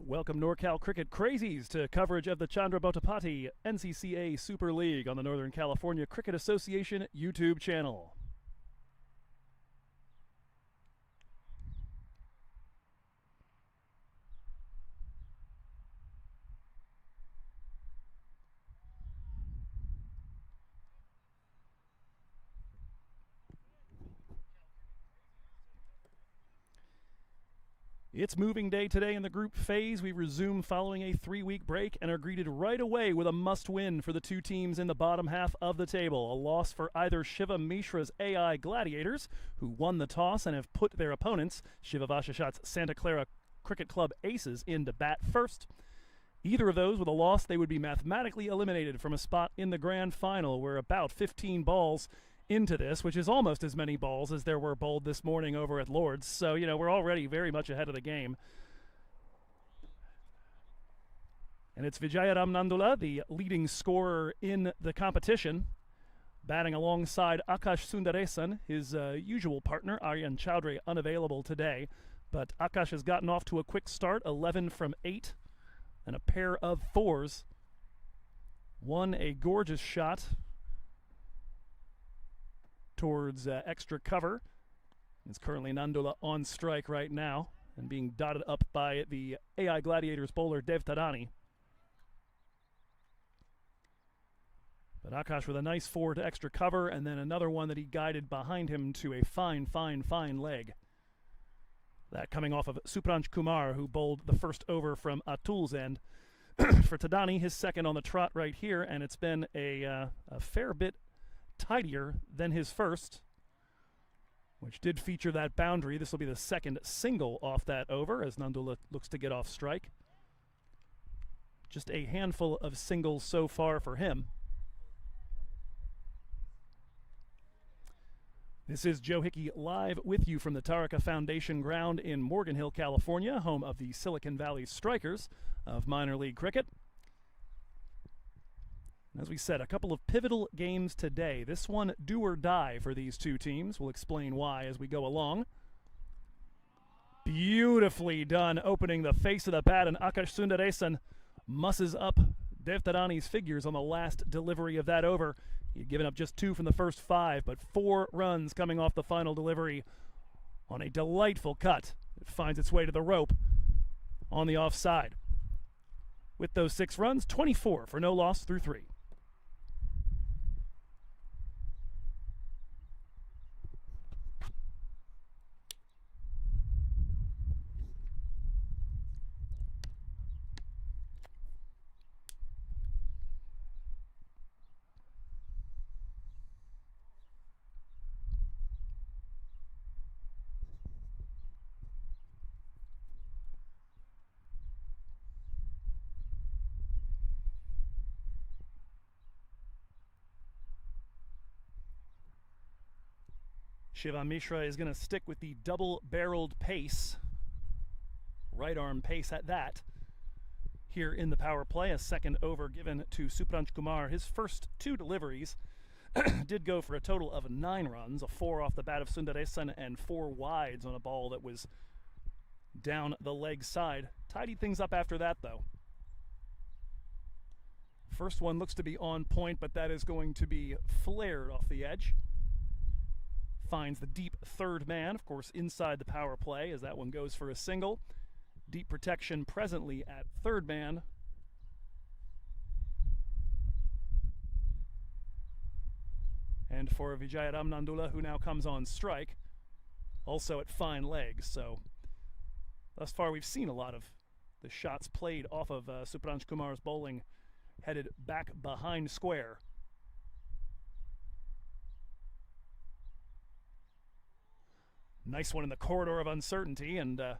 Welcome NorCal Cricket Crazies to coverage of the Chandrabotapati NCCA Super League on the Northern California Cricket Association YouTube channel. It's moving day today in the group phase. We resume following a 3-week break and are greeted right away with a must-win for the two teams in the bottom half of the table. A loss for either Shiva Mishra's AI Gladiators, who won the toss and have put their opponents, Shiva Vashashat's Santa Clara Cricket Club Aces, into bat first. Either of those with a loss, they would be mathematically eliminated from a spot in the grand final. We're about 15 balls into this, which is almost as many balls as there were bowled this morning over at Lord's. So, we're already very much ahead of the game. And it's Vijayaram Nandula, the leading scorer in the competition, batting alongside Akash Sundaresan, his usual partner. Aryan Chowdhury unavailable today, but Akash has gotten off to a quick start, 11 from 8, and a pair of fours. Won a gorgeous shot towards extra cover. It's currently Nandula on strike right now and being dotted up by the AI Gladiators bowler Dev Tadani. But Akash with a nice four to extra cover, and then another one that he guided behind him to a fine leg. That coming off of Supranj Kumar, who bowled the first over from Atul's end. For Tadani, his second on the trot right here, and it's been a fair bit tidier than his first, which did feature that boundary. This will be the second single off that over as Nandula looks to get off strike. Just a handful of singles so far for him. This is Joe Hickey live with you from the Taarika Foundation ground in Morgan Hill, California, home of the Silicon Valley Strikers of minor league cricket. As we said, a couple of pivotal games today. This one do or die for these two teams. We'll explain why as we go along. Beautifully done opening the face of the bat, and Akash Sundaresan musses up Dev Tadani's figures on the last delivery of that over. He had given up just 2 from the first 5, but 4 runs coming off the final delivery on a delightful cut. It finds its way to the rope on the offside. With those 6 runs, 24 for no loss through 3. Shiva Mishra is going to stick with the double-barreled pace, right arm pace at that, here in the power play. A second over given to Supranj Kumar. His first 2 deliveries did go for a total of 9 runs, a 4 off the bat of Sundaresan and 4 wides on a ball that was down the leg side. Tidied things up after that, though. First one looks to be on point, but that is going to be flared off the edge. Finds the deep third man, of course, inside the power play as that one goes for a single. Deep protection presently at third man. And for Vijayaram Nandula, who now comes on strike, also at fine leg. So thus far we've seen a lot of the shots played off of Supranj Kumar's bowling headed back behind square. Nice one in the corridor of uncertainty, and a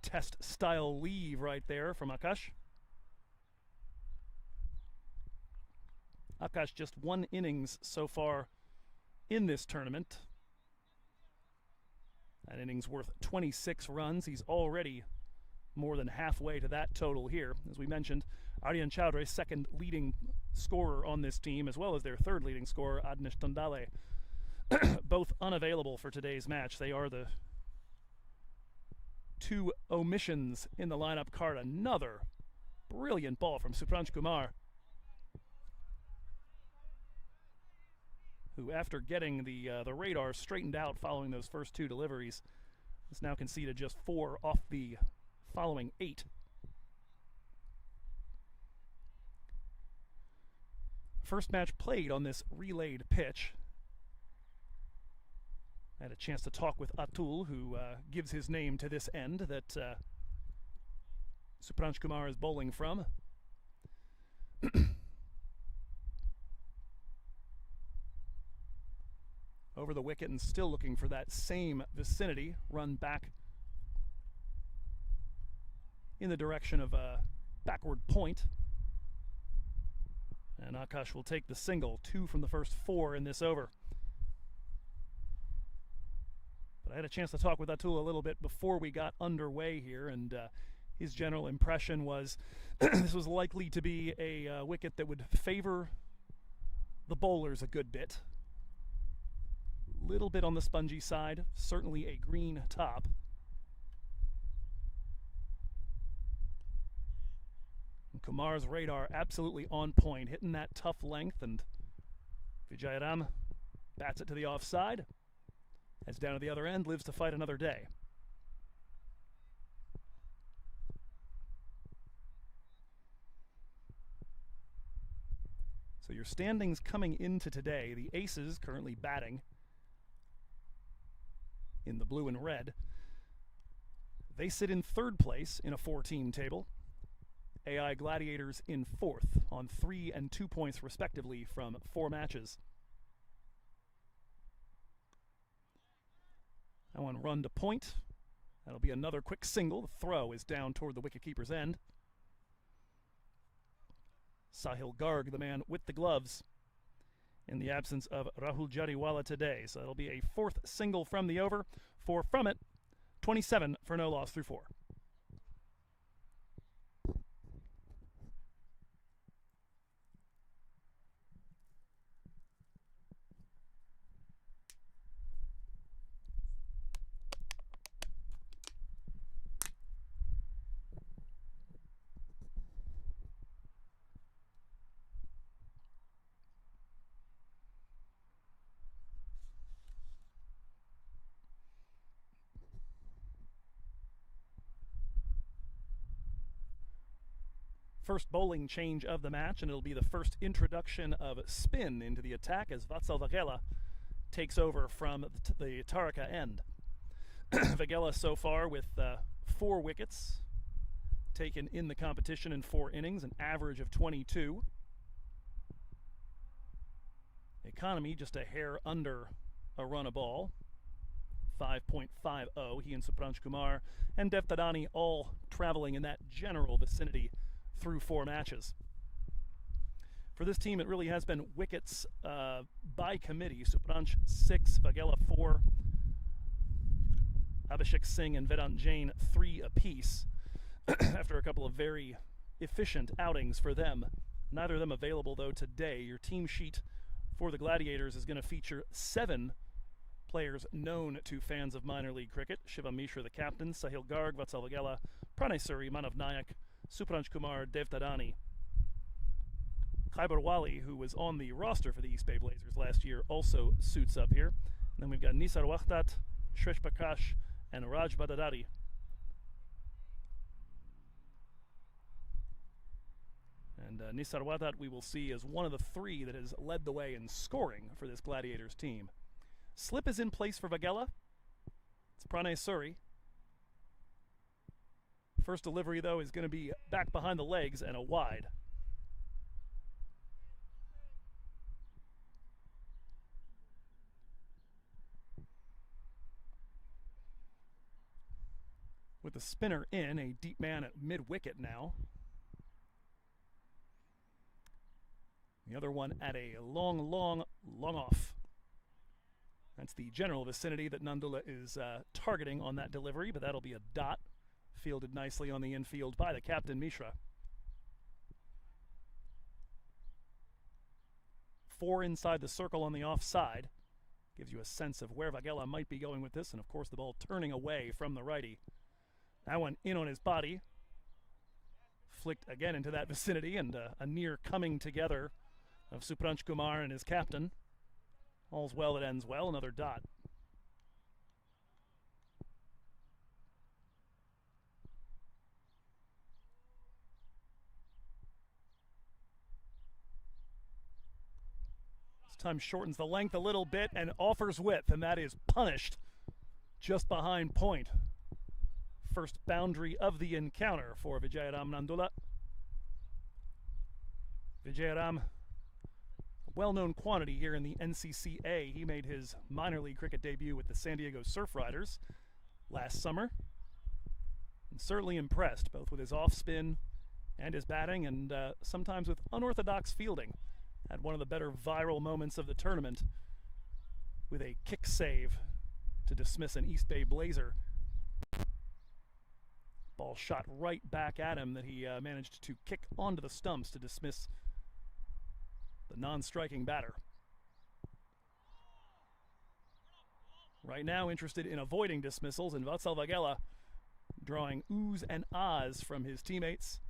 test-style leave right there from Akash. Akash just 1 innings so far in this tournament. That innings worth 26 runs. He's already more than halfway to that total here. As we mentioned, Aryan Chowdhury, second leading scorer on this team, as well as their third leading scorer, Adnish Tandale, both unavailable for today's match. They are the 2 omissions in the lineup card. Another brilliant ball from Supranj Kumar, who, after getting the radar straightened out following those first 2 deliveries, has now conceded just 4 off the following 8. First match played on this relayed pitch. I had a chance to talk with Atul, who gives his name to this end that Supranj Kumar is bowling from. Over the wicket and still looking for that same vicinity. Run back in the direction of a backward point. And Akash will take the single, 2 from the first 4 in this over. But I had a chance to talk with Atul a little bit before we got underway here, and his general impression was this was likely to be a wicket that would favor the bowlers a good bit. Little bit on the spongy side, certainly a green top. And Kumar's radar absolutely on point, hitting that tough length, and Vijayaram bats it to the offside. Heads down to the other end, lives to fight another day. So your standings coming into today, the Aces currently batting in the blue and red. They sit in 3rd place in a 4-team table. AI Gladiators in 4th on 3 and 2 points respectively from 4 matches. That one run to point. That'll be another quick single. The throw is down toward the wicketkeeper's end. Sahil Garg, the man with the gloves, in the absence of Rahul Jariwala today. So it'll be a 4th single from the over. 4 from it, 27 for no loss through 4. First bowling change of the match, and it'll be the first introduction of spin into the attack as Vatsal Vagela takes over from the Taarika end. Vagela so far with 4 wickets taken in the competition in 4 innings, an average of 22. Economy just a hair under a run a ball, 5.50. He and Supranj Kumar and Devtadani all traveling in that general vicinity through 4 matches. For this team, it really has been wickets by committee. Supranj 6, Vagela 4, Abhishek Singh and Vedant Jain 3 apiece. After a couple of very efficient outings for them. Neither of them available, though, today. Your team sheet for the Gladiators is going to feature 7 players known to fans of minor league cricket. Shivam Mishra, the captain, Sahil Garg, Vatsal Vagela, Pranay Suri, Manav Nayak, Supranj Kumar, Devtadani. Khyber Wali, who was on the roster for the East Bay Blazers last year, also suits up here. And then we've got Nisar Wahdat, Shresh Prakash, and Raj Badadari. And Nisar Wahdat we will see as one of the 3 that has led the way in scoring for this Gladiators team. Slip is in place for Vagela. It's Pranay Suri. First delivery, though, is going to be back behind the legs and a wide. With the spinner in, a deep man at mid-wicket now. The other one at a long off. That's the general vicinity that Nandula is targeting on that delivery, but that'll be a dot. Fielded nicely on the infield by the captain, Mishra. 4 inside the circle on the offside. Gives you a sense of where Vagela might be going with this, and of course the ball turning away from the righty. That one in on his body. Flicked again into that vicinity, and a near coming together of Supranch Kumar and his captain. All's well that ends well, another dot. This time shortens the length a little bit and offers width, and that is punished just behind point. First boundary of the encounter for Vijayaram Nandula. Vijayaram, a well-known quantity here in the NCCA. He made his minor league cricket debut with the San Diego Surf Riders last summer. And certainly impressed, both with his off-spin and his batting, and sometimes with unorthodox fielding. Had one of the better viral moments of the tournament with a kick save to dismiss an East Bay Blazer. Ball shot right back at him that he managed to kick onto the stumps to dismiss the non-striking batter. Right now interested in avoiding dismissals, and Vatsal Vagela drawing oohs and ahs from his teammates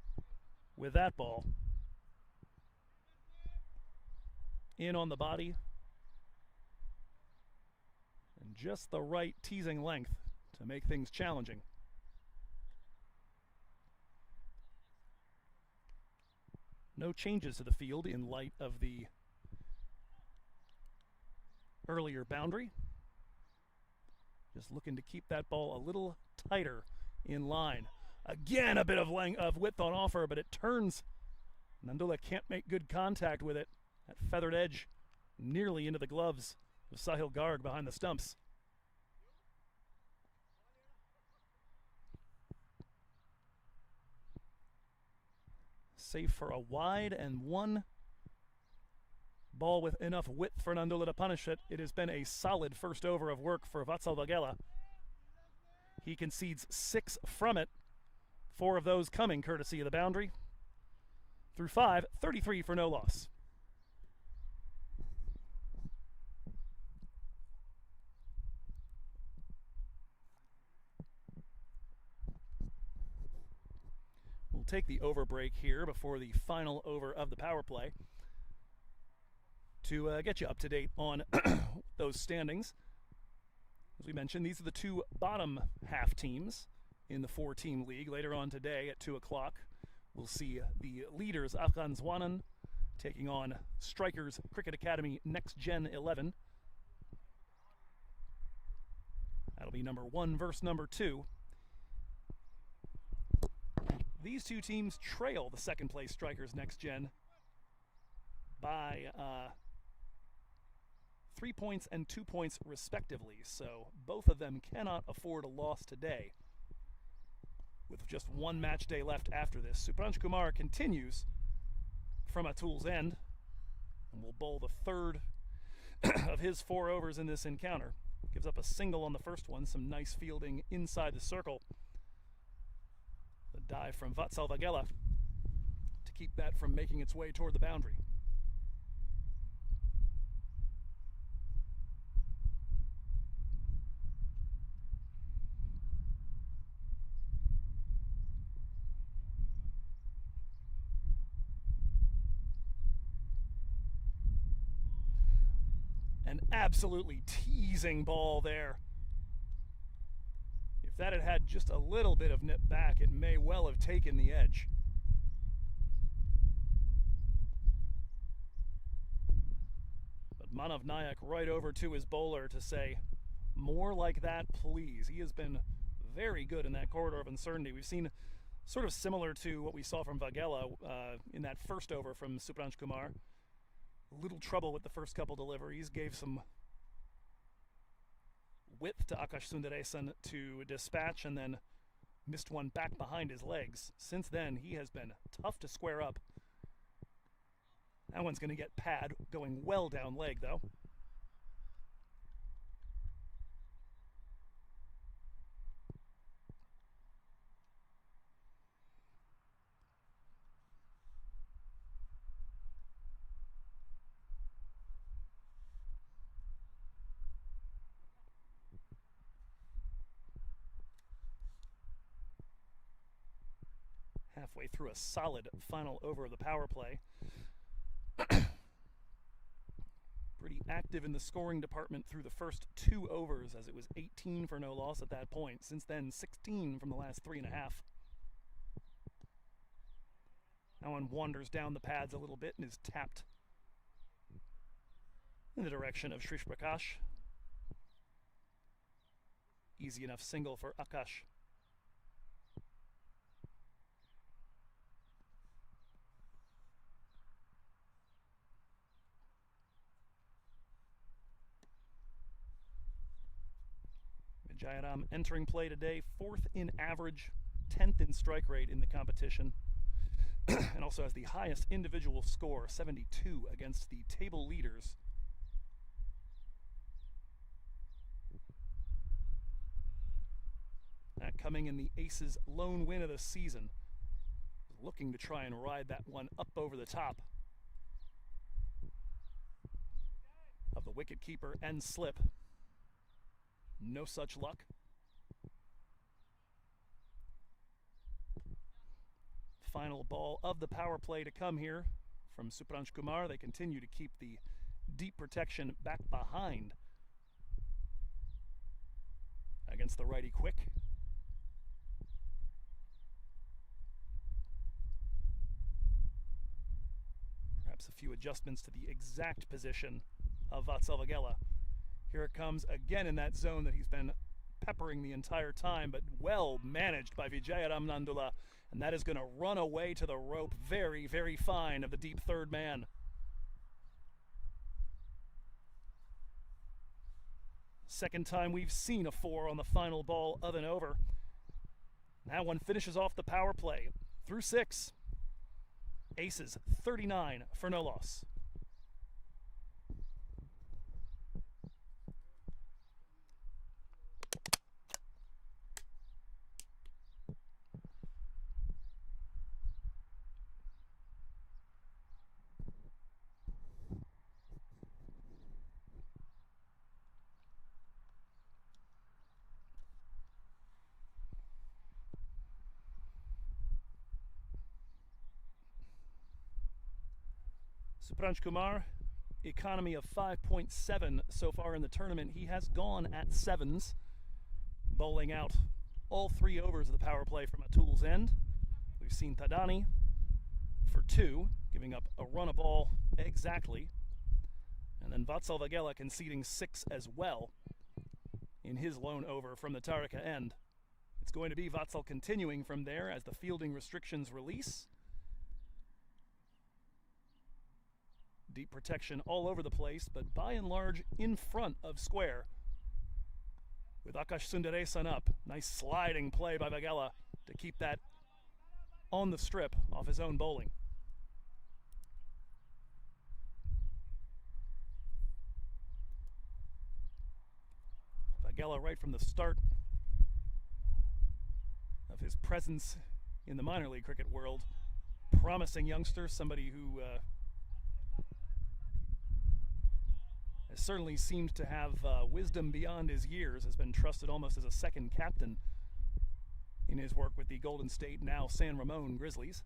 with that ball. In on the body. And just the right teasing length to make things challenging. No changes to the field in light of the earlier boundary. Just looking to keep that ball a little tighter in line. Again, a bit of width on offer, but it turns. Nandula can't make good contact with it. That feathered edge nearly into the gloves of Sahil Garg behind the stumps. Safe for a wide and one ball with enough width for Nandula to punish it. It has been a solid first over of work for Vatsal Vagela. He concedes 6 from it, 4 of those coming courtesy of the boundary. Through 5, 33 for no loss. We'll take the over break here before the final over of the power play to get you up to date on those standings. As we mentioned, these are the 2 bottom half teams in the 4-team league. Later on today at 2 o'clock, we'll see the leaders, Afghan Zwanan, taking on Strikers Cricket Academy Next Gen 11. That'll be number 1 versus number 2. These 2 teams trail the second place Strikers Next Gen by 3 points and 2 points respectively, so both of them cannot afford a loss today. With just 1 match day left after this, Supranch Kumar continues from Atul's end and will bowl the 3rd of his 4 overs in this encounter. Gives up a single on the first one, some nice fielding inside the circle. The dive from Vatsal Vagela to keep that from making its way toward the boundary. An absolutely teasing ball there. If that had had just a little bit of nip back, it may well have taken the edge. But Manav Nayak right over to his bowler to say, more like that, please. He has been very good in that corridor of uncertainty. We've seen sort of similar to what we saw from Vagela in that first over from Supranch Kumar. Little trouble with the first couple deliveries, gave some width to Akash Sundaresan to dispatch, and then missed one back behind his legs. Since then, he has been tough to square up. That one's going to get pad, going well down leg, though. halfway through a solid final over of the power play. Pretty active in the scoring department through the first 2 overs, as it was 18 for no loss at that point. Since then, 16 from the last 3.5. That one wanders down the pads a little bit and is tapped in the direction of Shrish Prakash. Easy enough single for Akash. Vijayaram entering play today, 4th in average, 10th in strike rate in the competition, and also has the highest individual score, 72, against the table leaders. That coming in the Aces' lone win of the season. Looking to try and ride that one up over the top of the wicketkeeper and slip. No such luck. Final ball of the power play to come here from Supranj Kumar. They continue to keep the deep protection back behind against the righty quick. Perhaps a few adjustments to the exact position of Vatsal Vagela. Here it comes again in that zone that he's been peppering the entire time, but well managed by Vijayaram Nandula, and that is going to run away to the rope. Very, very fine of the deep third man. Second time we've seen a 4 on the final ball of an over. That one finishes off the power play through 6. Aces 39 for no loss. Supranj Kumar, economy of 5.7 so far in the tournament. He has gone at 7s, bowling out all 3 overs of the power play from Atul's end. We've seen Tadani for 2, giving up a run a ball exactly. And then Vatsal Vagela conceding 6 as well in his lone over from the Taarika end. It's going to be Vatsal continuing from there as the fielding restrictions release. Deep protection all over the place, but by and large in front of square. With Akash Sundaresan up. Nice sliding play by Vagela to keep that on the strip off his own bowling. Vagela, right from the start of his presence in the minor league cricket world, promising youngster, somebody who has certainly seemed to have wisdom beyond his years, has been trusted almost as a second captain in his work with the Golden State, now San Ramon Grizzlies.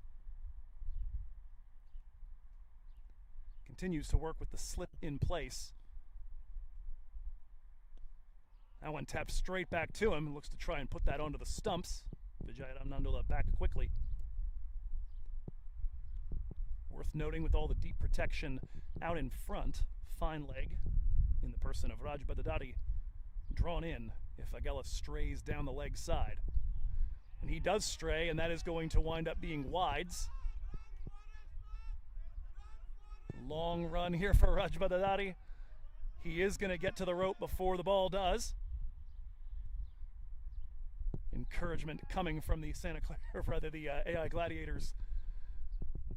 Continues to work with the slip in place. That one tapped straight back to him, looks to try and put that onto the stumps. Vijayaram Nandula back quickly. Worth noting, with all the deep protection out in front, fine leg in the person of Raj Badadati drawn in if Vagela strays down the leg side. And he does stray, and that is going to wind up being wides. Long run here for Raj Badadati. He is going to get to the rope before the ball does. Encouragement coming from the Santa Clara, or rather the AI Gladiators.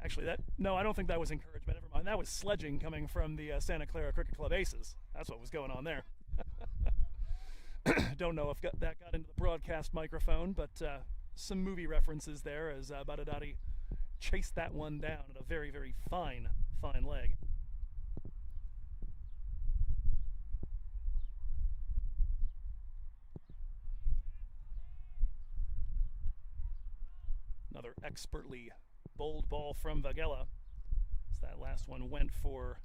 Actually, no, I don't think that was encouragement. Never mind. That was sledging coming from the Santa Clara Cricket Club Aces. That's what was going on there. Don't know if that got into the broadcast microphone, but some movie references there as Badadati chased that one down at a very, very fine leg. Another expertly bowled ball from Vagela. So that last one went for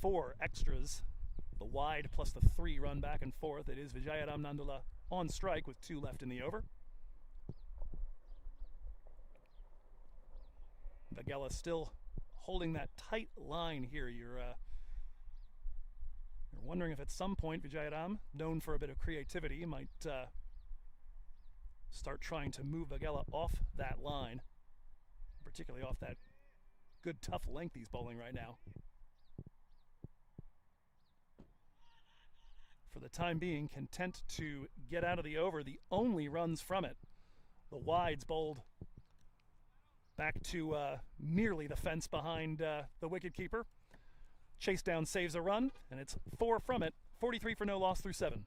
4 extras. The wide plus the 3 run back and forth. It is Vijayaram Nandula on strike with 2 left in the over. Vagela still holding that tight line here. You're wondering if at some point Vijayaram, known for a bit of creativity, might start trying to move Vagela off that line, particularly off that good tough length he's bowling right now. For the time being, content to get out of the over, the only runs from it. The wides bowled back to nearly the fence behind the wicketkeeper. Chase down saves a run, and it's 4 from it, 43 for no loss through 7.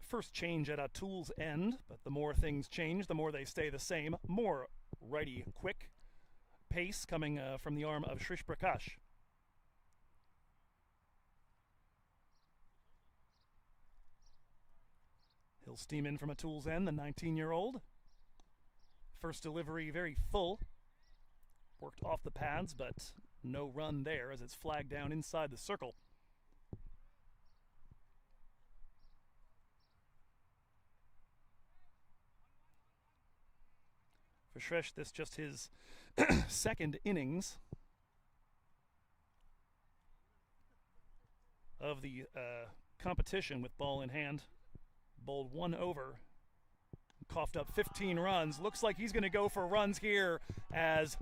First change at Atul's end, but the more things change, the more they stay the same. More righty quick pace coming from the arm of Shrish Prakash. He'll steam in from Atul's end, the 19-year-old. First delivery very full. Worked off the pads, but no run there as it's flagged down inside the circle. For Shresh, this just his second innings of the competition with ball in hand. Bowled 1 over, coughed up 15 runs. Looks like he's going to go for runs here, as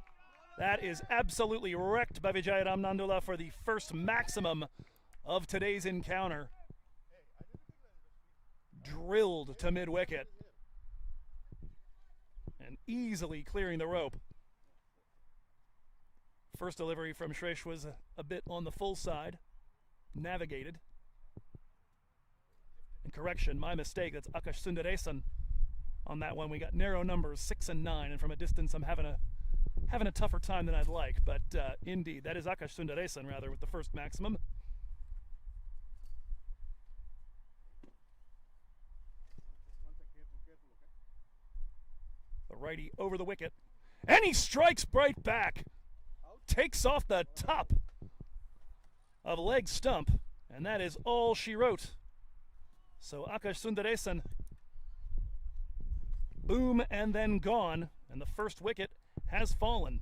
that is absolutely wrecked by Vijayaram Nandula for the first maximum of today's encounter. Drilled to mid-wicket and easily clearing the rope. First delivery from Shrish was a bit on the full side, navigated. And correction, my mistake, that's Akash Sundaresan on that one. We got narrow numbers, 6 and 9, and from a distance I'm having a tougher time than I'd like, but indeed, that is Akash Sundaresan rather with the first maximum. The righty over the wicket, and he strikes right back. Takes off the top of leg stump, and that is all she wrote. So Akash Sundaresan, boom and then gone, and the first wicket has fallen.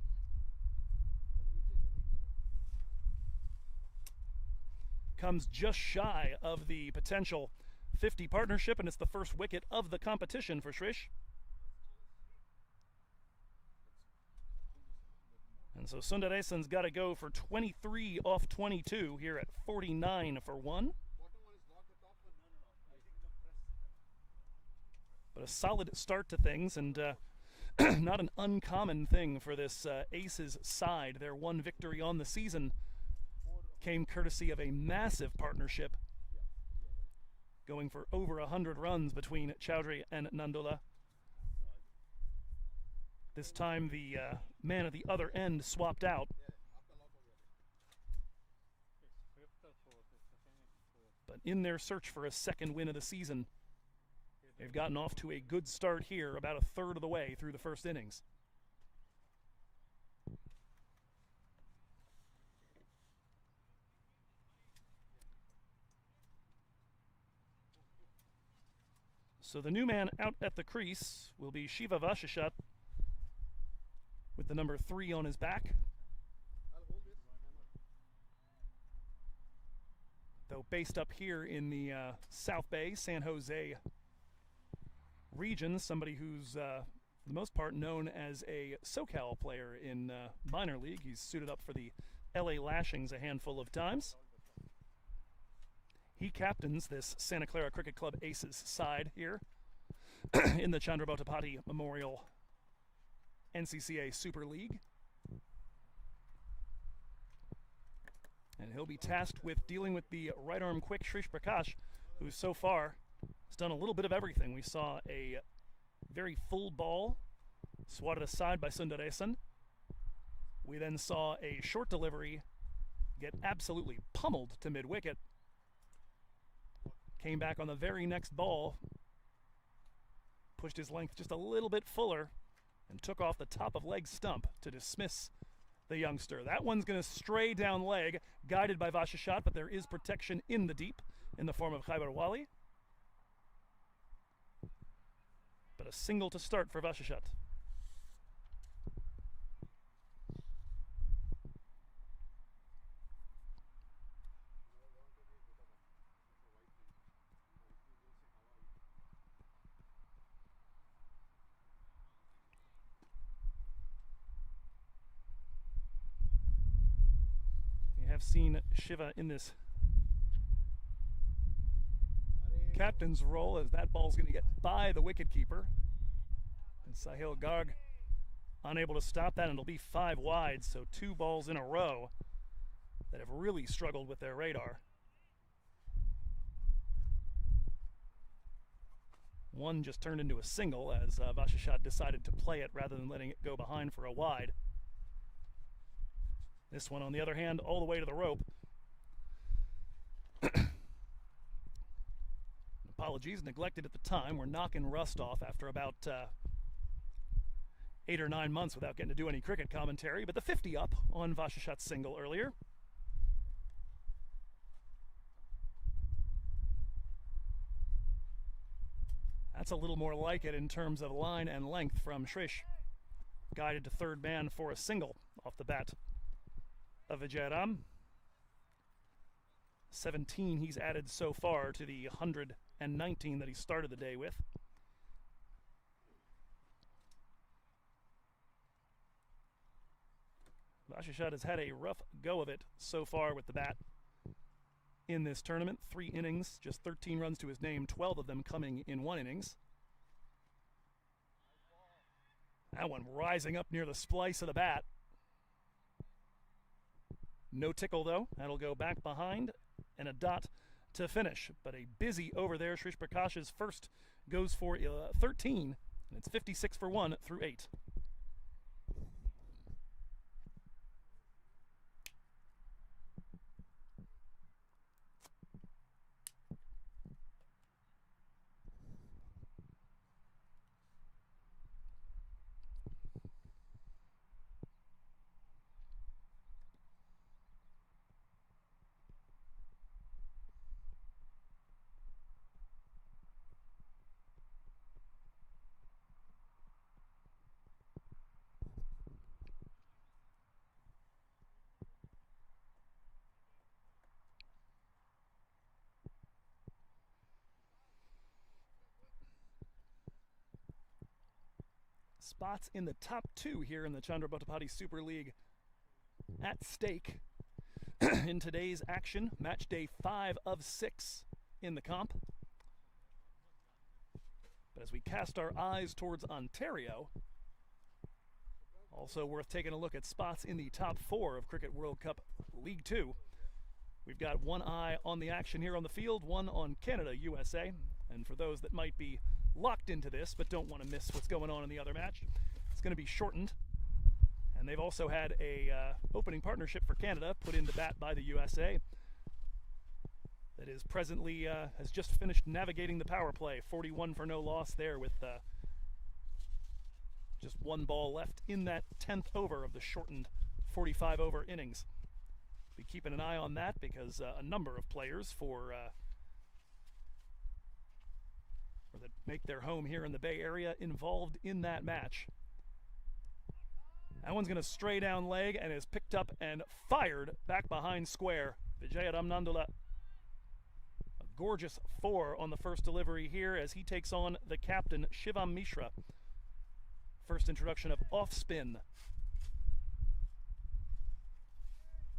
Comes just shy of the potential 50 partnership, and it's the first wicket of the competition for Shrish. And so Sundaresan's got to go for 23 off 22 here at 49 for 1. But a solid start to things, and not an uncommon thing for this Aces side. Their one victory on the season came courtesy of a massive partnership, going for over 100 runs between Chowdhury and Nandula. This time the man at the other end swapped out. But in their search for a second win of the season, they've gotten off to a good start here, about a third of the way through the first innings. So the new man out at the crease will be Shiva Vashishat with the number 3 on his back. though based up here in the South Bay, San Jose region, somebody who's for the most part known as a SoCal player in minor league. He's suited up for the LA Lashings a handful of times. He captains this Santa Clara Cricket Club Aces side here in the Chandrabhautapati Memorial NCCA Super League. And he'll be tasked with dealing with the right arm quick Shrish Prakash, who so far has done a little bit of everything. We saw a very full ball swatted aside by Sundaresan. We then saw a short delivery get absolutely pummeled to mid-wicket. Came back on the very next ball, pushed his length just a little bit fuller, and took off the top of leg stump to dismiss the youngster. That one's going to stray down leg, guided by Vashashat, but there is protection in the deep in the form of Khaibar Wali. But a single to start for Vashashat. Have seen Shiva in this captain's role as that ball's going to get by the wicketkeeper. And Sahil Garg unable to stop that, and it'll be 5 wide, so 2 balls in a row that have really struggled with their radar. One just turned into a single as Vashashat decided to play it rather than letting it go behind for a wide. This one, on the other hand, all the way to the rope. Apologies, neglected at the time. We're knocking rust off after about 8 or 9 months without getting to do any cricket commentary. But the 50 up on Vashashat's single earlier. That's a little more like it in terms of line and length from Shrish. Guided to third man for a single off the bat of Vijayaram. 17 he's added so far to the 119 that he started the day with. Vashashat has had a rough go of it so far with the bat in this tournament. 3 innings, just 13 runs to his name, 12 of them coming in 1 innings. That one rising up near the splice of the bat. No tickle, though. That'll go back behind and a dot to finish. But a busy over there. Shrish Prakash's first goes for 13, and it's 56 for 1 through 8. Spots in the top 2 here in the Chandrabhautapati Super League at stake in today's action. Match day 5 of 6 in the comp. But as we cast our eyes towards Ontario, also worth taking a look at spots in the top 4 of Cricket World Cup League 2. We've got one eye on the action here on the field, one on Canada, USA. And for those that might be locked into this but don't want to miss what's going on in the other match, it's going to be shortened. And they've also had a opening partnership for Canada put into bat by the USA that is presently has just finished navigating the power play. 41 for no loss there with just 1 ball left in that 10th over of the shortened 45 over innings. Be keeping an eye on that because a number of players that make their home here in the Bay Area involved in that match. That one's going to stray down leg and is picked up and fired back behind square. Vijayaram Nandula gorgeous 4 on the first delivery here as he takes on the captain, Shivam Mishra. First introduction of off spin.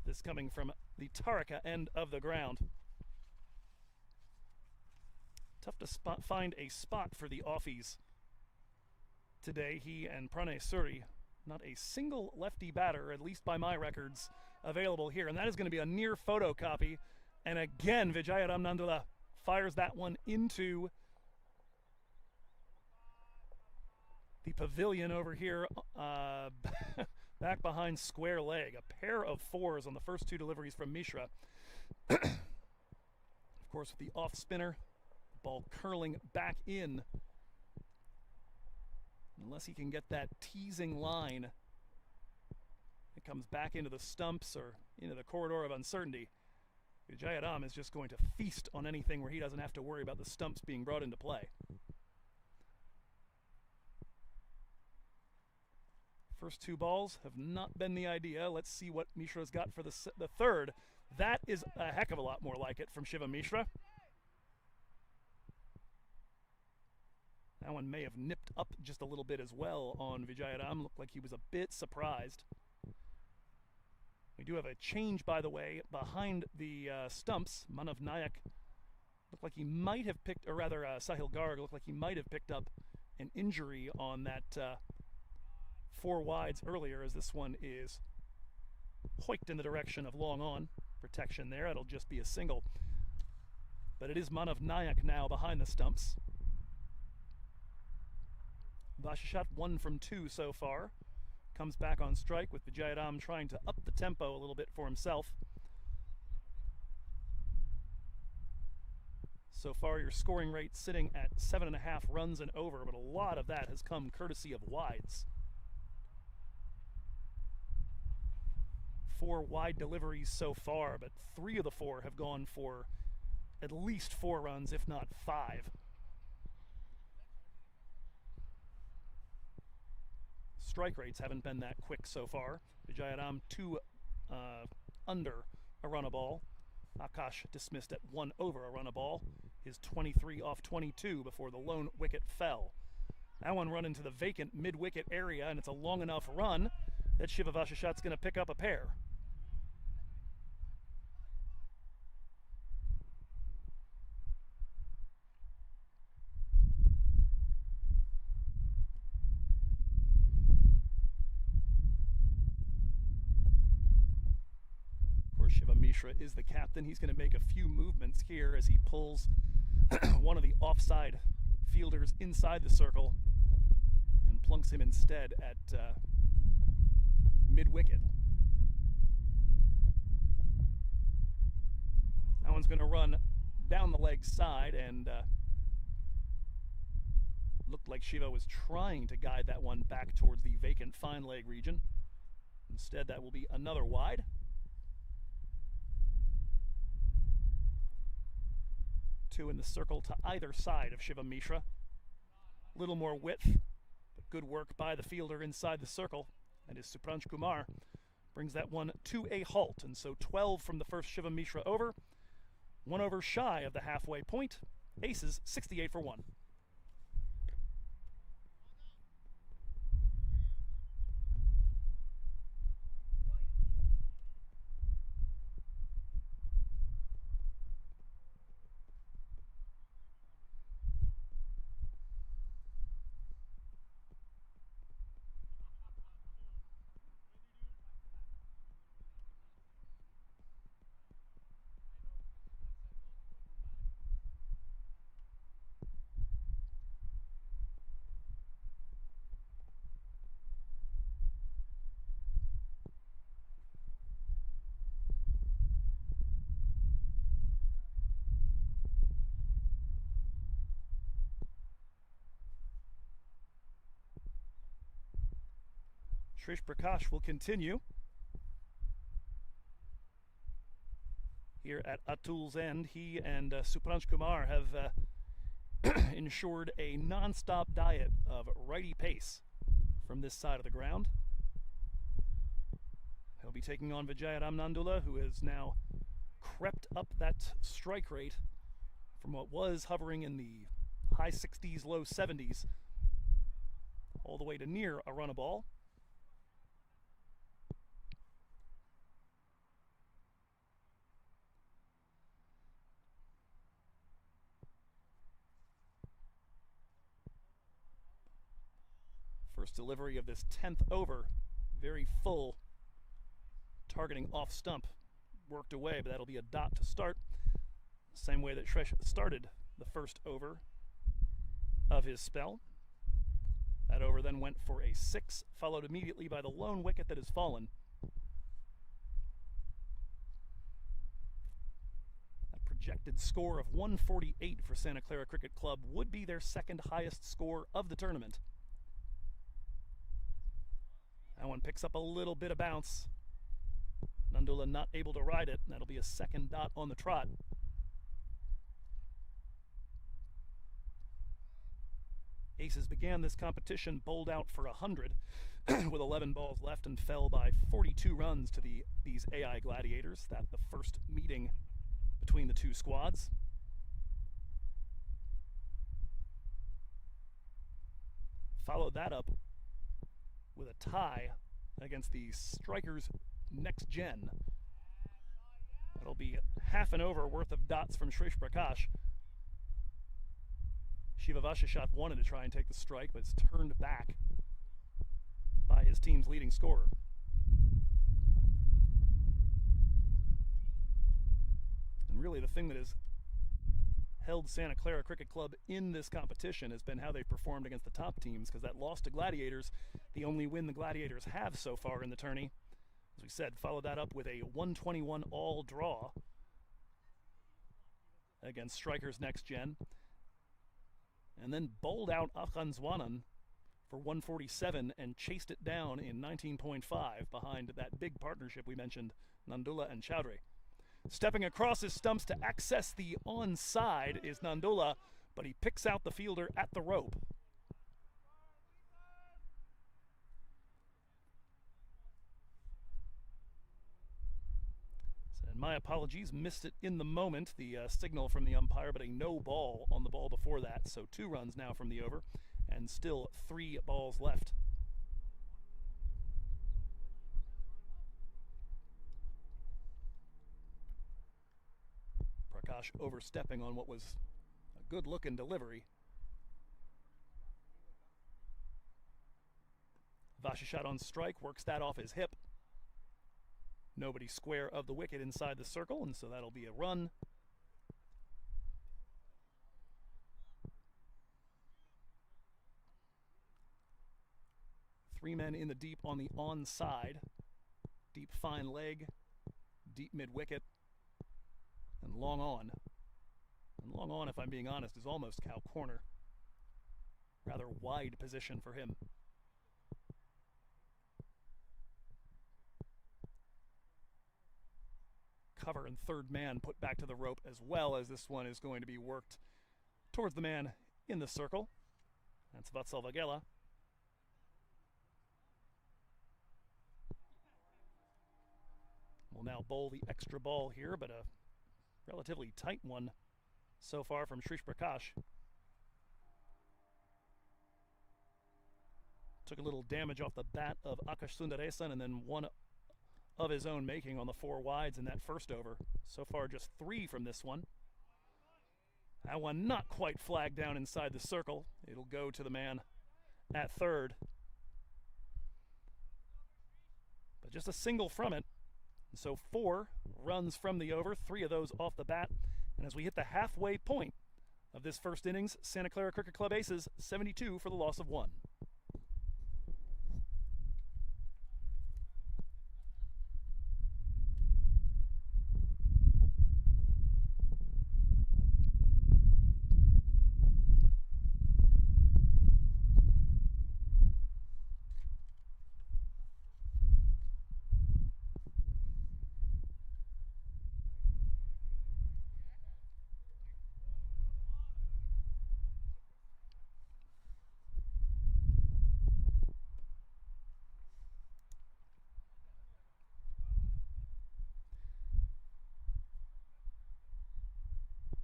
This coming from the Taarika end of the ground. Tough to find a spot for the offies today. He and Pranay Suri, not a single lefty batter, at least by my records, available here. And that is going to be a near photocopy. And again, Vijayaram Nandula fires that one into the pavilion over here, back behind square leg. A pair of 4s on the first 2 deliveries from Mishra. Of course, with the off spinner, the ball curling back in. Unless he can get that teasing line, it comes back into the stumps or into the corridor of uncertainty. Vijayaram is just going to feast on anything where he doesn't have to worry about the stumps being brought into play. First 2 balls have not been the idea. Let's see what Mishra's got for the third. That is a heck of a lot more like it from Shiva Mishra. That one may have nipped up just a little bit as well on Vijayaram. Looked like he was a bit surprised. We do have a change, by the way, behind the stumps. Manav Nayak looked like he might have picked, or rather Sahil Garg looked like he might have picked up an injury on that 4 wides earlier, as this one is hoiked in the direction of long on. Protection there, it'll just be a single. But it is Manav Nayak now behind the stumps. Vashishat 1 from 2 so far. Comes back on strike with Vijayaram trying to up the tempo a little bit for himself. So far your scoring rate sitting at 7.5 runs and over, but a lot of that has come courtesy of wides. 4 wide deliveries so far, but 3 of the 4 have gone for at least 4 runs, if not 5. Strike rates haven't been that quick so far. Vijayaram 2 under a run a ball. Akash dismissed at 1 over a run a ball. His 23 off 22 before the lone wicket fell. That one run into the vacant mid-wicket area, and it's a long enough run that Shiva Vashishat's going to pick up a pair. Shiva Mishra is the captain. He's going to make a few movements here as he pulls one of the offside fielders inside the circle and plunks him instead at mid-wicket. That one's going to run down the leg side, and looked like Shiva was trying to guide that one back towards the vacant fine leg region. Instead, that will be another wide. Two in the circle to either side of Shiva Mishra. A little more width, but good work by the fielder inside the circle. That is Supranj Kumar. Brings that one to a halt, and so 12 from the first Shiva Mishra over. 1 over shy of the halfway point. Aces 68 for 1. Trish Prakash will continue here at Atul's end. He and Supranj Kumar have ensured a non-stop diet of righty pace from this side of the ground. He'll be taking on Vijayaram Nandula, who has now crept up that strike rate from what was hovering in the high 60s, low 70s, all the way to near a run a ball. First delivery of this 10th over, very full, targeting off stump, worked away, but that'll be a dot to start. Same way that Shresh started the first over of his spell. That over then went for a 6, followed immediately by the lone wicket that has fallen. A projected score of 148 for Santa Clara Cricket Club would be their second highest score of the tournament. That one picks up a little bit of bounce. Nandula not able to ride it, and that'll be a second dot on the trot. Aces began this competition bowled out for 100 with 11 balls left and fell by 42 runs to these AI Gladiators. That the first meeting between the two squads. Followed that up with a tie against the Strikers Next Gen. That'll be half an over worth of dots from Shrish Prakash. Shiva Vashishot wanted to try and take the strike, but it's turned back by his team's leading scorer. And really the thing that has held Santa Clara Cricket Club in this competition has been how they've performed against the top teams, because that loss to Gladiators, the only win the Gladiators have so far in the tourney, as we said, followed that up with a 121 all draw against Strikers Next Gen, and then bowled out Afghanistan for 147 and chased it down in 19.5 behind that big partnership we mentioned, Nandula and Chowdhury. Stepping across his stumps to access the onside is Nandula, but he picks out the fielder at the rope. And my apologies, missed it in the moment, the signal from the umpire, but a no ball on the ball before that. So 2 runs now from the over, and still 3 balls left. Prakash overstepping on what was a good-looking delivery. Vashishot on strike, works that off his hip. Nobody square of the wicket inside the circle, and so that'll be a run. Three men in the deep on the onside. Deep fine leg, deep mid-wicket, and long on. And long on, if I'm being honest, is almost cow corner. Rather wide position for him. Cover and third man put back to the rope, as well as this one is going to be worked towards the man in the circle. That's Vatsal Vagela. Will now bowl the extra ball here, but a relatively tight one so far from Shrish Prakash. Took a little damage off the bat of Akash Sundaresan, and then one of his own making on the 4 wides in that first over. So far just 3 from this one. That one not quite flagged down inside the circle. It'll go to the man at third. But just a single from it. And so 4 runs from the over, 3 of those off the bat. And as we hit the halfway point of this first innings, Santa Clara Cricket Club Aces 72 for the loss of 1.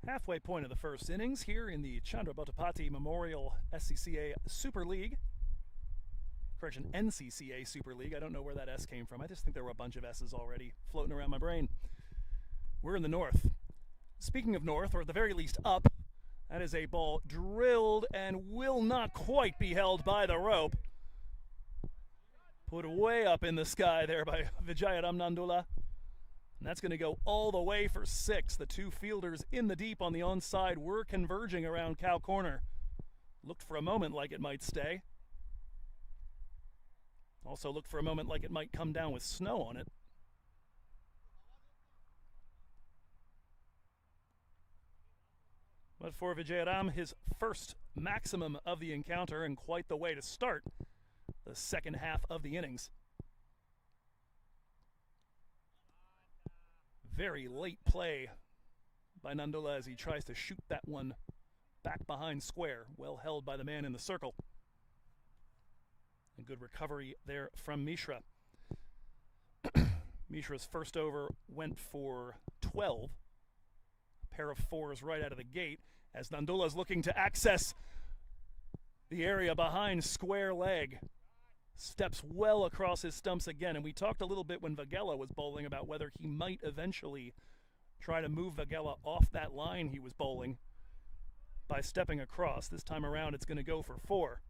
Halfway point of the first innings here in the Chandrabhattapati Memorial SCCA Super League. Correction, NCCA Super League. I don't know where that S came from. I just think there were a bunch of S's already floating around my brain. We're in the north. Speaking of north, or at the very least up, that is a ball drilled and will not quite be held by the rope. Put way up in the sky there by Vijayaram Nandula. And that's going to go all the way for 6. The two fielders in the deep on the onside were converging around cow corner. Looked for a moment like it might stay. Also looked for a moment like it might come down with snow on it. But for Vijayaram, his first maximum of the encounter and quite the way to start the second half of the innings. Very late play by Nandula as he tries to shoot that one back behind square. Well held by the man in the circle. A good recovery there from Mishra. Mishra's first over went for 12. A pair of 4s right out of the gate as Nandula's looking to access the area behind square leg. Steps well across his stumps again, and we talked a little bit when Vagella was bowling about whether he might eventually try to move Vagella off that line he was bowling by stepping across. This time around it's going to go for 4.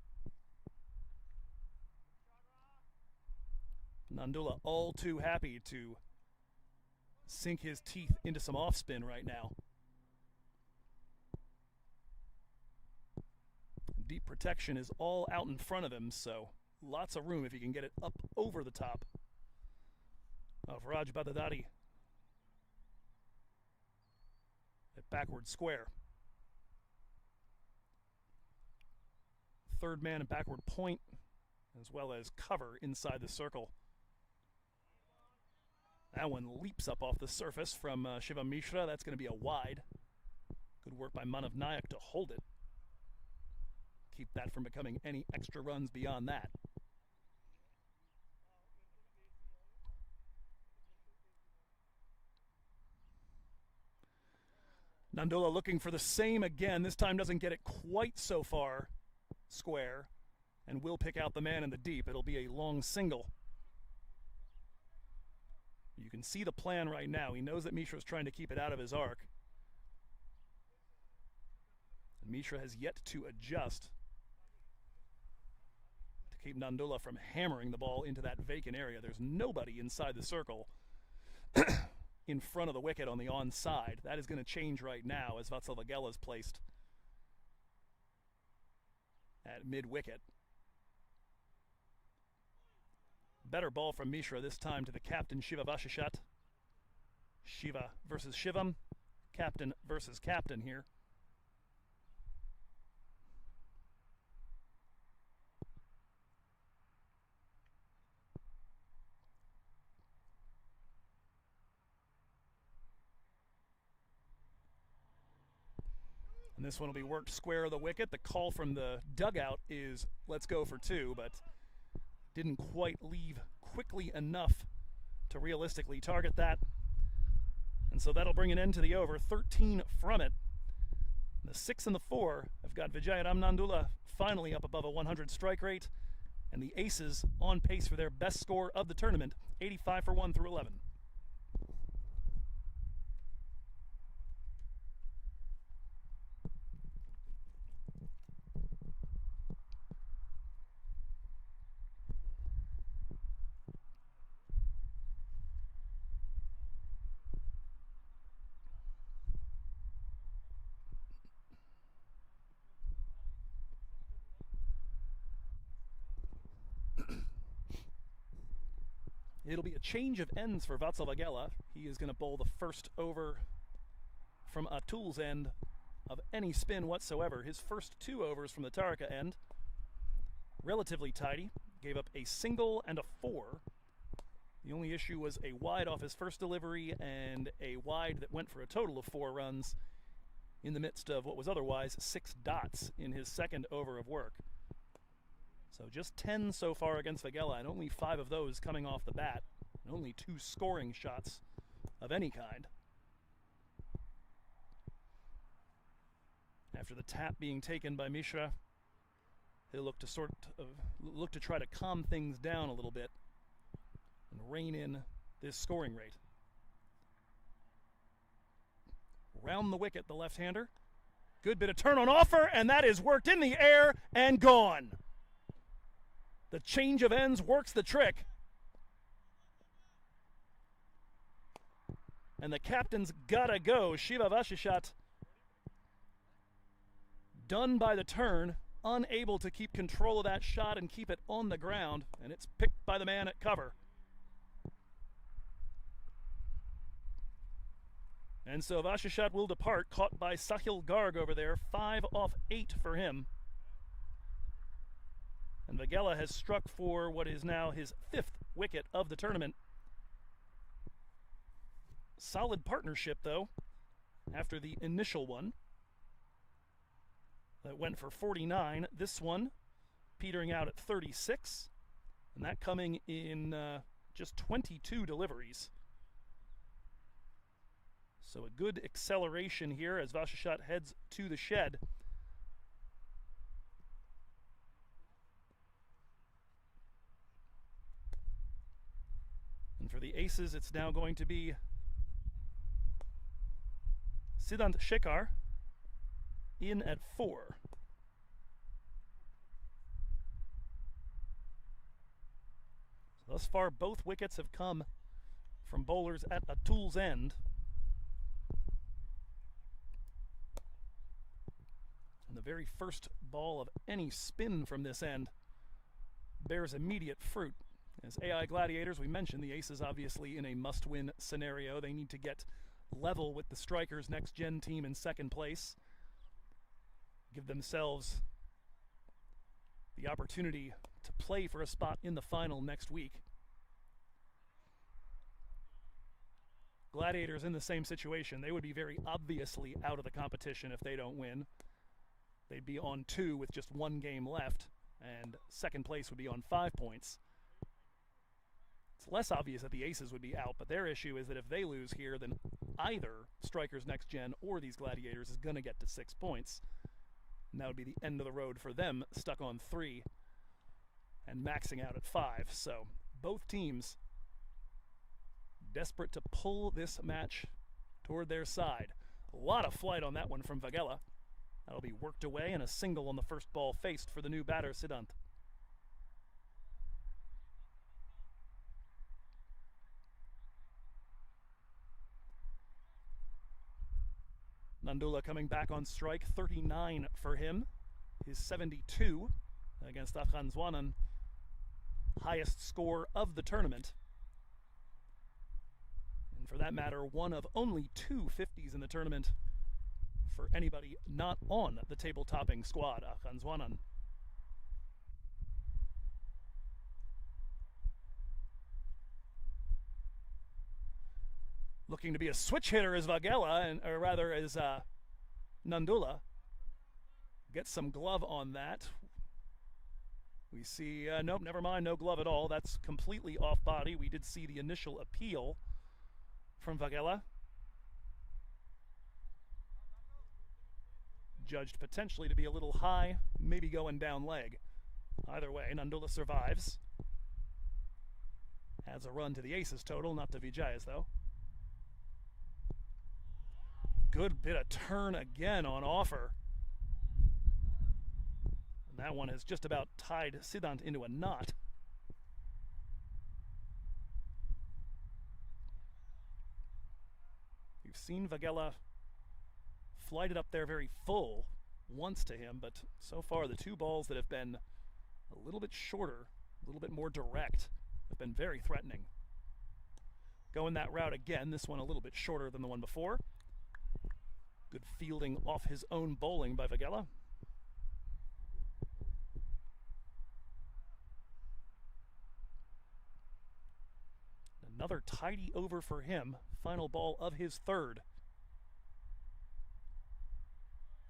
Nandula all too happy to sink his teeth into some off spin right now. Deep protection is all out in front of him, so lots of room if he can get it up over the top of Raj Badadati at backward square. Third man and backward point, as well as cover inside the circle. That one leaps up off the surface from Shivam Mishra. That's going to be a wide. Good work by Manav Nayak to hold it. Keep that from becoming any extra runs beyond that. Nandula looking for the same again. This time doesn't get it quite so far square and will pick out the man in the deep. It'll be a long single. You can see the plan right now. He knows that Mishra's trying to keep it out of his arc. And Mishra has yet to adjust to keep Nandula from hammering the ball into that vacant area. There's nobody inside the circle in front of the wicket on the onside. That is going to change right now as Vatsal Vagella is placed at mid-wicket. Better ball from Mishra this time to the captain, Shiva Vashishat. Shiva versus Shivam. Captain versus captain here. And this one will be worked square of the wicket. The call from the dugout is let's go for 2, but didn't quite leave quickly enough to realistically target that. And so that'll bring an end to the over. 13 from it. The 6 and the 4 have got Vijayaram Nandula finally up above a 100 strike rate. And the Aces on pace for their best score of the tournament, 85 for 1 through 11. It'll be a change of ends for Vatsal Vagella. He is going to bowl the first over from Atul's end of any spin whatsoever. His first 2 overs from the Taarika end, relatively tidy. Gave up a single and a 4. The only issue was a wide off his first delivery and a wide that went for a total of 4 runs in the midst of what was otherwise 6 dots in his second over of work. So just 10 so far against Vagella, and only 5 of those coming off the bat, and only 2 scoring shots of any kind. After the tap being taken by Mishra, he'll look to try to calm things down a little bit and rein in this scoring rate. Round the wicket, the left-hander. Good bit of turn on offer, and that is worked in the air and gone. The change of ends works the trick. And the captain's gotta go. Shiva Vashishat, done by the turn, unable to keep control of that shot and keep it on the ground, and it's picked by the man at cover. And so Vashishat will depart, caught by Sahil Garg over there, 5 off 8 for him. And Vaghela has struck for what is now his 5th wicket of the tournament. Solid partnership, though, after the initial one. That went for 49. This one petering out at 36. And that coming in just 22 deliveries. So a good acceleration here as Vashishat heads to the shed. And for the aces, it's now going to be Siddhant Shekhar in at 4. So thus far, both wickets have come from bowlers at Atul's end. And the very first ball of any spin from this end bears immediate fruit. As AI Gladiators, we mentioned the aces obviously in a must-win scenario. They need to get level with the Strikers' next-gen team in second place. Give themselves the opportunity to play for a spot in the final next week. Gladiators in the same situation. They would be very obviously out of the competition if they don't win. They'd be on 2 with just 1 game left, and second place would be on 5 points. It's less obvious that the aces would be out, but their issue is that if they lose here, then either Strikers Next Gen or these Gladiators is going to get to 6 points. And that would be the end of the road for them, stuck on 3 and maxing out at 5. So both teams desperate to pull this match toward their side. A lot of flight on that one from Vaghela. That'll be worked away, and a single on the first ball faced for the new batter, Siddhant. Nandula coming back on strike, 39 for him. His 72 against Afghan Zwanan, highest score of the tournament. And for that matter, one of only 2 50s in the tournament for anybody not on the table-topping squad, Afghan Zwanan. Looking to be a switch hitter is Vaghela, or rather is Nandula. Gets some glove on that. We see, nope, never mind, no glove at all. That's completely off body. We did see the initial appeal from Vaghela. Judged potentially to be a little high, maybe going down leg. Either way, Nandula survives. Adds a run to the aces total, not to Vijay's though. Good bit of turn again on offer. And that one has just about tied Siddhant into a knot. We've seen Vaghela flighted up there very full once to him, but so far the 2 balls that have been a little bit shorter, a little bit more direct, have been very threatening. Going that route again, this one a little bit shorter than the one before. Good fielding off his own bowling by Vaghela. Another tidy over for him. Final ball of his 3rd.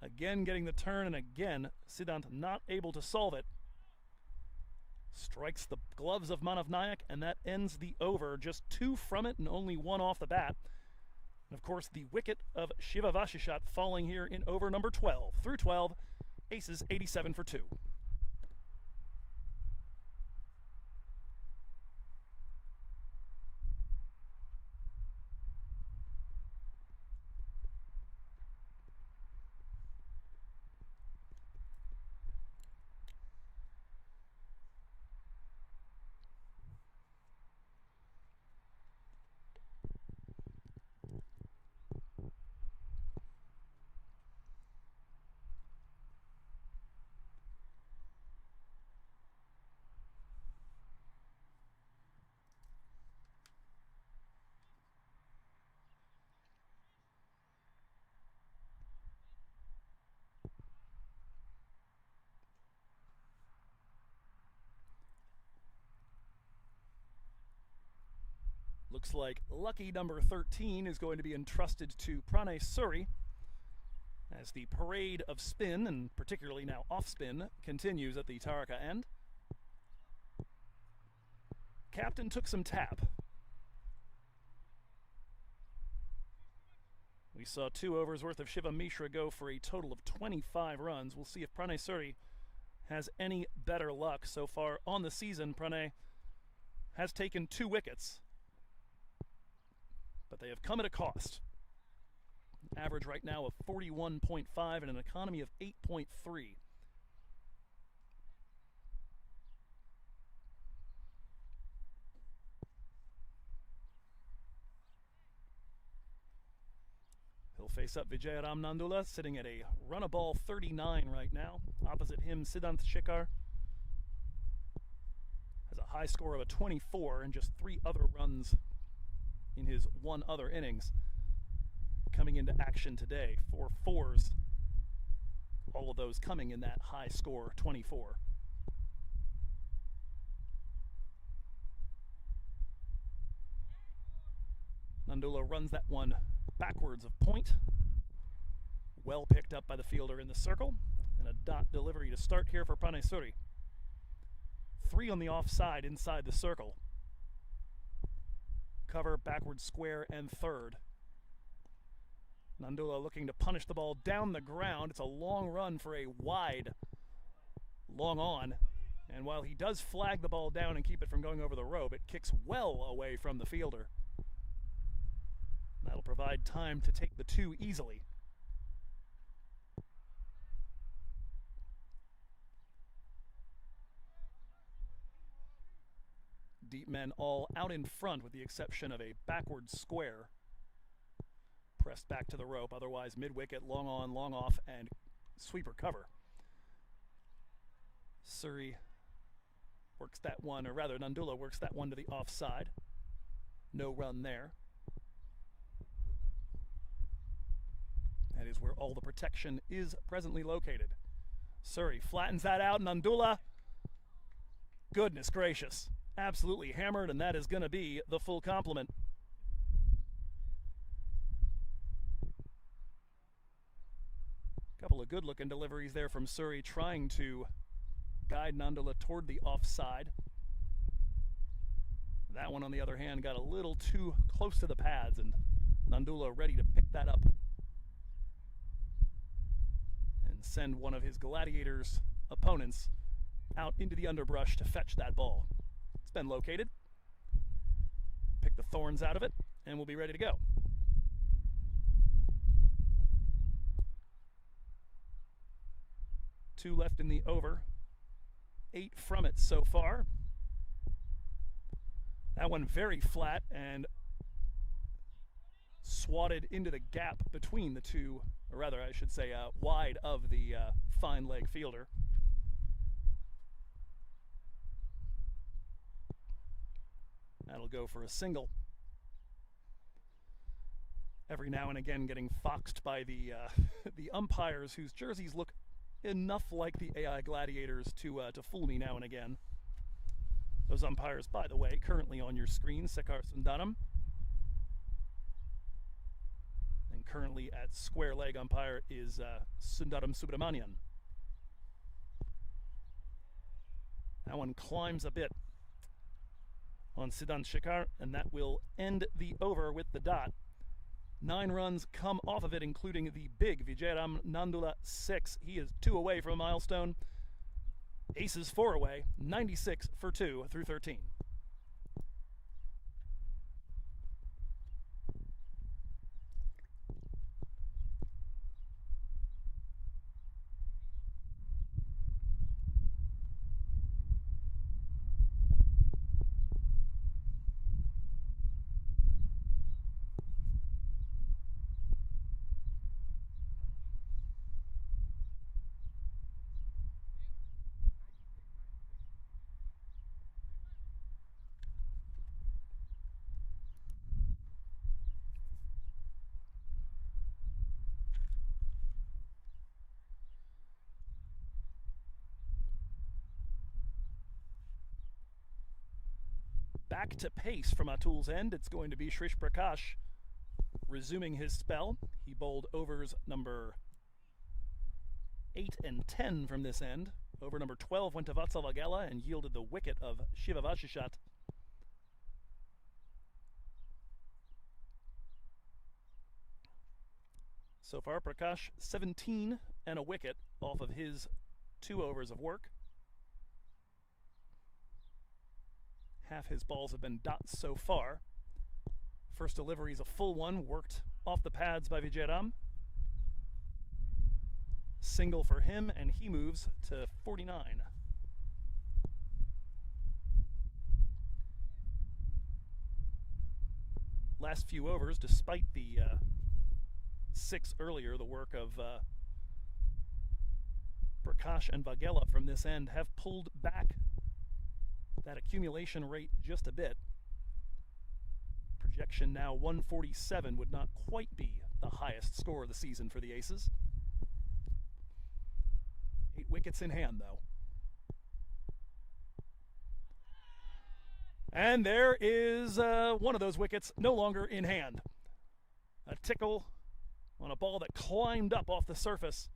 Again getting the turn, and again Siddhant not able to solve it. Strikes the gloves of Manav Nayak, and that ends the over. Just 2 from it and only 1 off the bat. And of course, the wicket of Shiva Vashishat falling here in over number 12. Through 12, aces 87 for 2. Looks like lucky number 13 is going to be entrusted to Pranay Suri as the parade of spin, and particularly now off spin, continues at the Taarika end. Captain took some tap. We saw 2 overs worth of Shiva Mishra go for a total of 25 runs. We'll see if Pranay Suri has any better luck. So far on the season, Pranay has taken 2 wickets, but they have come at a cost. An average right now of 41.5 and an economy of 8.3. He'll face up Vijayaram Nandula, sitting at a run-a-ball 39 right now. Opposite him, Siddhant Shekhar has a high score of a 24 and just 3 other runs in his 1 other innings. Coming into action today, 4 fours, all of those coming in that high score 24. Nandula runs that one backwards of point. Well picked up by the fielder in the circle, and a dot delivery to start here for Pranay Suri. 3 on the offside inside the circle. Cover, backward square, and third. Nandula looking to punish the ball down the ground. It's a long run for a wide, long on. And while he does flag the ball down and keep it from going over the rope, it kicks well away from the fielder. That'll provide time to take the 2 easily. Deep men all out in front with the exception of a backward square. Pressed back to the rope, otherwise mid-wicket, long on, long off, and sweeper cover. Suri works that one, or rather Nandula works that one to the offside. No run there. That is where all the protection is presently located. Suri flattens that out. Nandula, goodness gracious, absolutely hammered, and that is going to be the full complement. Couple of good-looking deliveries there from Suri, trying to guide Nandula toward the offside. That one, on the other hand, got a little too close to the pads, and Nandula ready to pick that up and send one of his Gladiators' opponents out into the underbrush to fetch that ball. It's been located. Pick the thorns out of it, and we'll be ready to go. Two left in the over. 8 from it so far. That one very flat and swatted into the gap between the two, or rather I should say wide of the fine leg fielder. That'll go for a single. Every now and again getting foxed by the the umpires whose jerseys look enough like the AI Gladiators to fool me now and again. Those umpires, by the way, currently on your screen, Sekar Sundaram. And currently at square leg umpire is Sundaram Subramanian. That one climbs a bit on Siddhant Shekhar, and that will end the over with the dot. 9 runs come off of it, including the big Vijayaram Nandula 6. He is 2 away from a milestone. Aces 4 away, 96 for 2 through 13. Back to pace from Atul's end. It's going to be Shrish Prakash resuming his spell. He bowled overs number 8 and 10 from this end. Over number 12 went to Vatsal Vagela and yielded the wicket of Shiva Vashishat. So far, Prakash 17 and a wicket off of his 2 overs of work. Half his balls have been dots so far. First delivery is a full one, worked off the pads by Vijayaram. Single for him, and he moves to 49. Last few overs, despite the 6 earlier, the work of Prakash and Vagela from this end have pulled back that accumulation rate just a bit. Projection now 147 would not quite be the highest score of the season for the Aces. 8 wickets in hand, though. And there is one of those wickets no longer in hand. A tickle on a ball that climbed up off the surface.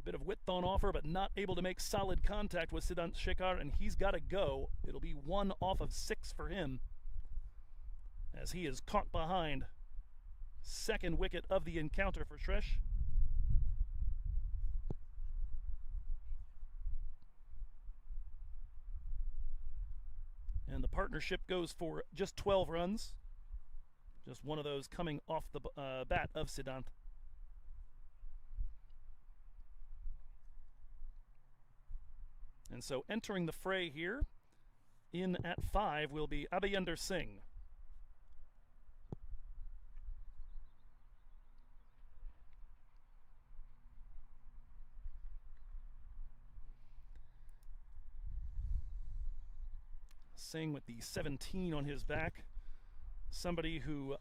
Bit of width on offer, but not able to make solid contact with Siddhant Shekhar, and he's got to go. It'll be 1 off of 6 for him, as he is caught behind. Second wicket of the encounter for Shresh. And the partnership goes for just 12 runs. Just one of those coming off the bat of Siddhant. And so entering the fray here, in at 5, will be Abhayender Singh. Singh with the 17 on his back. Somebody who,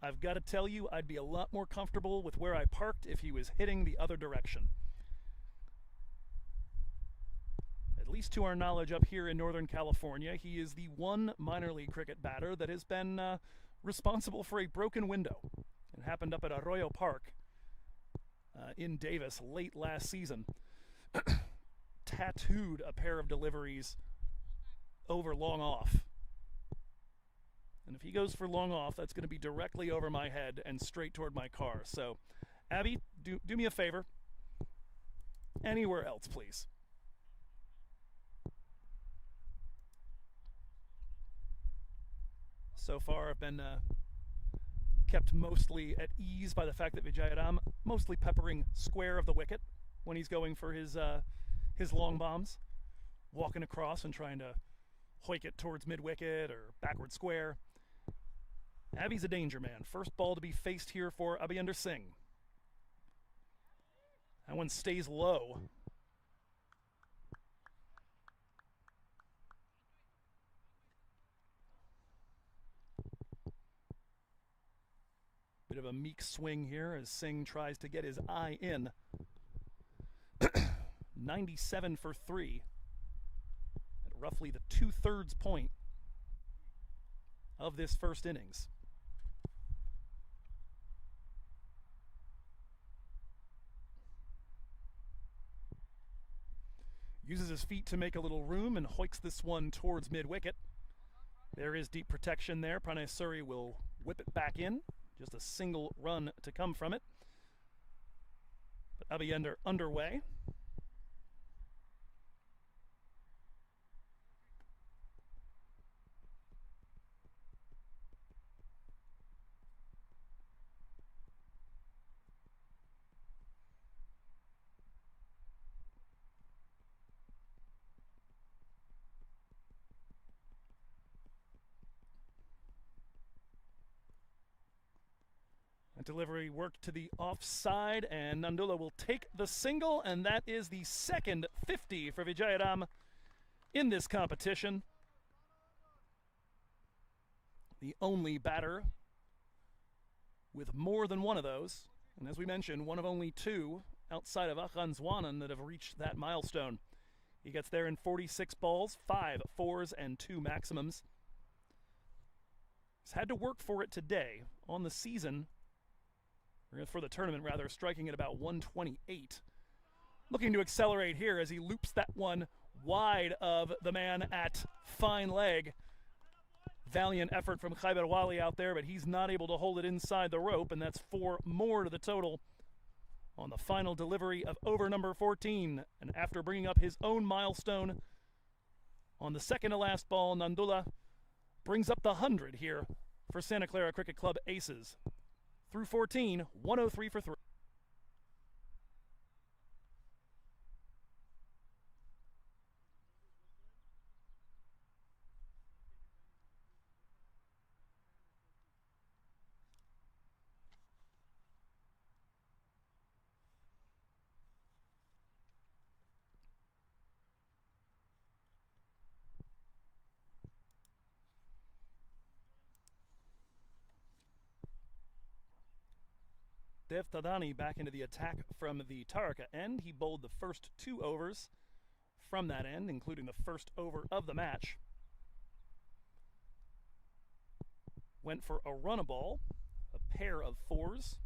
I've got to tell you, I'd be a lot more comfortable with where I parked if he was hitting the other direction. At least to our knowledge up here in Northern California, he is the one minor league cricket batter that has been responsible for a broken window. It happened up at Arroyo Park in Davis late last season. Tattooed a pair of deliveries over long off. And if he goes for long off, that's going to be directly over my head and straight toward my car. So, Abby, do me a favor. Anywhere else, please. So far, I've been kept mostly at ease by the fact that Vijayaram mostly peppering square of the wicket when he's going for his long bombs, walking across and trying to hoik it towards mid-wicket or backward square. Abby's a danger man. First ball to be faced here for Abhayender Singh. That one stays low. Bit of a meek swing here as Singh tries to get his eye in. 97 for 3. At roughly the 2/3 point of this first innings. Uses his feet to make a little room and hoiks this one towards mid-wicket. There is deep protection there. Pranay Suri will whip it back in Just a single run to come from it. But Abiyender underway. A delivery worked to the offside, and Nandula will take the single, and that is the second 50 for Vijayaram in this competition. The only batter with more than one of those, and as we mentioned, one of only two outside of Akhan Zwanan that have reached that milestone. He gets there in 46 balls, 5 fours and 2 maximums. He's had to work for it today. On the season, for the tournament rather, striking at about 128. Looking to accelerate here as he loops that one wide of the man at fine leg. Valiant effort from Khaiber Wali out there, but he's not able to hold it inside the rope, and that's 4 more to the total on the final delivery of over number 14. And after bringing up his own milestone on the second to last ball, Nandula brings up the 100 here for Santa Clara Cricket Club Aces. Through 14, 103 for 3. Dev Tadani back into the attack from the Taarika end. He bowled the first 2 overs from that end, including the first over of the match. Went for a run a ball, a pair of 4s,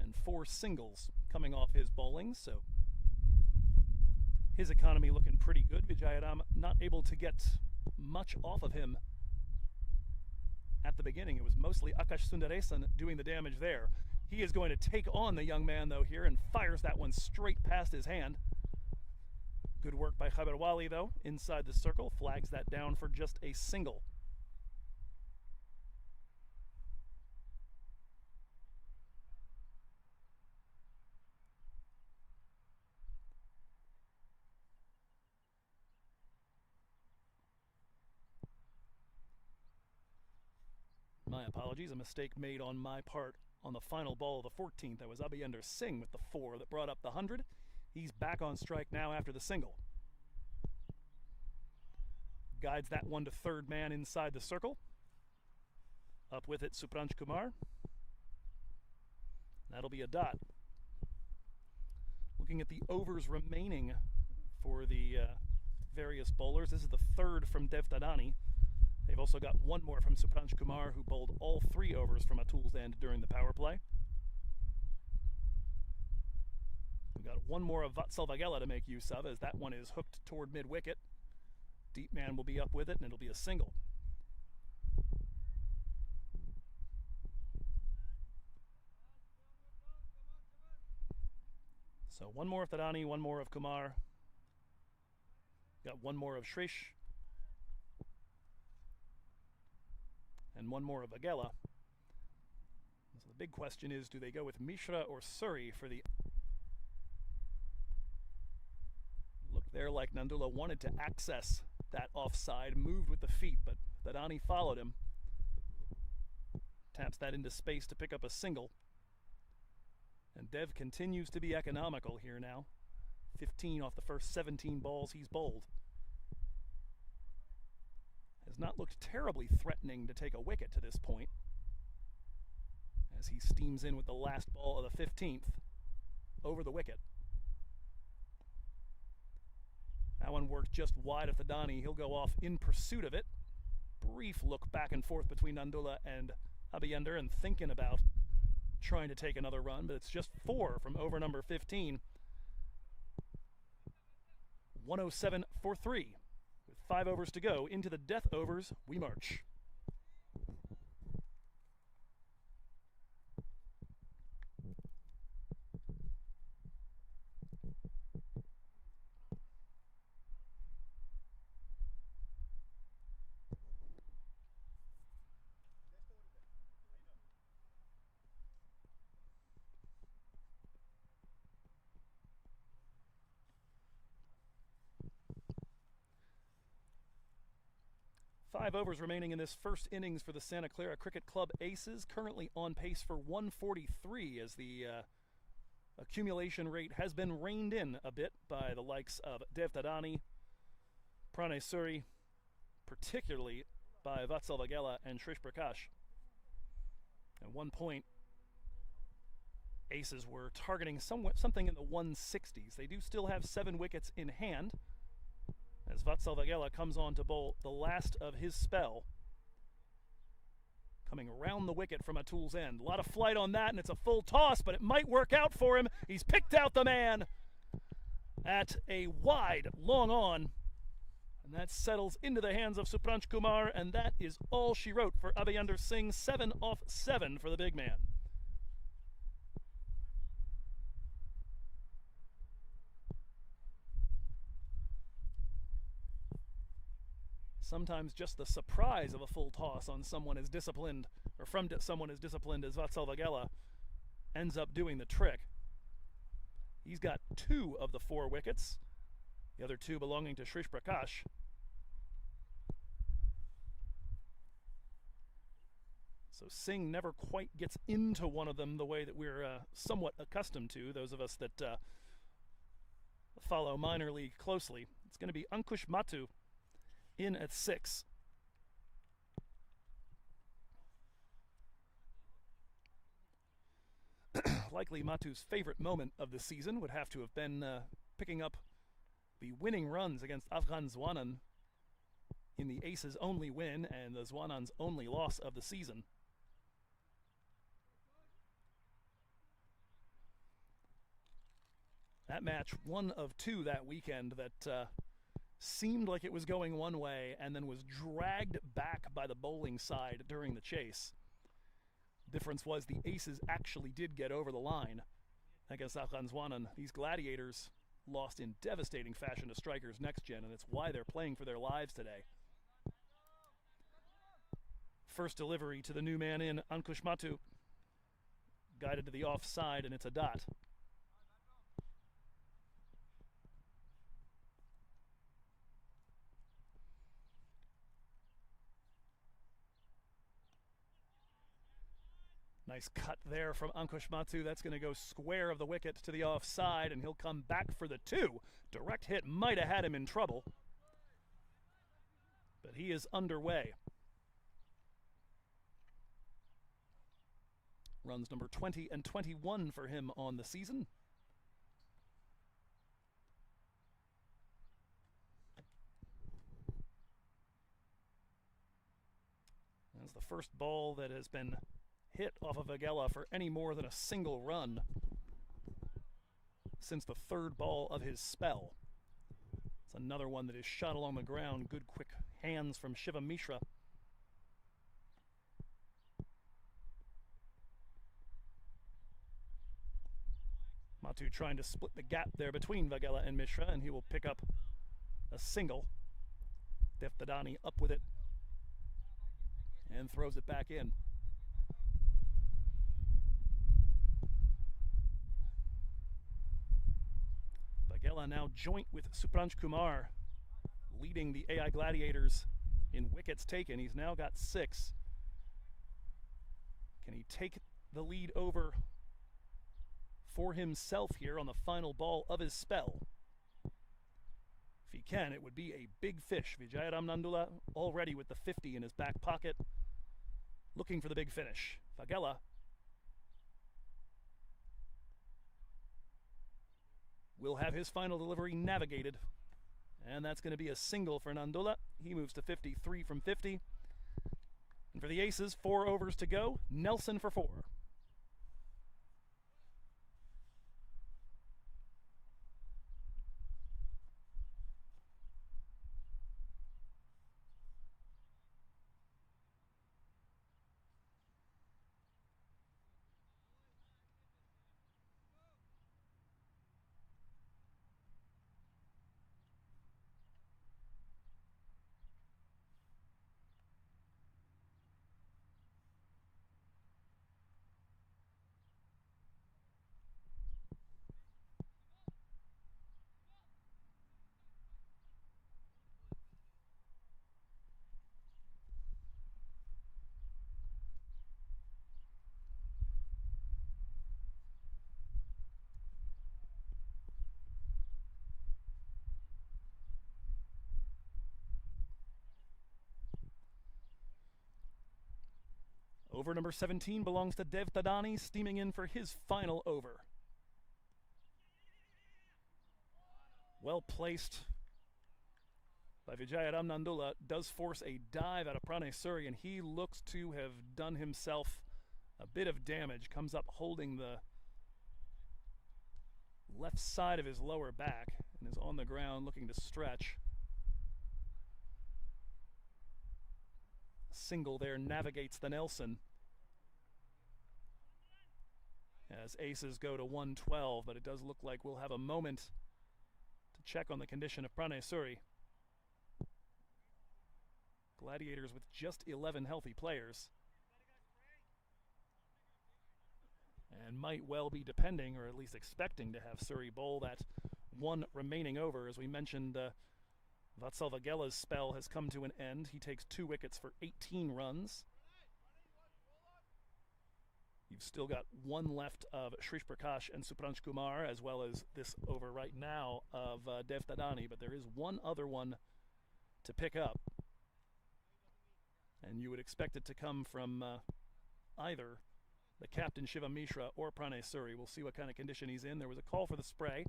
and 4 singles coming off his bowling, so his economy looking pretty good. Vijayaram not able to get much off of him at the beginning. It was mostly Akash Sundaresan doing the damage there. He is going to take on the young man, though, here, and fires that one straight past his hand. Good work by Khaiber Wali, though, inside the circle. Flags that down for just a single. My apologies, a mistake made on my part on the final ball of the 14th. That was Abiyender Singh with the 4 that brought up the 100. He's back on strike now after the single. Guides that one to third man inside the circle. Up with it, Supranj Kumar. That'll be a dot. Looking at the overs remaining for the various bowlers, this is the 3rd from Dev Tadani. They've also got 1 more from Supranj Kumar, who bowled all 3 overs from Atul's end during the power play. We've got 1 more of Vatsal Vagela to make use of, as that one is hooked toward mid-wicket. Deep man will be up with it, and it'll be a single. So 1 more of Tadani, 1 more of Kumar. Got 1 more of Shrish. And 1 more of Vagela. So the big question is, do they go with Mishra or Suri for the... Looked there like Nandula wanted to access that offside, moved with the feet, but Tadani followed him. Taps that into space to pick up a single. And Dev continues to be economical here now. 15 off the first 17 balls he's bowled. Has not looked terribly threatening to take a wicket to this point, as he steams in with the last ball of the 15th over the wicket. That one worked just wide of Tadani. He'll go off in pursuit of it. Brief look back and forth between Nandula and Abiyender, and thinking about trying to take another run, but it's just 4 from over number 15. 107 for 3. 5 overs to go. Into the death overs we march. 5 overs remaining in this first innings for the Santa Clara Cricket Club Aces, currently on pace for 143 as the accumulation rate has been reined in a bit by the likes of Dev Tadani, Pranay Suri, particularly by Vatsal Vagela and Shrish Prakash. At one point, Aces were targeting something in the 160s. They do still have 7 wickets in hand, as Vatsal Vagela comes on to bowl the last of his spell, coming around the wicket from Atul's end. A lot of flight on that, and it's a full toss, but it might work out for him. He's picked out the man at a wide, long on, and that settles into the hands of Supranch Kumar, and that is all she wrote for Abhyander Singh. 7 off 7 for the big man. Sometimes just the surprise of a full toss on someone as disciplined, or from someone as disciplined as Vatsal Vagela, ends up doing the trick. He's got 2 of the 4 wickets, the other 2 belonging to Shrish Prakash. So Singh never quite gets into one of them the way that we're somewhat accustomed to, those of us that follow minor league closely. It's going to be Ankush Matu in at 6. Likely Matu's favorite moment of the season would have to have been picking up the winning runs against Afghan Zwanan in the Aces' only win and the Zwanans' only loss of the season. That match, one of 2 that weekend, that seemed like it was going one way and then was dragged back by the bowling side during the chase. The difference was the Aces actually did get over the line against Afghan Zwanan. These Gladiators lost in devastating fashion to Strikers Next Gen, and it's why they're playing for their lives today. First delivery to the new man in, Ankush Matu, guided to the offside, and it's a dot. Nice cut there from Ankush Matu. That's going to go square of the wicket to the offside, and he'll come back for the 2. Direct hit might have had him in trouble, but he is underway. Runs number 20 and 21 for him on the season. That's the first ball that has been hit off of Vagela for any more than a single run since the 3rd ball of his spell. It's another one that is shot along the ground. Good quick hands from Shiva Mishra. Matu trying to split the gap there between Vagela and Mishra, and he will pick up a single. Dev Tadani up with it and throws it back in. Vagela now joint with Supranch Kumar, leading the AI Gladiators in wickets taken. He's now got 6. Can he take the lead over for himself here on the final ball of his spell? If he can, it would be a big fish. Vijayaram Nandula already with the 50 in his back pocket, looking for the big finish. Vagela will have his final delivery navigated, and that's going to be a single for Nandula. He moves to 53 from 50. And for the Aces, 4 overs to go. Nelson for 4. Over number 17 belongs to Dev Tadani, steaming in for his final over. Well placed by Vijayaram Nandula, does force a dive out of Pranay Suri, and he looks to have done himself a bit of damage. Comes up holding the left side of his lower back and is on the ground looking to stretch. Single there navigates the Nelson as aces go to 112, but it does look like we'll have a moment to check on the condition of Pranay Suri. Gladiators with just 11 healthy players, and might well be depending, or at least expecting, to have Suri bowl that one remaining over. As we mentioned, Vatsal Vagela's spell has come to an end. He takes 2 wickets for 18 runs. You've still got one left of Shrish Prakash and Supransh Kumar, as well as this over right now of Dev Tadani, but there is one other one to pick up. And you would expect it to come from either the captain Shivam Mishra or Pranay Suri. We'll see what kind of condition he's in. There was a call for the spray.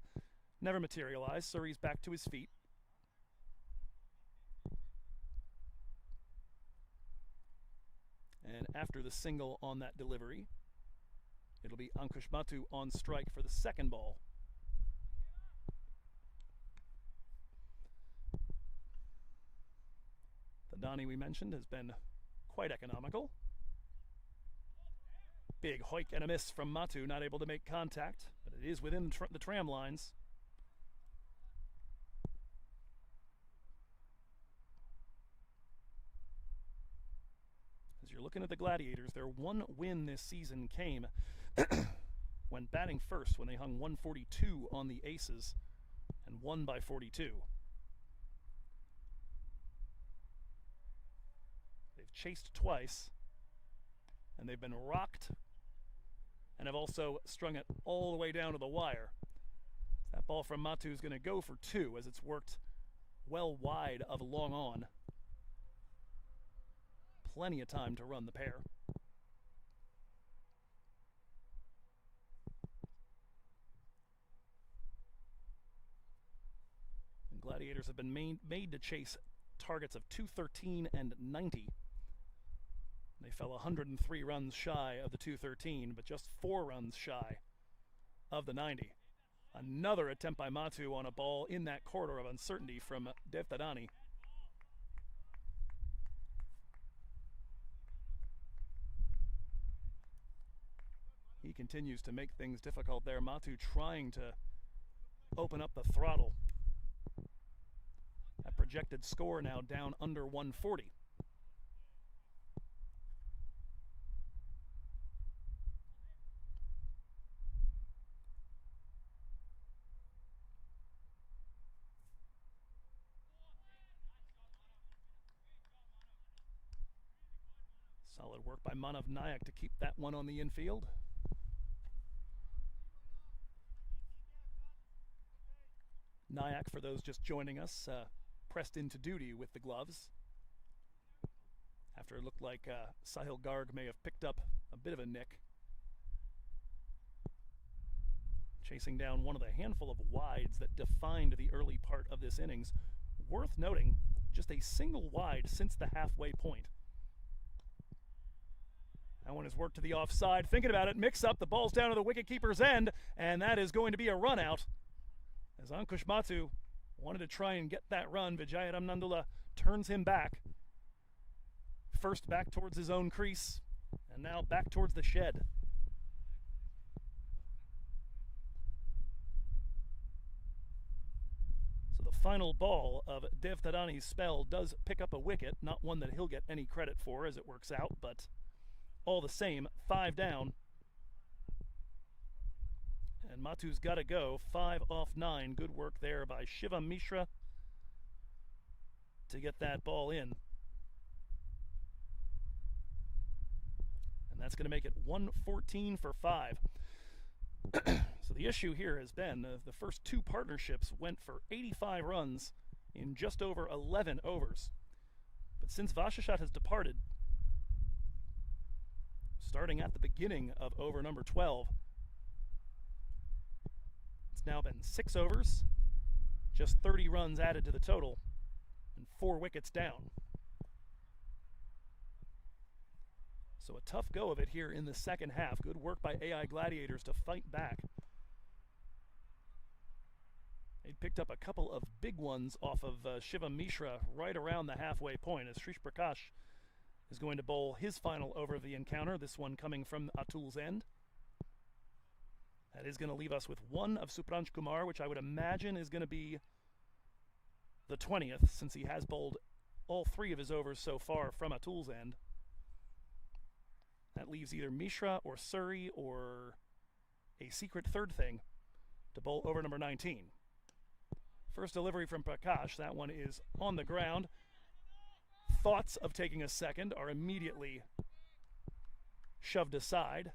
Never materialized. Suri's back to his feet. And after the single on that delivery, it'll be Ankush Matu on strike for the second ball. The Dani we mentioned has been quite economical. Big hoik and a miss from Matu, not able to make contact, but it is within the tram lines. As you're looking at the Gladiators, their one win this season came when batting first, when they hung 142 on the Aces and won by 42. They've chased twice, and they've been rocked, and have also strung it all the way down to the wire. That ball from Matu is going to go for 2, as it's worked well wide of long on. Plenty of time to run the pair. And Gladiators have been made to chase targets of 213 and 90. They fell 103 runs shy of the 213, but just 4 runs shy of the 90. Another attempt by Matu on a ball in that corridor of uncertainty from Dev Tadani. He continues to make things difficult there. Matu trying to open up the throttle. That projected score now down under 140. Solid work by Manav Nayak to keep that one on the infield. Nayak, for those just joining us, pressed into duty with the gloves after it looked like Sahil Garg may have picked up a bit of a nick, chasing down one of the handful of wides that defined the early part of this innings. Worth noting, just a single wide since the halfway point. That one is worked to the offside. Thinking about it, mix up, the ball's down to the wicketkeeper's end, and that is going to be a run out. As Ankush Matu wanted to try and get that run, Vijayaram Nandula turns him back. First back towards his own crease, and now back towards the shed. So the final ball of Dev Tadani's spell does pick up a wicket, not one that he'll get any credit for as it works out, but all the same, 5 down. And Matu's got to go. 5 off 9. Good work there by Shivam Mishra to get that ball in. And that's going to make it 114 for 5. So the issue here has been the first 2 partnerships went for 85 runs in just over 11 overs. But since Vashashat has departed, starting at the beginning of over number 12. It's now been 6 overs, just 30 runs added to the total, and 4 wickets down. So a tough go of it here in the second half. Good work by AI Gladiators to fight back. They picked up a couple of big ones off of Shivam Mishra right around the halfway point as Shrish Prakash is going to bowl his final over of the encounter, this one coming from Atul's end. That is going to leave us with one of Supranj Kumar, which I would imagine is going to be the 20th, since he has bowled all 3 of his overs so far from Atul's end. That leaves either Mishra or Surrey or a secret third thing to bowl over number 19. First delivery from Prakash. That one is on the ground. Thoughts of taking a second are immediately shoved aside.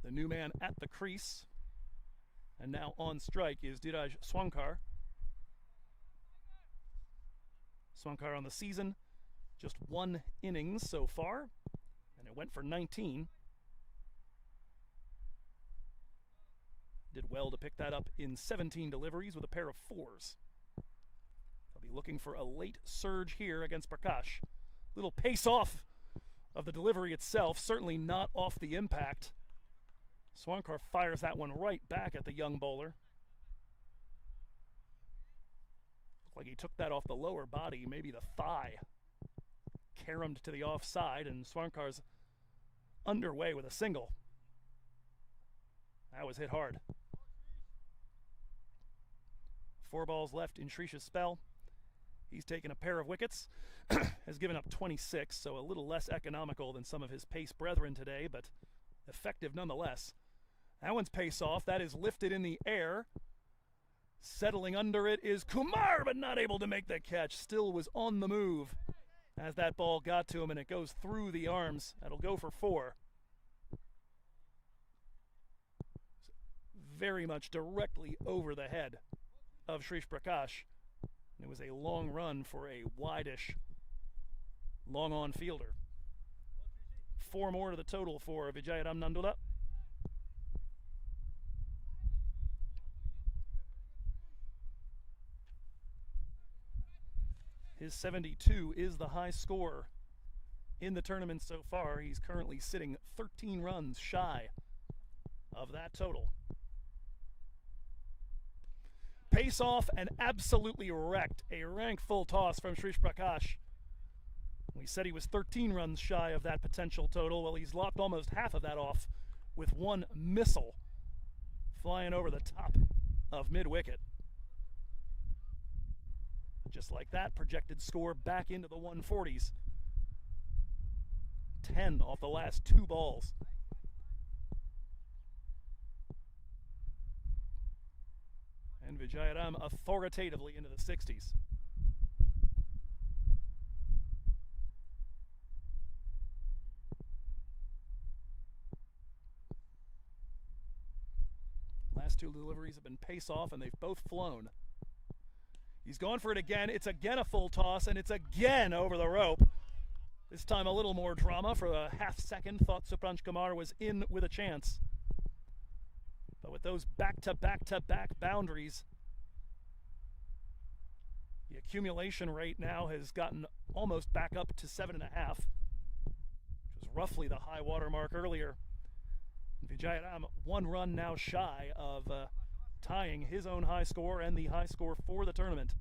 The new man at the crease, and now on strike, is Dhiraj Swankar. Swankar on the season, just 1 innings so far, and it went for 19. Did well to pick that up in 17 deliveries with a pair of 4s. They'll be looking for a late surge here against Prakash. Little pace off of the delivery itself, certainly not off the impact. Swankar fires that one right back at the young bowler. Looked like he took that off the lower body, maybe the thigh. Caromed to the offside, and Swankar's underway with a single. That was hit hard. 4 balls left in Shrish's spell. He's taken a pair of wickets, has given up 26, so a little less economical than some of his pace brethren today, but effective nonetheless. That one's pace off. That is lifted in the air. Settling under it is Kumar, but not able to make the catch. Still was on the move as that ball got to him, and it goes through the arms. That'll go for 4. Very much directly over the head of Shrish Prakash. And it was a long run for a wide-ish, long-on fielder. 4 more to the total for Vijayaram Nandula. His 72 is the high score in the tournament so far. He's currently sitting 13 runs shy of that total. Pace off and absolutely wrecked. A rank full toss from Shrish Prakash. We said he was 13 runs shy of that potential total. Well, he's lopped almost half of that off with 1 missile flying over the top of mid-wicket. Just like that, projected score back into the 140s. 10 off the last 2 balls. And Vijayaram authoritatively into the 60s. Last 2 deliveries have been pace off, and they've both flown. He's gone for it again. It's again a full toss, and it's again over the rope. This time a little more drama. For a half second, thought Supranj Kumar was in with a chance. But with those back-to-back-to-back boundaries, the accumulation rate now has gotten almost back up to 7.5, which was roughly the high water mark earlier. Vijayaram 1 run now shy of tying his own high score and the high score for the tournament.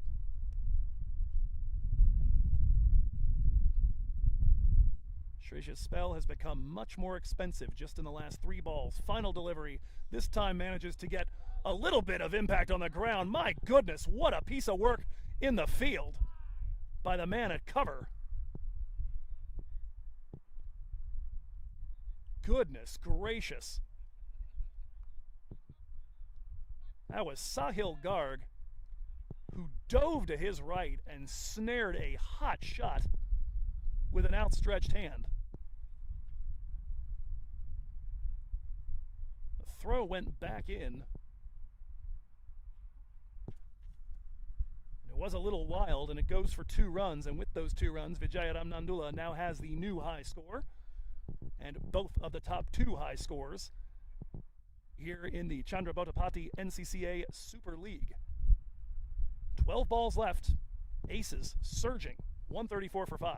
Shrish's spell has become much more expensive just in the last 3 balls. Final delivery, this time manages to get a little bit of impact on the ground. My goodness, what a piece of work in the field by the man at cover. Goodness gracious. That was Sahil Garg, who dove to his right and snared a hot shot with an outstretched hand. The throw went back in. It was a little wild, and it goes for 2 runs, and with those 2 runs, Vijayaram Nandula now has the new high score, and both of the top 2 high scores here in the Chandrabotapati NCCA Super League. 12 balls left, aces surging, 134 for 5.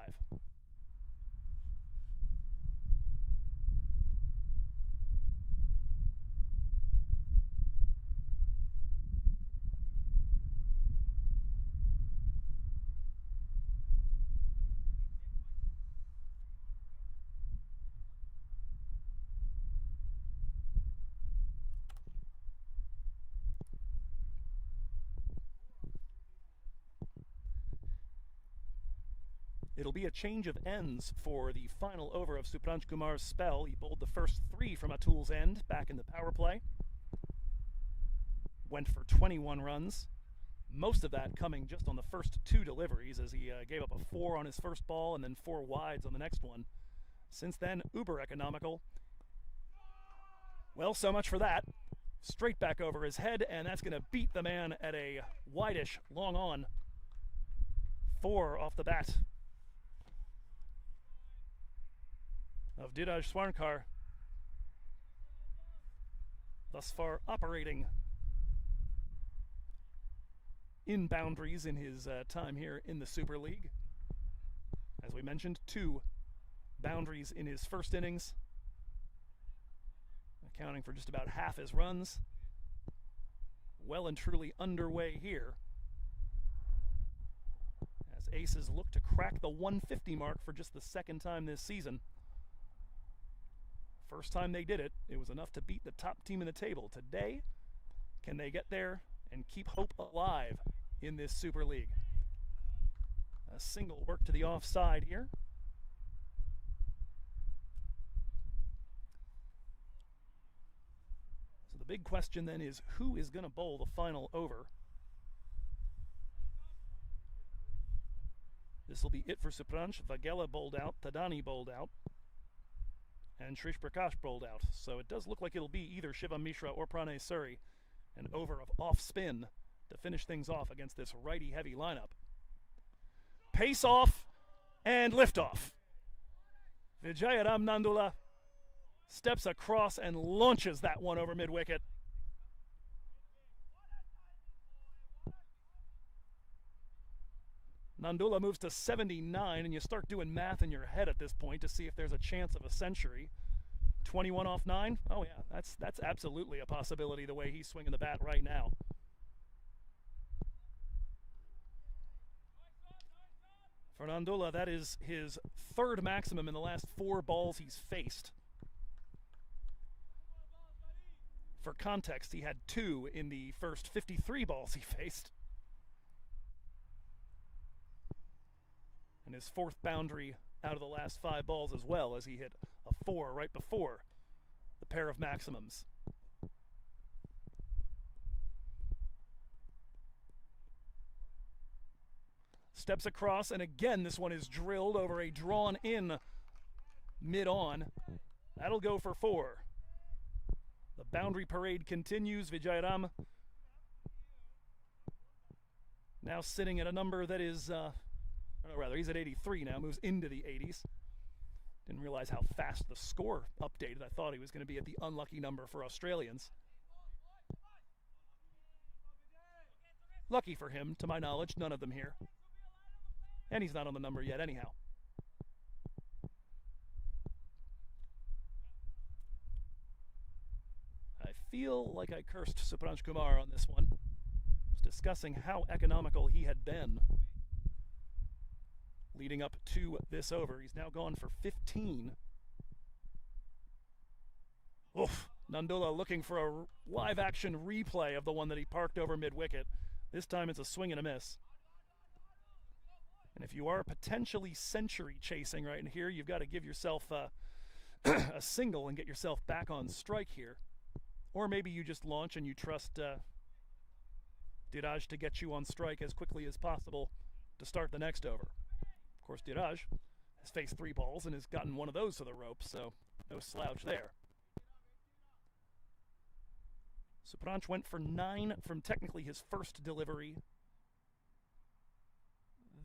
It'll be a change of ends for the final over of Supranj Kumar's spell. He bowled the first 3 from Atul's end back in the power play. Went for 21 runs. Most of that coming just on the first 2 deliveries, as he gave up a 4 on his first ball and then 4 wides on the next one. Since then, uber economical. Well, so much for that. Straight back over his head, and that's going to beat the man at a wide-ish, long on. 4 off the bat of Dhiraj Swarnkar, thus far operating in boundaries in his time here in the Super League. As we mentioned, 2 boundaries in his first innings, accounting for just about half his runs. Well and truly underway here, as Aces look to crack the 150 mark for just the 2nd time this season. First time they did it, it was enough to beat the top team in the table. Today, can they get there and keep hope alive in this Super League? A single work to the offside here. So the big question then is, who is going to bowl the final over? This will be it for Supranj. Vagela bowled out, Tadani bowled out, and Shrish Prakash bowled out. So it does look like it'll be either Shivam Mishra or Pranay Suri, an over of off spin to finish things off against this righty-heavy lineup. Pace off and liftoff. Vijayaram Nandula steps across and launches that one over mid-wicket. Nandula moves to 79, and you start doing math in your head at this point to see if there's a chance of a century. 21 off 9? Oh yeah, that's absolutely a possibility the way he's swinging the bat right now. For Nandula, that is his 3rd maximum in the last 4 balls he's faced. For context, he had 2 in the first 53 balls he faced. And his 4th boundary out of the last 5 balls as well, as he hit a 4 right before the pair of maximums. Steps across, and again this one is drilled over a drawn in mid-on. That'll go for 4. The boundary parade continues. Vijayaram now sitting at a number that is he's at 83 now, moves into the 80s. Didn't realize how fast the score updated. I thought he was going to be at the unlucky number for Australians. Lucky for him, to my knowledge, none of them here. And he's not on the number yet anyhow. I feel like I cursed Supranj Kumar on this one. I was discussing how economical he had been leading up to this over. He's now gone for 15. Oof. Nandula looking for a live action replay of the one that he parked over mid-wicket. This time it's a swing and a miss. And if you are potentially century chasing right in here, you've got to give yourself a single and get yourself back on strike here. Or maybe you just launch and you trust Dhiraj to get you on strike as quickly as possible to start the next over. Of course, Dhiraj has faced 3 balls and has gotten one of those to the rope, so no slouch there. Supranj went for 9 from technically his first delivery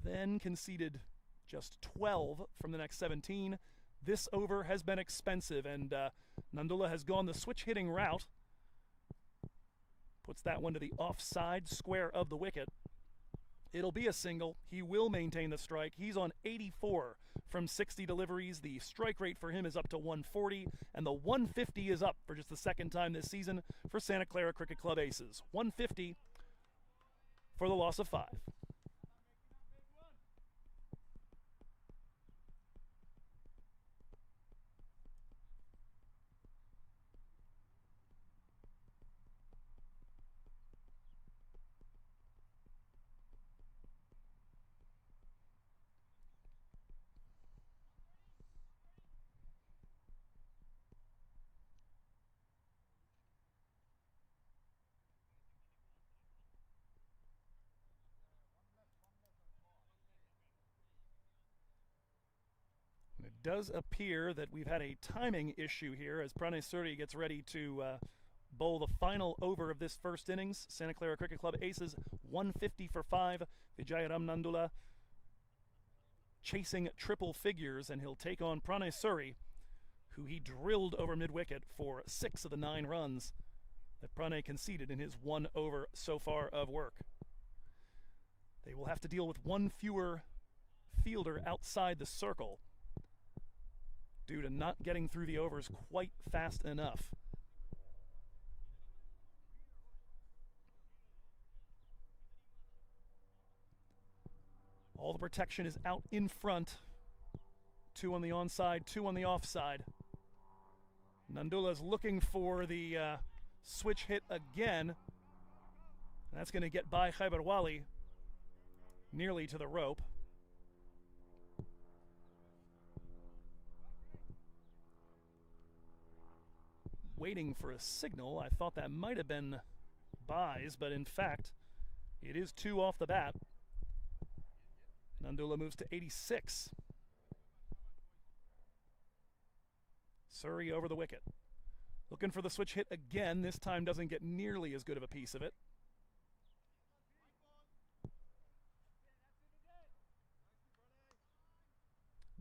then conceded just 12 from the next 17. This over has been expensive, and Nandula has gone the switch hitting route. Puts that one to the offside square of the wicket. It'll be a single. He will maintain the strike. He's on 84 from 60 deliveries. The strike rate for him is up to 140, and the 150 is up for just the second time this season for Santa Clara Cricket Club Aces. 150 for the loss of 5. It does appear that we've had a timing issue here as Pranay Suri gets ready to bowl the final over of this first innings. Santa Clara Cricket Club Aces 150 for 5. Vijayaram Nandula chasing triple figures, and he'll take on Pranay Suri, who he drilled over mid-wicket for 6 of the 9 runs that Pranay conceded in his 1 over so far of work. They will have to deal with 1 fewer fielder outside the circle due to not getting through the overs quite fast enough. All the protection is out in front. 2 on the onside, 2 on the offside. Nandula's looking for the switch hit again. That's going to get by Khaibarwali nearly to the rope. Waiting for a signal. I thought that might have been buys, but in fact, it is 2 off the bat. Nandula moves to 86. Suri over the wicket. Looking for the switch hit again. This time doesn't get nearly as good of a piece of it.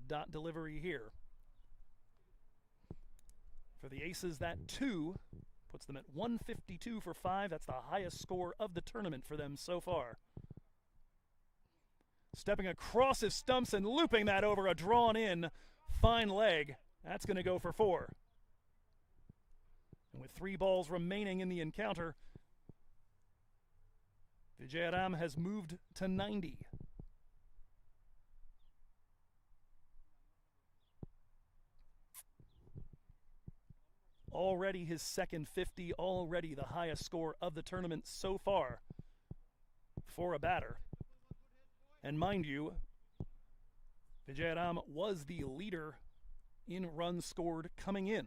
Dot delivery here. For the Aces, that 2 puts them at 152 for 5. That's the highest score of the tournament for them so far. Stepping across his stumps and looping that over a drawn-in fine leg. That's going to go for 4. And with 3 balls remaining in the encounter, Vijayaram has moved to 90. Already his second 50, already the highest score of the tournament so far for a batter. And mind you, Vijayaram was the leader in runs scored coming in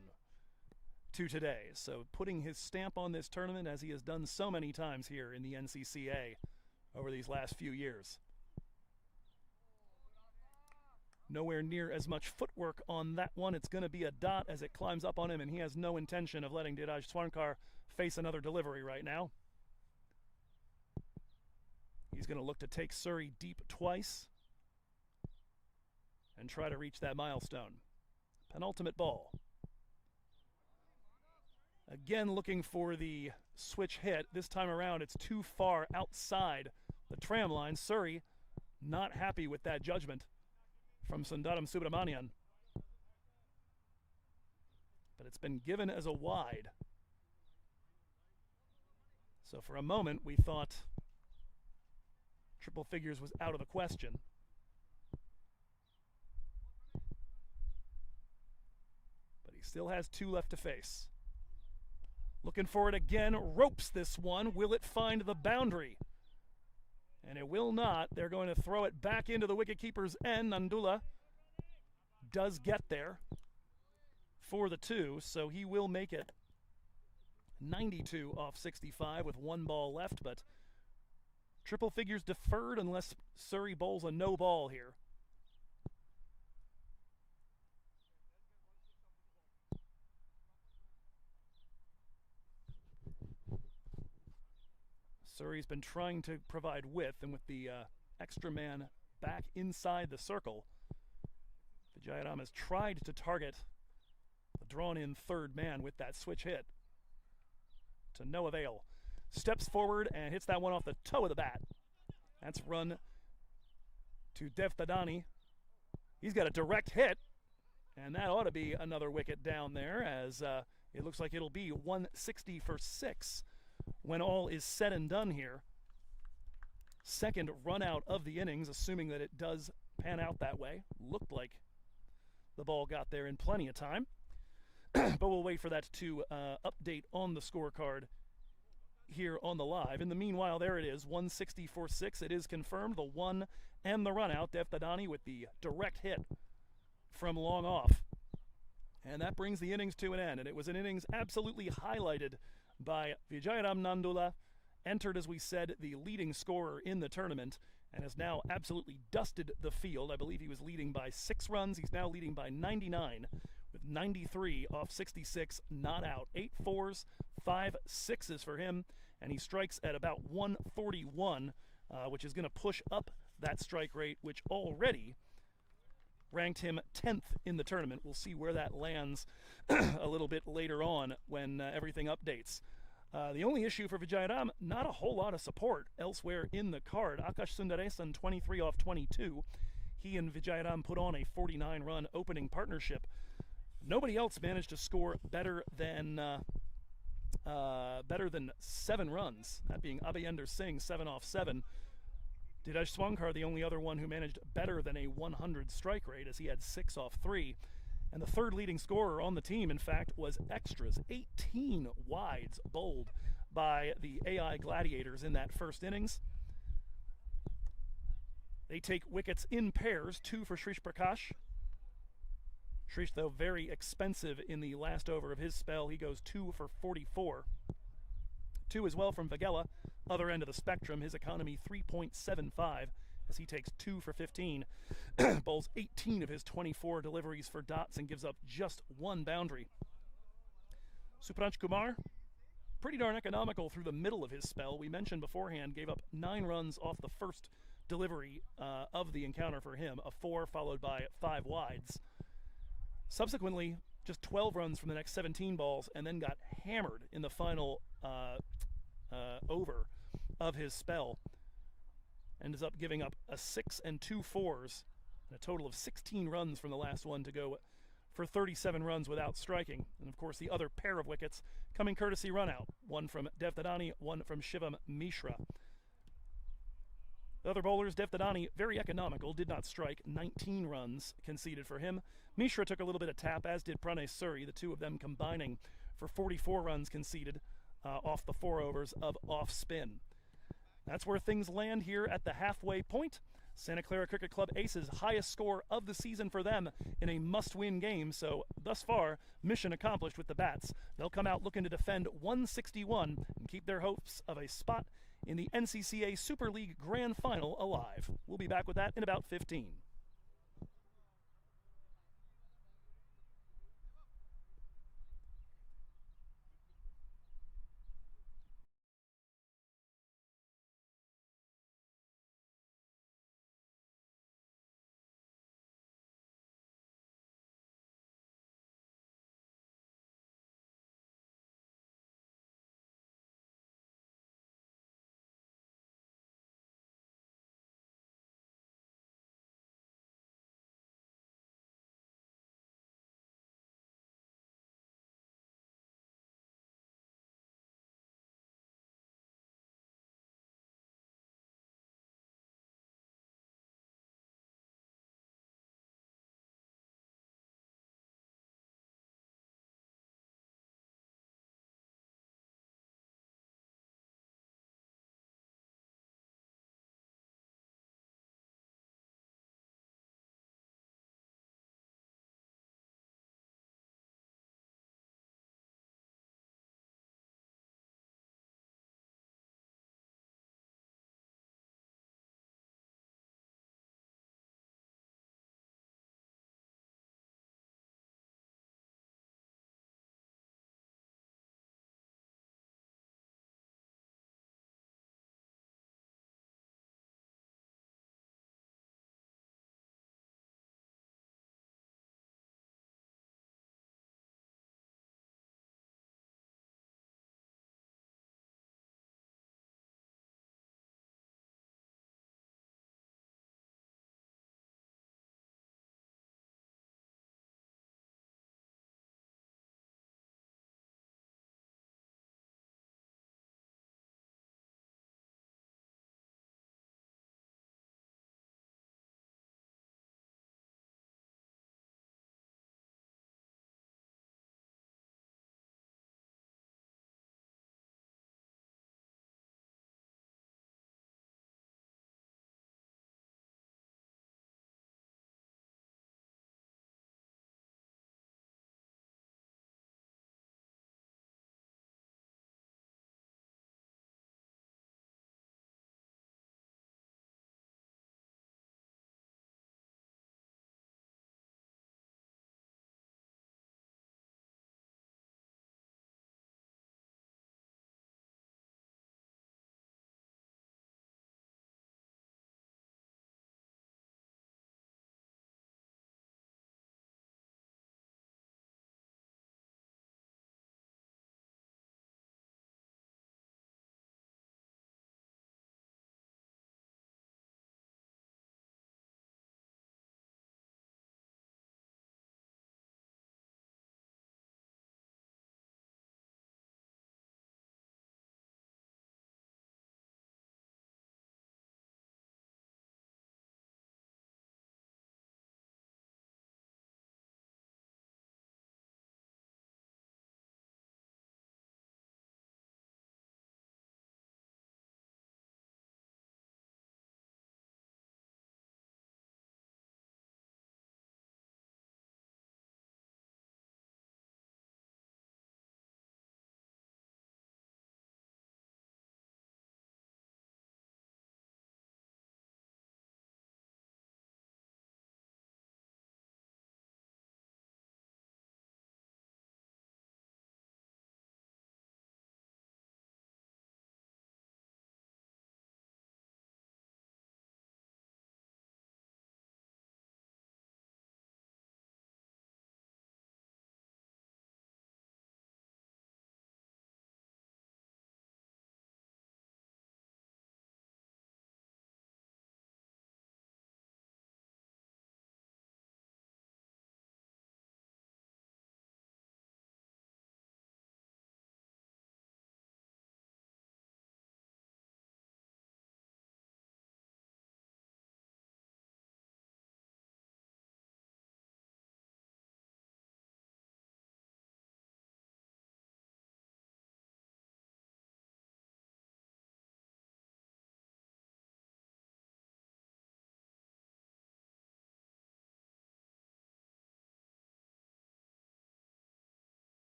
to today. So putting his stamp on this tournament as he has done so many times here in the NCCA over these last few years. Nowhere near as much footwork on that one. It's going to be a dot as it climbs up on him, and he has no intention of letting Dheeraj Swarnkar face another delivery right now. He's going to look to take Suri deep twice and try to reach that milestone. Penultimate ball. Again looking for the switch hit. This time around it's too far outside the tram line. Suri not happy with that judgment from Sundaram Subramanian. But it's been given as a wide. So for a moment we thought triple figures was out of the question. But he still has 2 left to face. Looking for it again, ropes this one. Will it find the boundary? And it will not. They're going to throw it back into the wicketkeeper's end. Nandula does get there for the 2, so he will make it 92 off 65 with 1 ball left, but triple figures deferred unless Suri bowls a no ball here. Suri's been trying to provide width, and with the extra man back inside the circle. Vijayaram has tried to target the drawn-in third man with that switch hit. To no avail. Steps forward and hits that one off the toe of the bat. That's run to Devtadani. He's got a direct hit, and that ought to be another wicket down there, as it looks like it'll be 160 for 6 when all is said and done here. Second run out of the innings, assuming that it does pan out that way. Looked like the ball got there in plenty of time. But we'll wait for that to update on the scorecard here on the live. In the meanwhile, there it is, 160 for 6. It is confirmed, the one and the run out. Devtadani with the direct hit from long off. And that brings the innings to an end. And it was an innings absolutely highlighted by Vijayaram Nandula. Entered, as we said, the leading scorer in the tournament, and has now absolutely dusted the field. I believe he was leading by 6 runs. He's now leading by 99 with 93 off 66, not out. 8 fours, 5 sixes for him, and he strikes at about 141, which is going to push up that strike rate, which already ranked him 10th in the tournament. We'll see where that lands a little bit later on when everything updates. The only issue for Vijayaram, not a whole lot of support elsewhere in the card. Akash Sundaresan, 23 off 22. He and Vijayaram put on a 49-run opening partnership. Nobody else managed to score better than 7 runs, that being Abhayender Singh, 7 off 7. Dinesh Swankar, the only other one who managed better than a 100 strike rate, as he had 6 off 3. And the third leading scorer on the team, in fact, was extras. 18 wides bowled by the AI Gladiators in that first innings. They take wickets in pairs, 2 for Shrish Prakash. Shrish, though, very expensive in the last over of his spell. He goes 2 for 44. 2 as well from Vagela, other end of the spectrum. His economy 3.75 as he takes 2 for 15. Bowls 18 of his 24 deliveries for dots and gives up just 1 boundary. Supranch Kumar, pretty darn economical through the middle of his spell. We mentioned beforehand, gave up 9 runs off the first delivery of the encounter for him, a 4 followed by 5 wides. Subsequently, just 12 runs from the next 17 balls, and then got hammered in the final over of his spell. Ends up giving up a 6 and 2 fours, and a total of 16 runs from the last one to go for 37 runs without striking. And of course, the other pair of wickets coming courtesy run out, one from Devtadani, one from Shivam Mishra. The other bowlers, Devtadani, very economical, did not strike, 19 runs conceded for him. Mishra took a little bit of tap, as did Pranay Suri, the two of them combining for 44 runs conceded off the 4 overs of off spin. That's where things land here at the halfway point. Santa Clara Cricket Club Aces, highest score of the season for them in a must-win game. So thus far, mission accomplished with the bats. They'll come out looking to defend 161 and keep their hopes of a spot in the NCCA Super League Grand Final alive. We'll be back with that in about 15.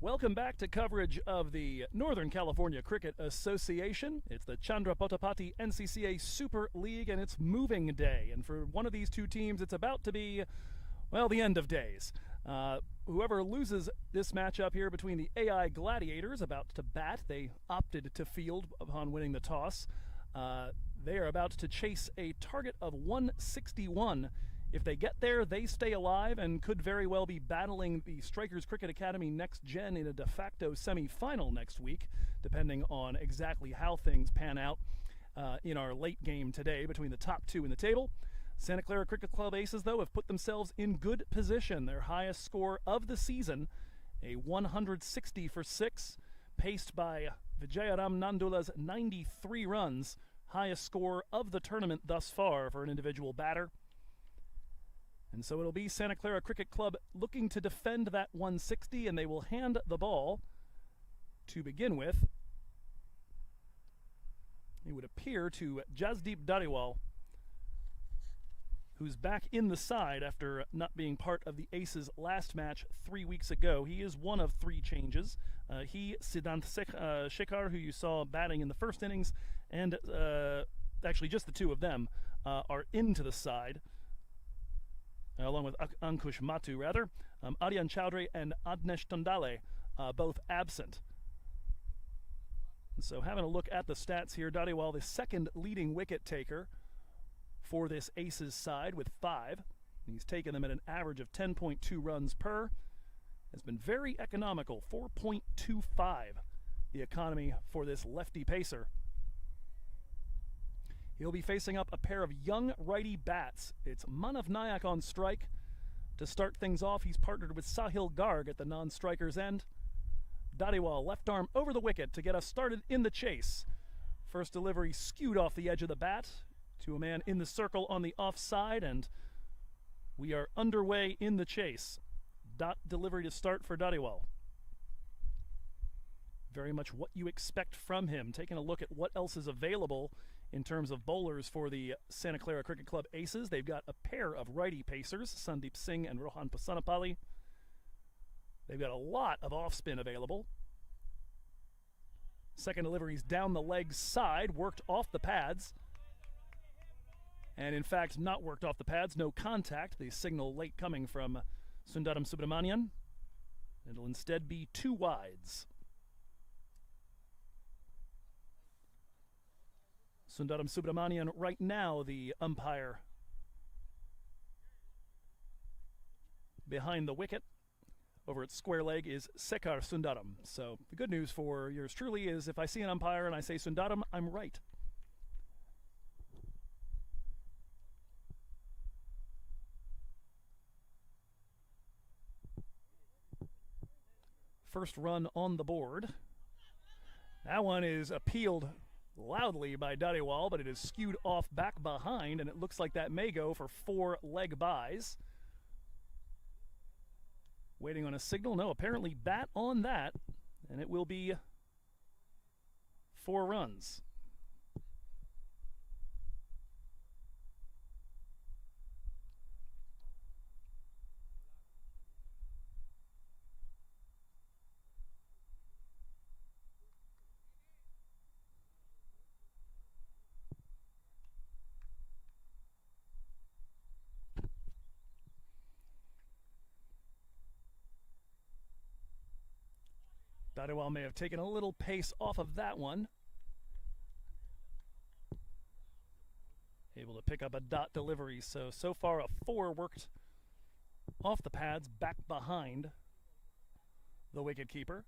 Welcome back to coverage of the Northern California Cricket Association. It's the Chandra Potapati NCCA Super League, and it's moving day. And for one of these two teams, it's about to be, well, the end of days. Whoever loses this matchup here between the AI Gladiators, about to bat, they opted to field upon winning the toss. They are about to chase a target of 161. If they get there, they stay alive and could very well be battling the Strikers Cricket Academy Next Gen in a de facto semi-final next week, depending on exactly how things pan out in our late game today between the top two in the table. Santa Clara Cricket Club Aces, though, have put themselves in good position. Their highest score of the season, a 160 for 6, paced by Vijayaram Nandula's 93 runs, highest score of the tournament thus far for an individual batter. And so it'll be Santa Clara Cricket Club looking to defend that 160, and they will hand the ball to begin with. It would appear to Jasdeep Dhaliwal, who's back in the side after not being part of the Aces last match 3 weeks ago. He is one of three changes. He, Siddhant Shekhar, who you saw batting in the first innings, and actually just the two of them are into the side. Along with Ankush Matu, rather. Aryan Chowdhury and Adnesh Tondale, both absent. And so having a look at the stats here, Dhaliwal, the second leading wicket taker for this Aces side with 5. He's taken them at an average of 10.2 runs per. Has been very economical, 4.25, the economy for this lefty pacer. He'll be facing up a pair of young righty bats. It's Manav Nayak on strike. To start things off, he's partnered with Sahil Garg at the non-striker's end. Dhaliwal, left arm over the wicket to get us started in the chase. First delivery skewed off the edge of the bat to a man in the circle on the offside, and we are underway in the chase. Dot delivery to start for Dhaliwal. Very much what you expect from him. Taking a look at what else is available in terms of bowlers for the Santa Clara Cricket Club Aces. They've got a pair of righty pacers, Sandeep Singh and Rohan Pasanapalli. They've got a lot of off-spin available. Second delivery's down the leg side, worked off the pads. And in fact, not worked off the pads, no contact. The signal late coming from Sundaram Subramanian. It'll instead be 2 wides. Sundaram Subramanian right now the umpire behind the wicket. Over at square leg is Sekar Sundaram. So the good news for yours truly is if I see an umpire and I say Sundaram, I'm right. First run on the board. That one is appealed loudly by Dhaliwal, but it is skewed off back behind, and it looks like that may go for 4 leg byes. Waiting on a signal. No, apparently bat on that, and it will be 4 runs. Dhaliwal may have taken a little pace off of that one. Able to pick up a dot delivery. So far a 4 worked off the pads, back behind the wicketkeeper.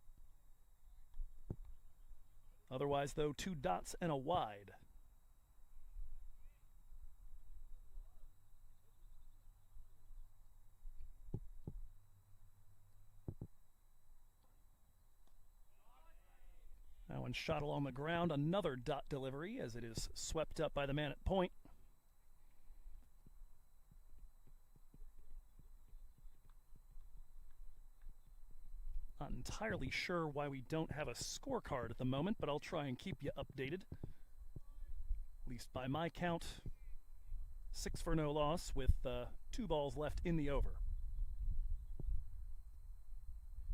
Otherwise, though, 2 dots and a wide. That one shot along the ground, another dot delivery as it is swept up by the man at point. Not entirely sure why we don't have a scorecard at the moment, but I'll try and keep you updated. At least by my count, 6 for no loss with 2 balls left in the over.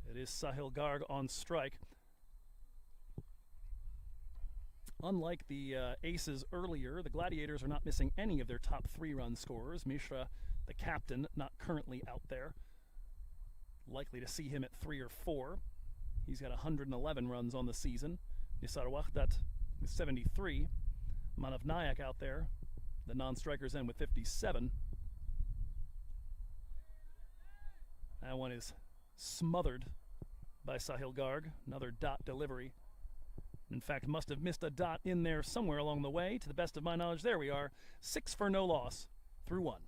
It is Sahil Garg on strike. Unlike the aces earlier, the Gladiators are not missing any of their top 3-run scorers. Mishra, the captain, not currently out there. Likely to see him at 3 or 4. He's got 111 runs on the season. Nisar Wakhdat with 73. Manav Nayak out there. The non-strikers end with 57. That one is smothered by Sahil Garg. Another dot delivery. In fact, must have missed a dot in there somewhere along the way. To the best of my knowledge, there we are. 6 for no loss through 1.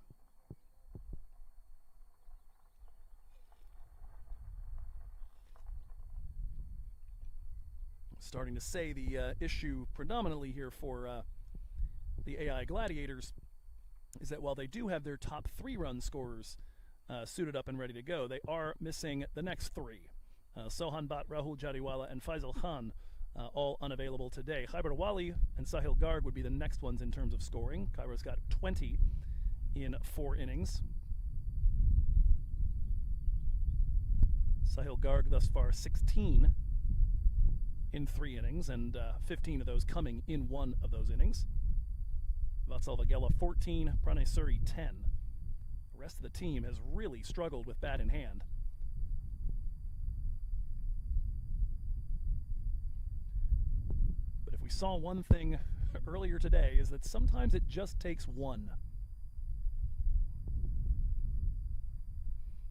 Starting to say the issue predominantly here for the AI Gladiators is that while they do have their top 3-run scorers suited up and ready to go, they are missing the next 3. Sohan Bhatt, Rahul Jariwala, and Faisal Khan, all unavailable today. Khaibar Wali and Sahil Garg would be the next ones in terms of scoring. Khaibar's got 20 in 4 innings. Sahil Garg thus far 16 in 3 innings, and 15 of those coming in 1 of those innings. Vatsal Vagela 14, Pranay Suri 10. The rest of the team has really struggled with bat in hand. But if we saw one thing earlier today, is that sometimes it just takes one.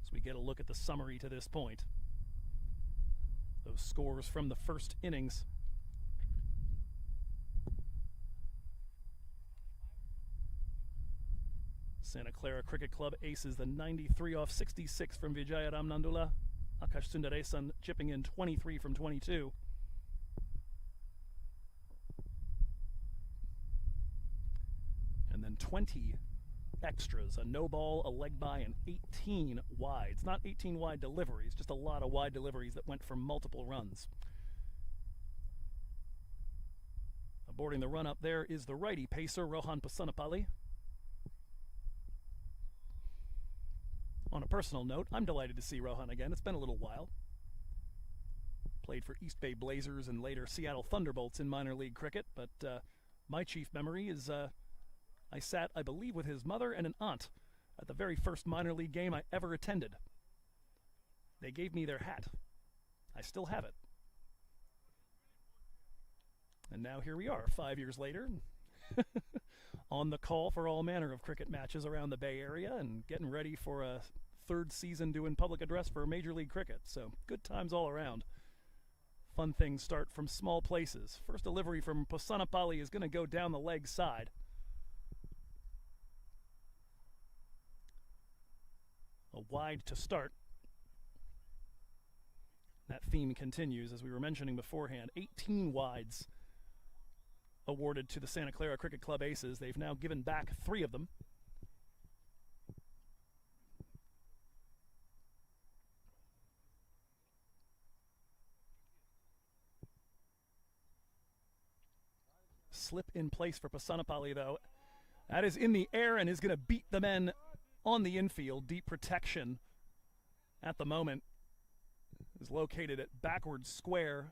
So we get a look at the summary to this point. Those scores from the first innings. Santa Clara Cricket Club aces the 93 off 66 from Vijaya Ramnandula. Akash Sundaresan chipping in 23 from 22. And then 20 extras, a no ball, a leg by, and 18 wides. Not 18 wide deliveries, just a lot of wide deliveries that went for multiple runs. Aborting the run up there is the righty pacer, Rohan Pasanapalli. On a personal note, I'm delighted to see Rohan again. It's been a little while. Played for East Bay Blazers and later Seattle Thunderbolts in minor league cricket, but my chief memory is I sat, I believe, with his mother and an aunt at the very first minor league game I ever attended. They gave me their hat. I still have it. And now here we are, 5 years later, on the call for all manner of cricket matches around the Bay Area and getting ready for a 3rd season doing public address for Major League Cricket. So good times all around. Fun things start from small places. First delivery from Pasanapalli is going to go down the leg side. A wide to start. That theme continues, as we were mentioning beforehand. 18 wides awarded to the Santa Clara Cricket Club aces. They've now given back 3 of them. Slip in place for Pasanapalli, though. That is in the air and is going to beat the men on the infield. Deep protection at the moment is located at backward square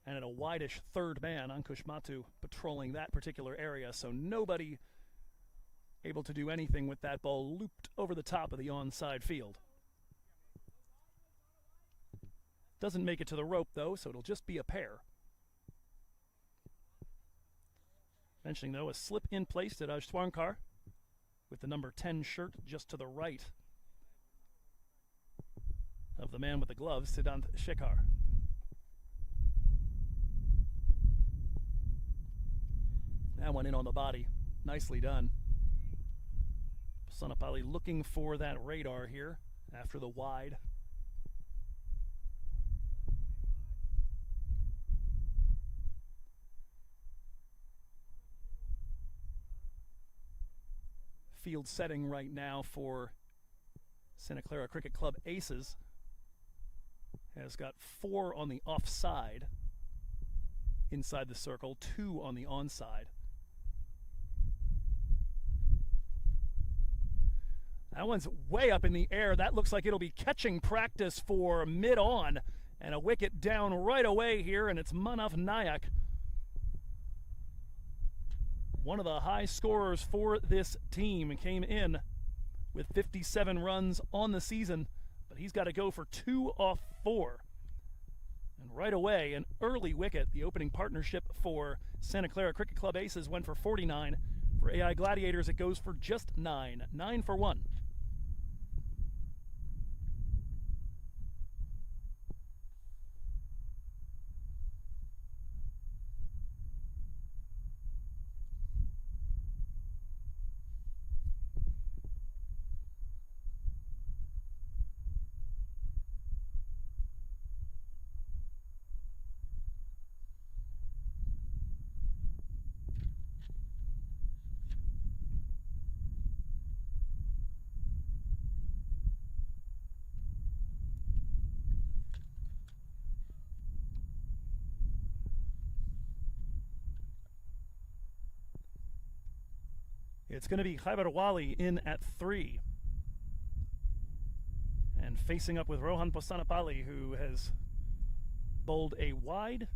and at a wide-ish 3rd man. Ankush Matu patrolling that particular area, so nobody able to do anything with that ball looped over the top of the onside field. Doesn't make it to the rope, though, so it'll just be a pair. Mentioning, though, a slip in place to Raj Swankar with the number 10 shirt just to the right of the man with the gloves, Siddhant Shekhar. That one in on the body. Nicely done. Pasanapalli looking for that radar here after the wide. Field setting right now for Santa Clara Cricket Club aces has got 4 on the offside inside the circle, 2 on the onside. That one's way up in the air. That looks like it'll be catching practice for mid-on. And a wicket down right away here, and it's Manav Nayak. One of the high scorers for this team, came in with 57 runs on the season, but he's got to go for 2 off 4. And right away, an early wicket. The opening partnership for Santa Clara Cricket Club Aces went for 49. For AI Gladiators, it goes for just 9. 9 for 1. It's going to be Khaibar Wali in at 3. And facing up with Rohan Posanapalli, who has bowled a wide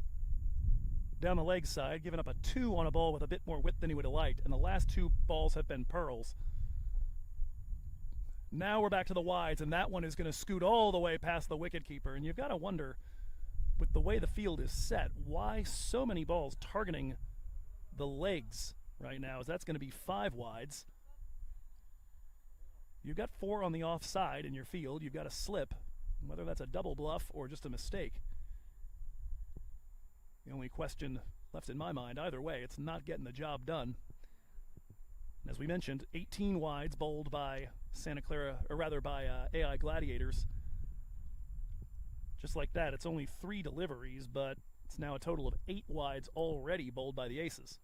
down the leg side, given up a 2 on a ball with a bit more width than he would have liked. And the last 2 balls have been pearls. Now we're back to the wides, and that one is going to scoot all the way past the wicketkeeper. And you've got to wonder, with the way the field is set, why so many balls targeting the legs right now, as that's going to be 5 wides. You've got 4 on the offside in your field. You've got a slip, whether that's a double bluff or just a mistake. The only question left in my mind, either way, it's not getting the job done. As we mentioned, 18 wides bowled by Santa Clara, or rather by AI Gladiators. Just like that, it's only 3 deliveries, but it's now a total of 8 wides already bowled by the Aces.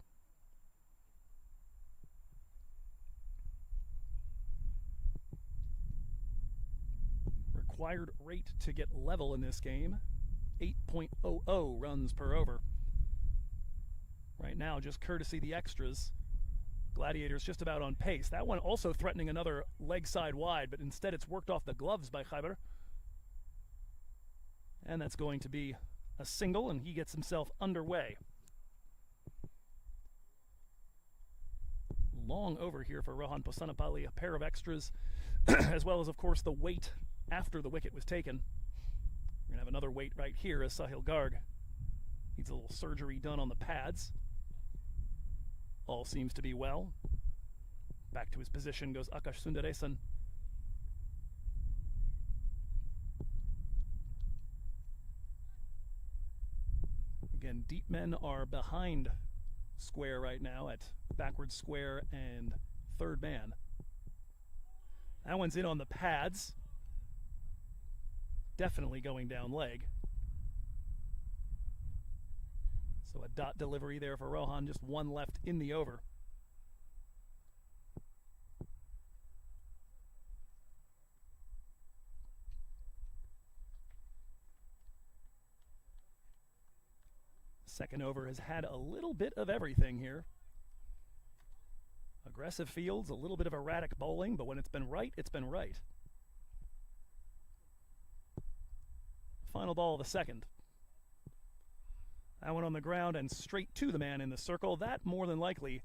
Required rate to get level in this game, 8.00 runs per over. Right now, just courtesy the extras, Gladiators just about on pace. That one also threatening another leg side wide, but instead it's worked off the gloves by Khaibar. And that's going to be a single, and he gets himself underway. Long over here for Rohan Posanapalli, a pair of extras, as well as, of course, the wait after the wicket was taken. We're going to have another wait right here as Sahil Garg needs a little surgery done on the pads. All seems to be well. Back to his position goes Akash Sundaresan. Again, deep men are behind square right now at backward square and third man. That one's in on the pads. Definitely going down leg. So a dot delivery there for Rohan, just 1 left in the over. Second over has had a little bit of everything here. Aggressive fields, a little bit of erratic bowling, but when it's been right, it's been right. Final ball of the second. That one on the ground and straight to the man in the circle. That, more than likely,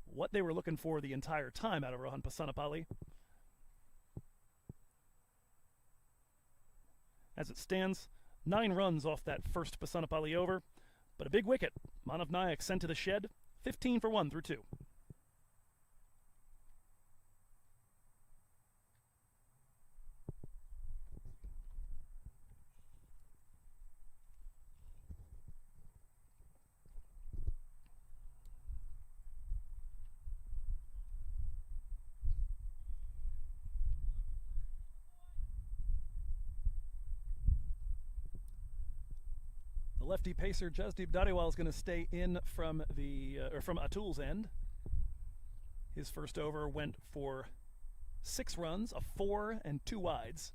what they were looking for the entire time out of Rohan Posanapalli. As it stands, 9 runs off that first Posanapalli over, but a big wicket. Manav Nayak sent to the shed, 15 for 1 through 2. The lefty pacer Jasdeep Dhariwal is going to stay in from the from Atul's end. His first over went for 6 runs, a 4 and 2 wides.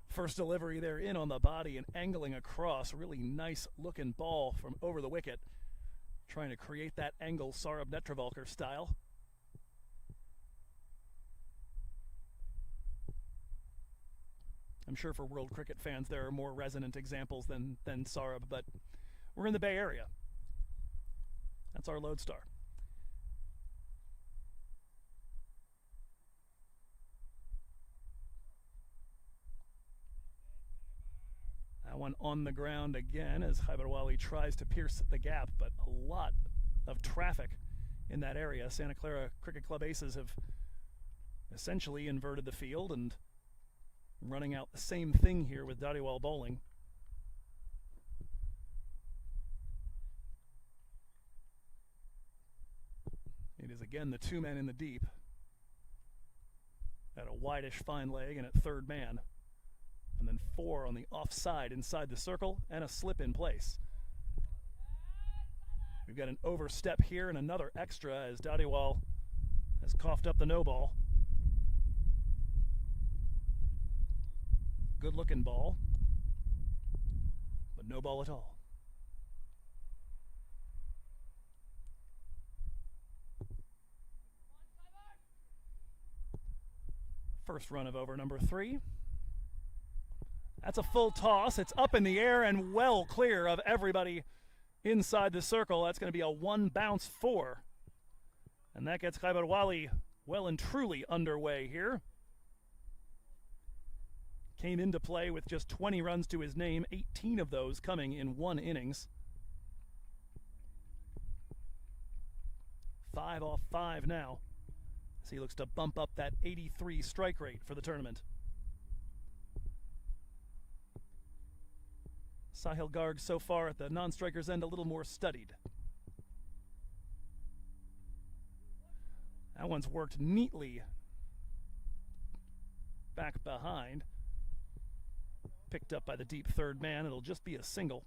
First delivery there in on the body and angling across. Really nice looking ball from over the wicket. Trying to create that angle Saurabh Netravalkar style. I'm sure for World Cricket fans there are more resonant examples than Saurabh, but we're in the Bay Area. That's our lodestar. That one on the ground again as Hyderwali tries to pierce the gap, but a lot of traffic in that area. Santa Clara Cricket Club Aces have essentially inverted the field and running out the same thing here with Dhaliwal bowling. It is again the two men in the deep at a wideish fine leg and at third man. And then 4 on the offside inside the circle and a slip in place. We've got an overstep here and another extra as Dhaliwal has coughed up the no ball. Good looking ball, but no ball at all. First run of over number 3. That's a full toss. It's up in the air and well clear of everybody inside the circle. That's going to be a 1 bounce 4. And that gets Hyderwali well and truly underway here. Came into play with just 20 runs to his name, 18 of those coming in 1 innings. 5 off 5 now, as he looks to bump up that 83 strike rate for the tournament. Sahil Garg so far at the non-striker's end a little more studied. That one's worked neatly back behind. Picked up by the deep third man. It'll just be a single.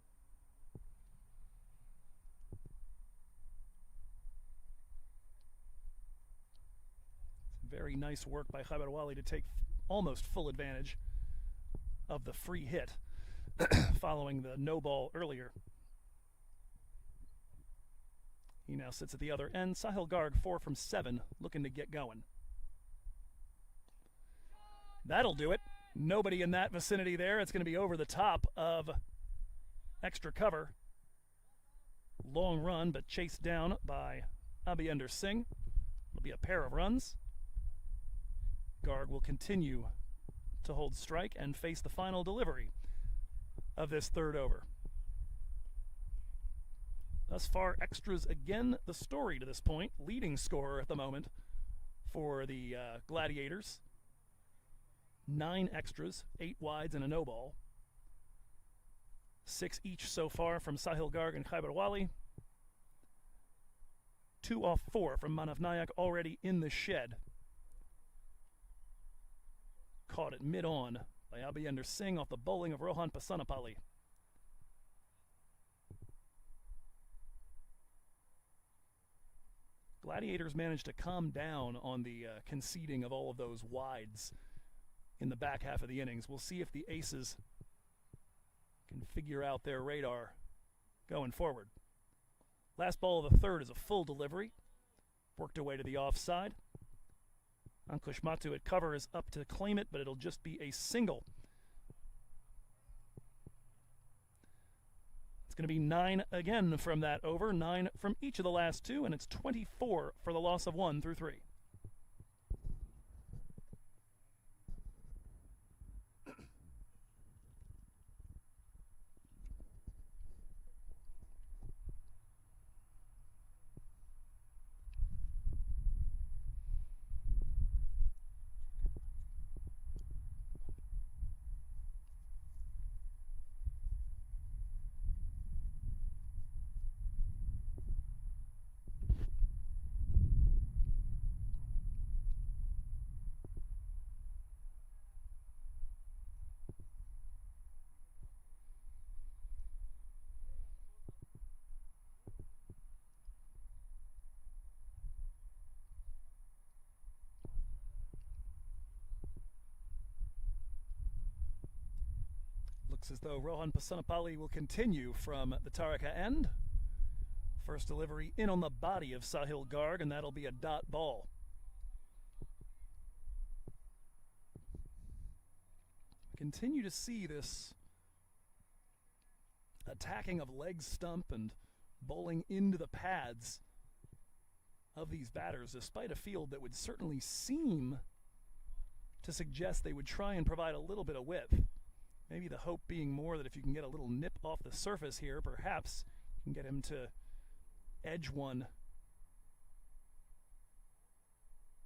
Very nice work by Hyderwali to take almost full advantage of the free hit following the no ball earlier. He now sits at the other end. Sahil Garg 4 from 7, looking to get going. That'll do it. Nobody in that vicinity there. It's going to be over the top of extra cover. Long run, but chased down by Abhinder Singh. It'll be a pair of runs. Garg will continue to hold strike and face the final delivery of this third over. Thus far, extras again the story to this point. Leading scorer at the moment for the Gladiators. 9 extras, 8 wides and a no ball. 6 each so far from Sahil Garg and Hyderwali. 2 off 4 from Manav Nayak already in the shed. Caught it mid-on by Abhinder Singh off the bowling of Rohan Pasanapalli. Gladiators managed to calm down on the conceding of all of those wides in the back half of the innings. We'll see if the Aces can figure out their radar going forward. Last ball of the third is a full delivery. Worked away to the offside. Ankush Matu at cover is up to claim it, but it'll just be a single. It's going to be 9 again from that over, 9 from each of the last 2, and it's 24 for the loss of 1 through 3. Looks as though Rohan Pasanapalli will continue from the Taarika end. First delivery in on the body of Sahil Garg, and that'll be a dot ball. continue to see this attacking of leg stump and bowling into the pads of these batters, despite a field that would certainly seem to suggest they would try and provide a little bit of width. Maybe the hope being more that if you can get a little nip off the surface here, perhaps you can get him to edge one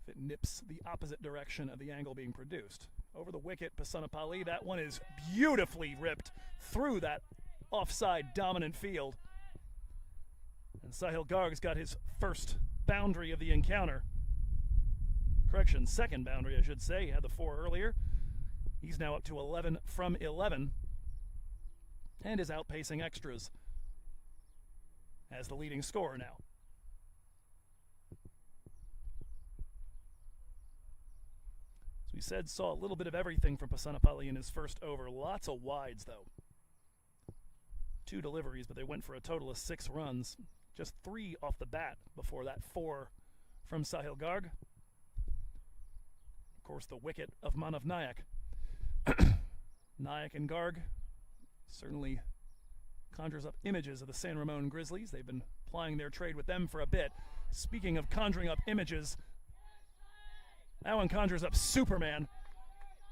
if it nips the opposite direction of the angle being produced. Over the wicket, Pasanapali, that one is beautifully ripped through that offside dominant field. And Sahil Garg's got his first boundary of the encounter. Correction, second boundary, I should say. He had the 4 earlier. He's now up to 11 from 11 and is outpacing extras as the leading scorer now. As we said, saw a little bit of everything from Pasanapali in his first over. Lots of wides, though. 2 deliveries, but they went for a total of 6 runs. Just 3 off the bat before that 4 from Sahil Garg. Of course, the wicket of Manav Nayak. Nayak and Garg certainly conjures up images of the San Ramon Grizzlies. They've been plying their trade with them for a bit. Speaking of conjuring up images, that one conjures up Superman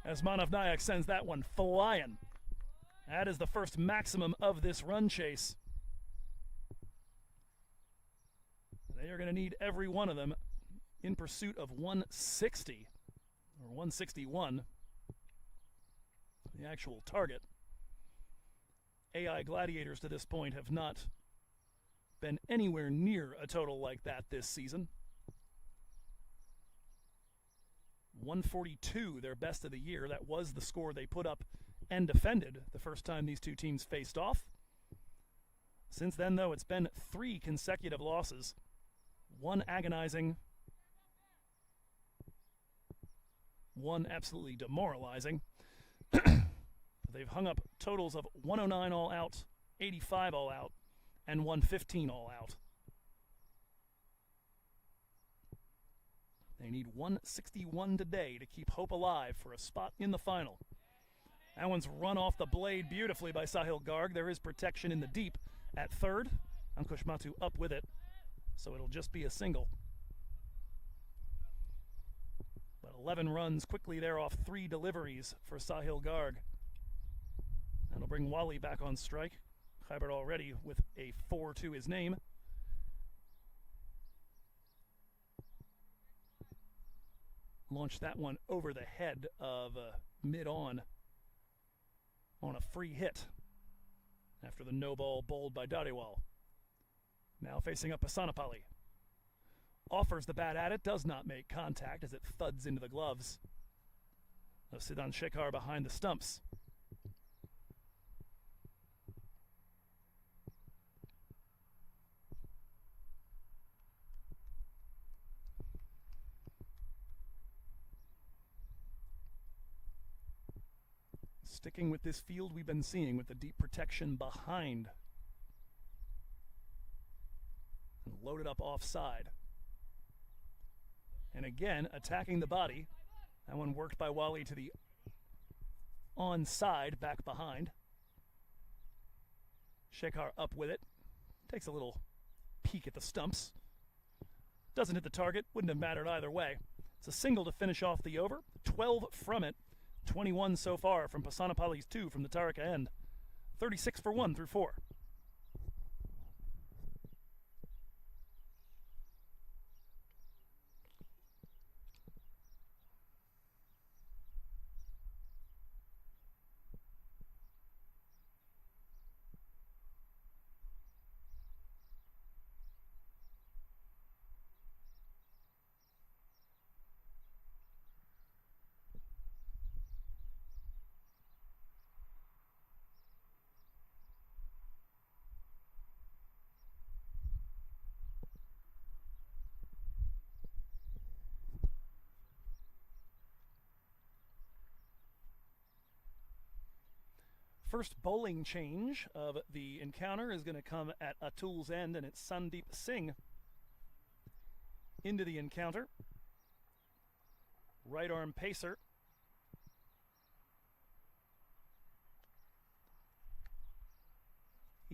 as Manav Nayak sends that one flying. That is the first maximum of this run chase. They are going to need every one of them in pursuit of 160 or 161. The actual target. AI Gladiators to this point have not been anywhere near a total like that this season. 142, their best of the year. That was the score they put up and defended the first time these two teams faced off. Since then, though, it's been 3 consecutive losses. 1 agonizing, 1 absolutely demoralizing. They've hung up totals of 109 all out, 85 all out, and 115 all out. They need 161 today to keep hope alive for a spot in the final. That one's run off the blade beautifully by Sahil Garg. There is protection in the deep at third. Ankush Matu up with it, so it'll just be a single. But 11 runs quickly there off 3 deliveries for Sahil Garg. That'll bring Wally back on strike. Khyber already with a 4 to his name. Launched that one over the head of mid-on a free hit after the no ball bowled by Dhariwal. Now facing up Pasanapali. Offers the bat at it, does not make contact as it thuds into the gloves of Siddhan Shekhar behind the stumps. Sticking with this field we've been seeing with the deep protection behind. And loaded up offside. And again, attacking the body. That one worked by Wally to the onside, back behind. Shekhar up with it. Takes a little peek at the stumps. Doesn't hit the target. Wouldn't have mattered either way. It's a single to finish off the over. 12 from it. 21 so far from Pasanapali's 2 from the Taarika end. 36 for 1 through 4. First bowling change of the encounter is going to come at Atul's end, and it's Sandeep Singh into the encounter. Right arm pacer.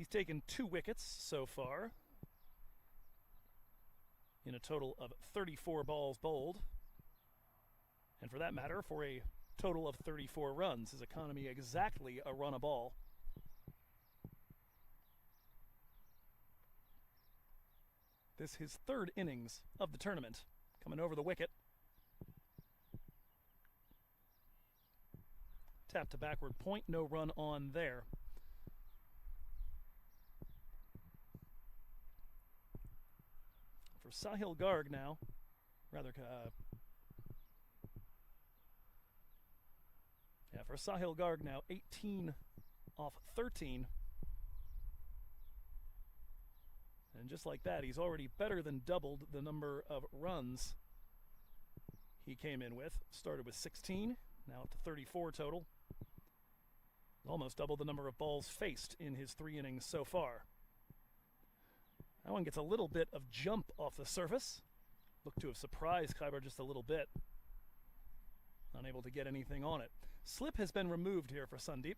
He's taken 2 wickets so far in a total of 34 balls bowled. And for that matter, for a total of 34 runs. His economy exactly a run a ball. This is his 3rd innings of the tournament. Coming over the wicket. Tap to backward point, no run on there. For Sahil Garg now, for Sahil Garg now, 18 off 13. And just like that, he's already better than doubled the number of runs he came in with. Started with 16, now up to 34 total. Almost double the number of balls faced in his 3 innings so far. That one gets a little bit of jump off the surface. Looked to have surprised Khyber just a little bit. Unable to get anything on it. Slip has been removed here for Sandeep.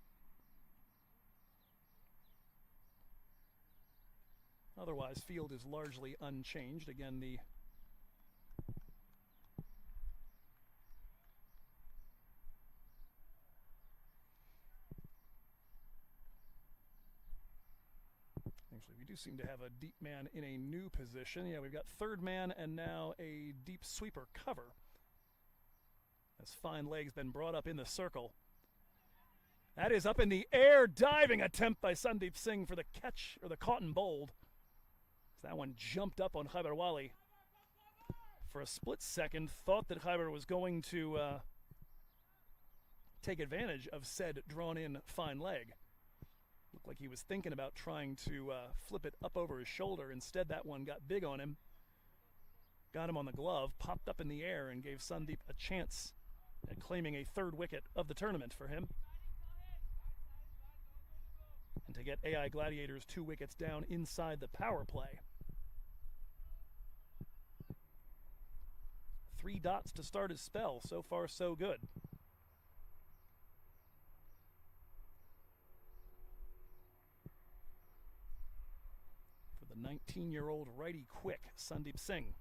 Otherwise, field is largely unchanged. Again, the actually, we do seem to have a deep man in a new position. Yeah, we've got 3rd man and now a deep sweeper cover. As fine leg's been brought up in the circle. That is up in the air, diving attempt by Sandeep Singh for the catch, or the caught and bowled. That one jumped up on Khyber Wali. For a split second, thought that Khyber was going to take advantage of said drawn-in fine leg. Looked like he was thinking about trying to flip it up over his shoulder. Instead, that one got big on him. Got him on the glove, popped up in the air, and gave Sandeep a chance at claiming a 3rd wicket of the tournament for him. And to get AI Gladiators 2 wickets down inside the power play. 3 dots to start his spell. So far, so good. For the 19-year-old righty quick, Sandeep Singh.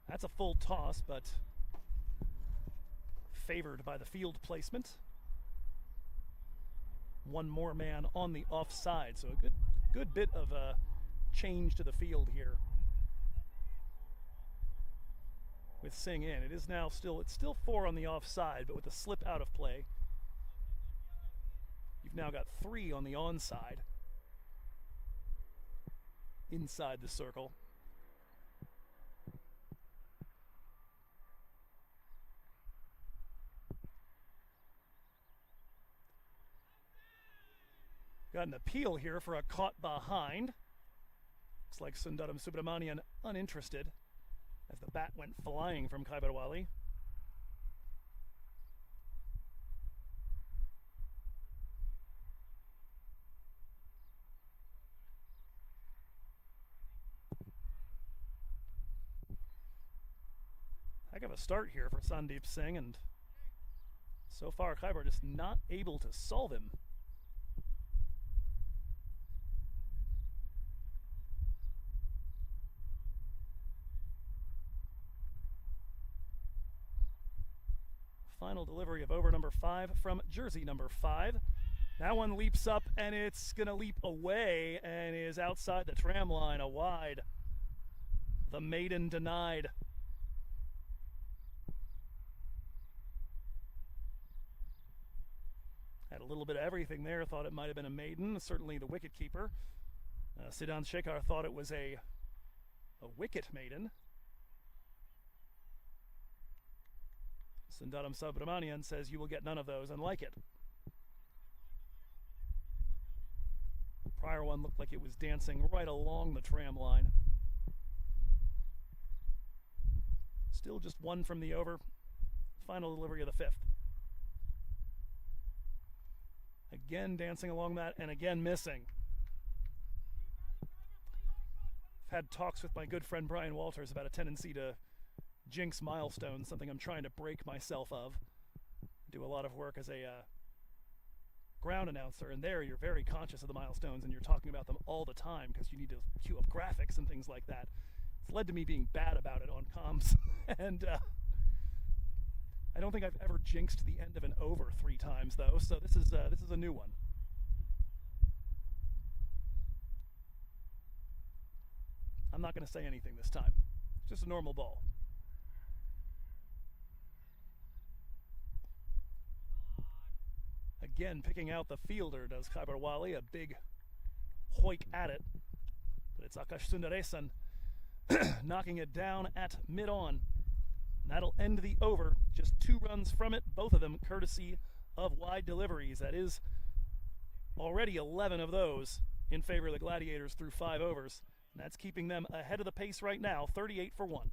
That's a full toss, but favored by the field placement. One more man on the offside, so a good bit of a change to the field here. With Singh in, it's still 4 on the offside, but with the slip out of play, you've now got 3 on the onside. Inside the circle. Got an appeal here for a caught behind. Looks like Sundaram Subramanian uninterested as the bat went flying from Khyber Wali. Heck of a start here for Sandeep Singh, and so far Khyber just not able to solve him. Final delivery of over number 5 from jersey number 5. That one leaps up, and it's going to leap away and is outside the tram line, a wide. The maiden denied. Had a little bit of everything there, thought it might have been a maiden. Certainly the wicketkeeper. Siddhant Shekhar thought it was a wicket maiden. Sundaram Subramanian says you will get none of those and like it. The prior one looked like it was dancing right along the tram line. Still just 1 from the over. Final delivery of the 5th. Again dancing along that and again missing. I've had talks with my good friend Brian Walters about a tendency to jinx milestones, something I'm trying to break myself of. Do a lot of work as a ground announcer, and there you're very conscious of the milestones and you're talking about them all the time because you need to queue up graphics and things like that. It's led to me being bad about it on comms, and I don't think I've ever jinxed the end of an over 3 times though, so this is a new one. I'm not going to say anything this time. Just a normal ball. Again, picking out the fielder does Khaibar Wali, a big hoik at it. But it's Akash Sundaresan knocking it down at mid-on. That'll end the over. Just 2 runs from it, both of them courtesy of wide deliveries. That is already 11 of those in favor of the Gladiators through 5 overs. And that's keeping them ahead of the pace right now, 38 for 1.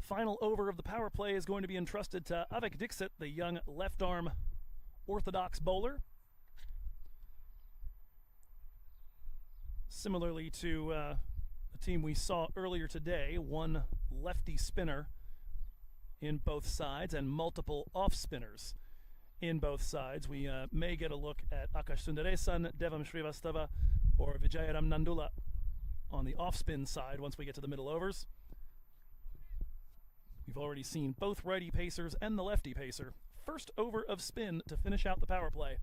Final over of the power play is going to be entrusted to Avik Dixit, the young left-arm orthodox bowler. Similarly to the team we saw earlier today, one lefty spinner in both sides and multiple off-spinners in both sides. We may get a look at Akash Sundaresan, Devam Shrivastava, or Vijayaram Nandula on the off-spin side once we get to the middle overs. We've already seen both righty pacers and the lefty pacer. First over of spin to finish out the power play.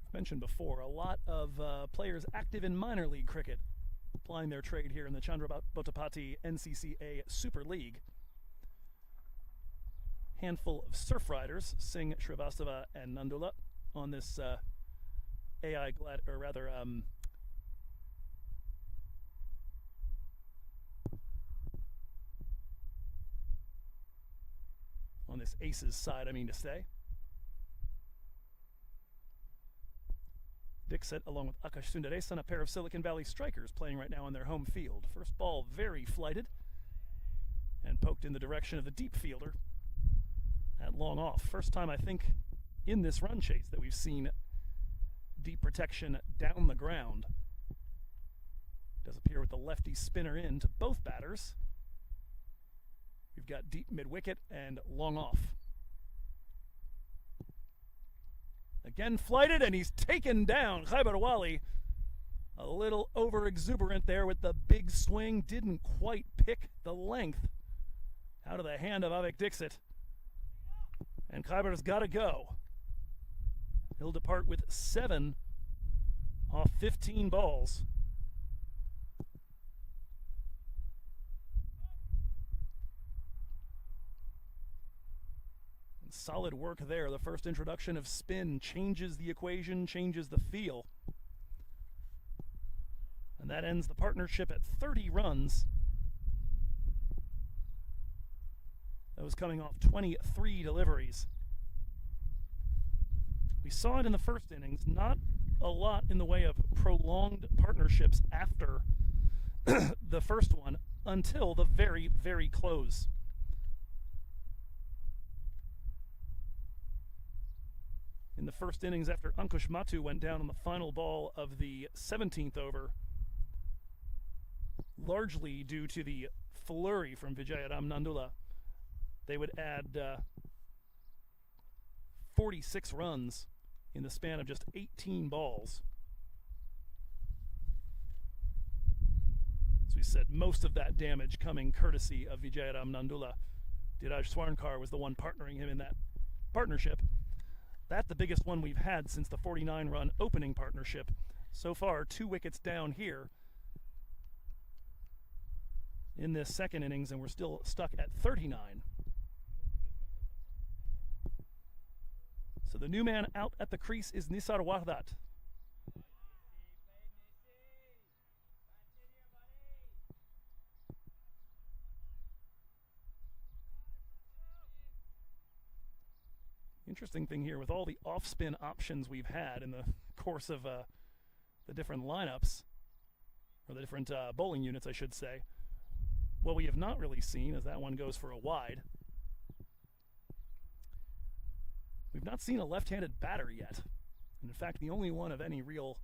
I've mentioned before, a lot of players active in minor league cricket applying their trade here in the Chandrabotapati NCCA Super League. Handful of surf riders, Singh, Shrivastava, and Nandula, on this on this Aces side, I mean to say. Dixit, along with Akash Sundaresan, a pair of Silicon Valley strikers playing right now on their home field. First ball very flighted and poked in the direction of the deep fielder at long off. First time, I think, in this run chase that we've seen deep protection down the ground. Does appear with the lefty spinner in to both batters. We've got deep mid-wicket and long off. Again flighted, and he's taken down. Khaibar Wali, a little over-exuberant there with the big swing. Didn't quite pick the length out of the hand of Avik Dixit. And Khaibar's got to go. He'll depart with 7 off 15 balls. Solid work there. The first introduction of spin changes the equation, changes the feel. And that ends the partnership at 30 runs. That was coming off 23 deliveries. We saw it in the first innings. Not a lot in the way of prolonged partnerships after the first one until the very, very close. In the first innings, after Ankush Matu went down on the final ball of the 17th over, largely due to the flurry from Vijayaram Nandula, they would add 46 runs in the span of just 18 balls. As we said, most of that damage coming courtesy of Vijayaram Nandula. Dheeraj Swarnkar was the one partnering him in that partnership. That's the biggest one we've had since the 49-run opening partnership. So far, 2 wickets down here. in this second innings, and we're still stuck at 39. So the new man out at the crease is Nisar Wahdat. Interesting thing here, with all the off-spin options we've had in the course of the different lineups, or the different bowling units, I should say, what we have not really seen, as that one goes for a wide, we've not seen a left-handed batter yet. And in fact, the only one of any real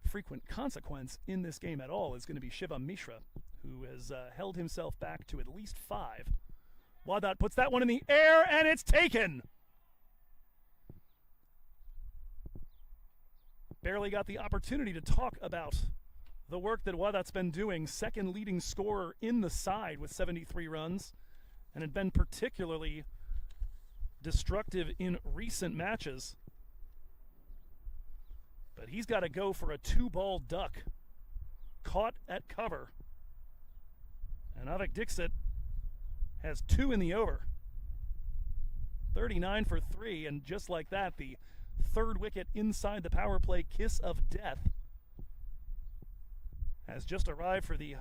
frequent consequence in this game at all is going to be Shivam Mishra, who has held himself back to at least 5. Wahdat puts that one in the air, and it's taken! Barely got the opportunity to talk about the work that Wahdat's been doing. Second leading scorer in the side with 73 runs, and had been particularly destructive in recent matches. But he's got to go for a 2-ball duck. Caught at cover. And Avik Dixit has 2 in the over. 39 for 3, and just like that, the third wicket inside the power play kiss of death has just arrived for the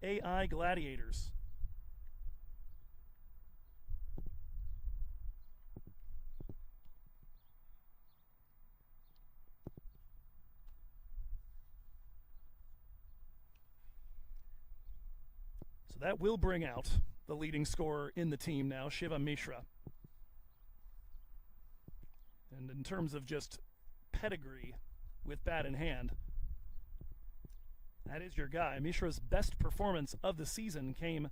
AI Gladiators. So that will bring out the leading scorer in the team now, Shivam Mishra. And in terms of just pedigree with bat in hand, that is your guy. Mishra's best performance of the season came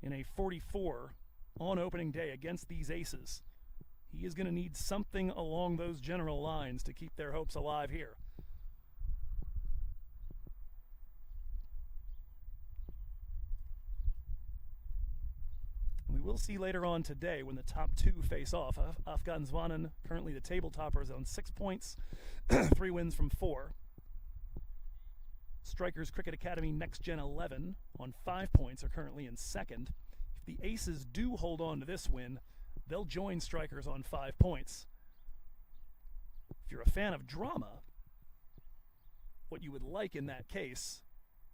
in a 44 on opening day against these aces. He is going to need something along those general lines to keep their hopes alive here. We will see later on today when the top 2 face off. Afghan Zwanen, currently the table toppers, on 6 points, 3 wins from 4. Strikers Cricket Academy Next Gen 11 on 5 points are currently in second. If the Aces do hold on to this win, they'll join Strikers on 5 points. If you're a fan of drama, what you would like in that case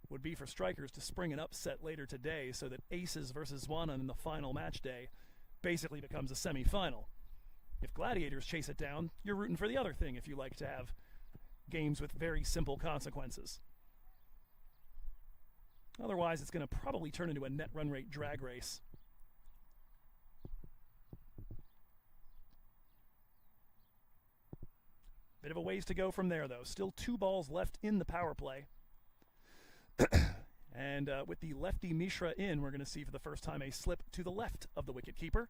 would be for Strikers to spring an upset later today so that Aces versus Zwanen in the final match day basically becomes a semi-final. If Gladiators chase it down, you're rooting for the other thing if you like to have games with very simple consequences. Otherwise, it's going to probably turn into a net run rate drag race. Bit of a ways to go from there, though. Still 2 balls left in the power play. And with the lefty Mishra in, we're going to see for the first time a slip to the left of the wicketkeeper.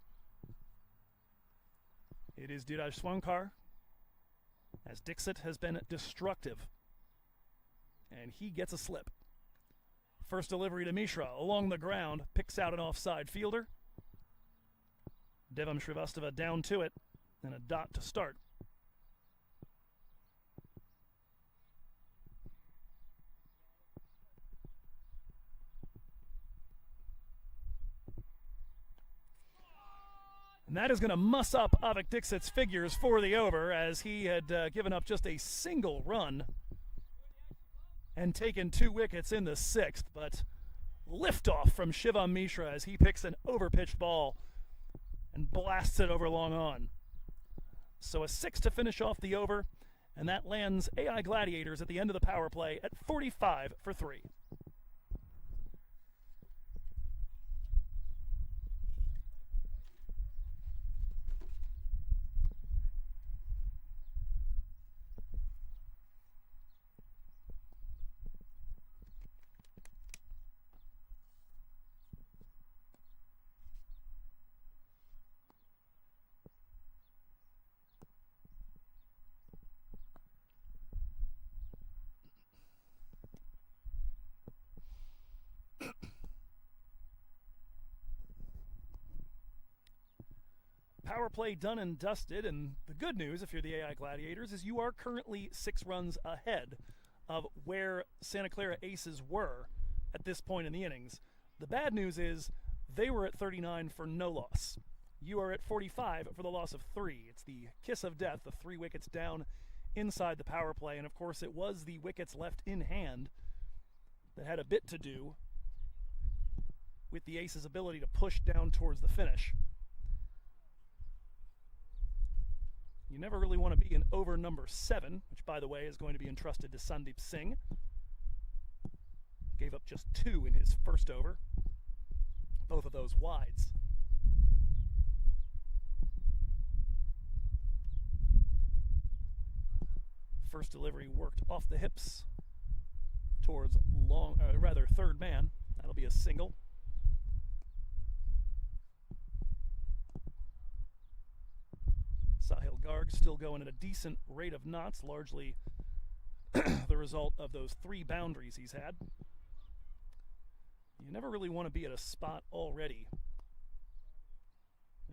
It is Dhiraj Swankar, as Dixit has been destructive. And he gets a slip. First delivery to Mishra along the ground, picks out an offside fielder. Devam Shrivastava down to it, and a dot to start. And that is going to muss up Avik Dixit's figures for the over, as he had given up just a single run and taken 2 wickets in the 6th. But liftoff from Shivam Mishra as he picks an overpitched ball and blasts it over long on. So a 6 to finish off the over, and that lands AI Gladiators at the end of the power play at 45 for 3. Power play done and dusted, and the good news, if you're the AI Gladiators, is you are currently 6 runs ahead of where Santa Clara Aces were at this point in the innings. The bad news is they were at 39 for no loss. You are at 45 for the loss of 3. It's the kiss of death, the 3 wickets down inside the power play. And of course, it was the wickets left in hand that had a bit to do with the Aces' ability to push down towards the finish. You never really want to be in over number 7, which, by the way, is going to be entrusted to Sandeep Singh. Gave up just 2 in his first over. Both of those wides. First delivery worked off the hips towards third man. That'll be a single. Sahil Garg still going at a decent rate of knots, largely the result of those 3 boundaries he's had. You never really want to be at a spot already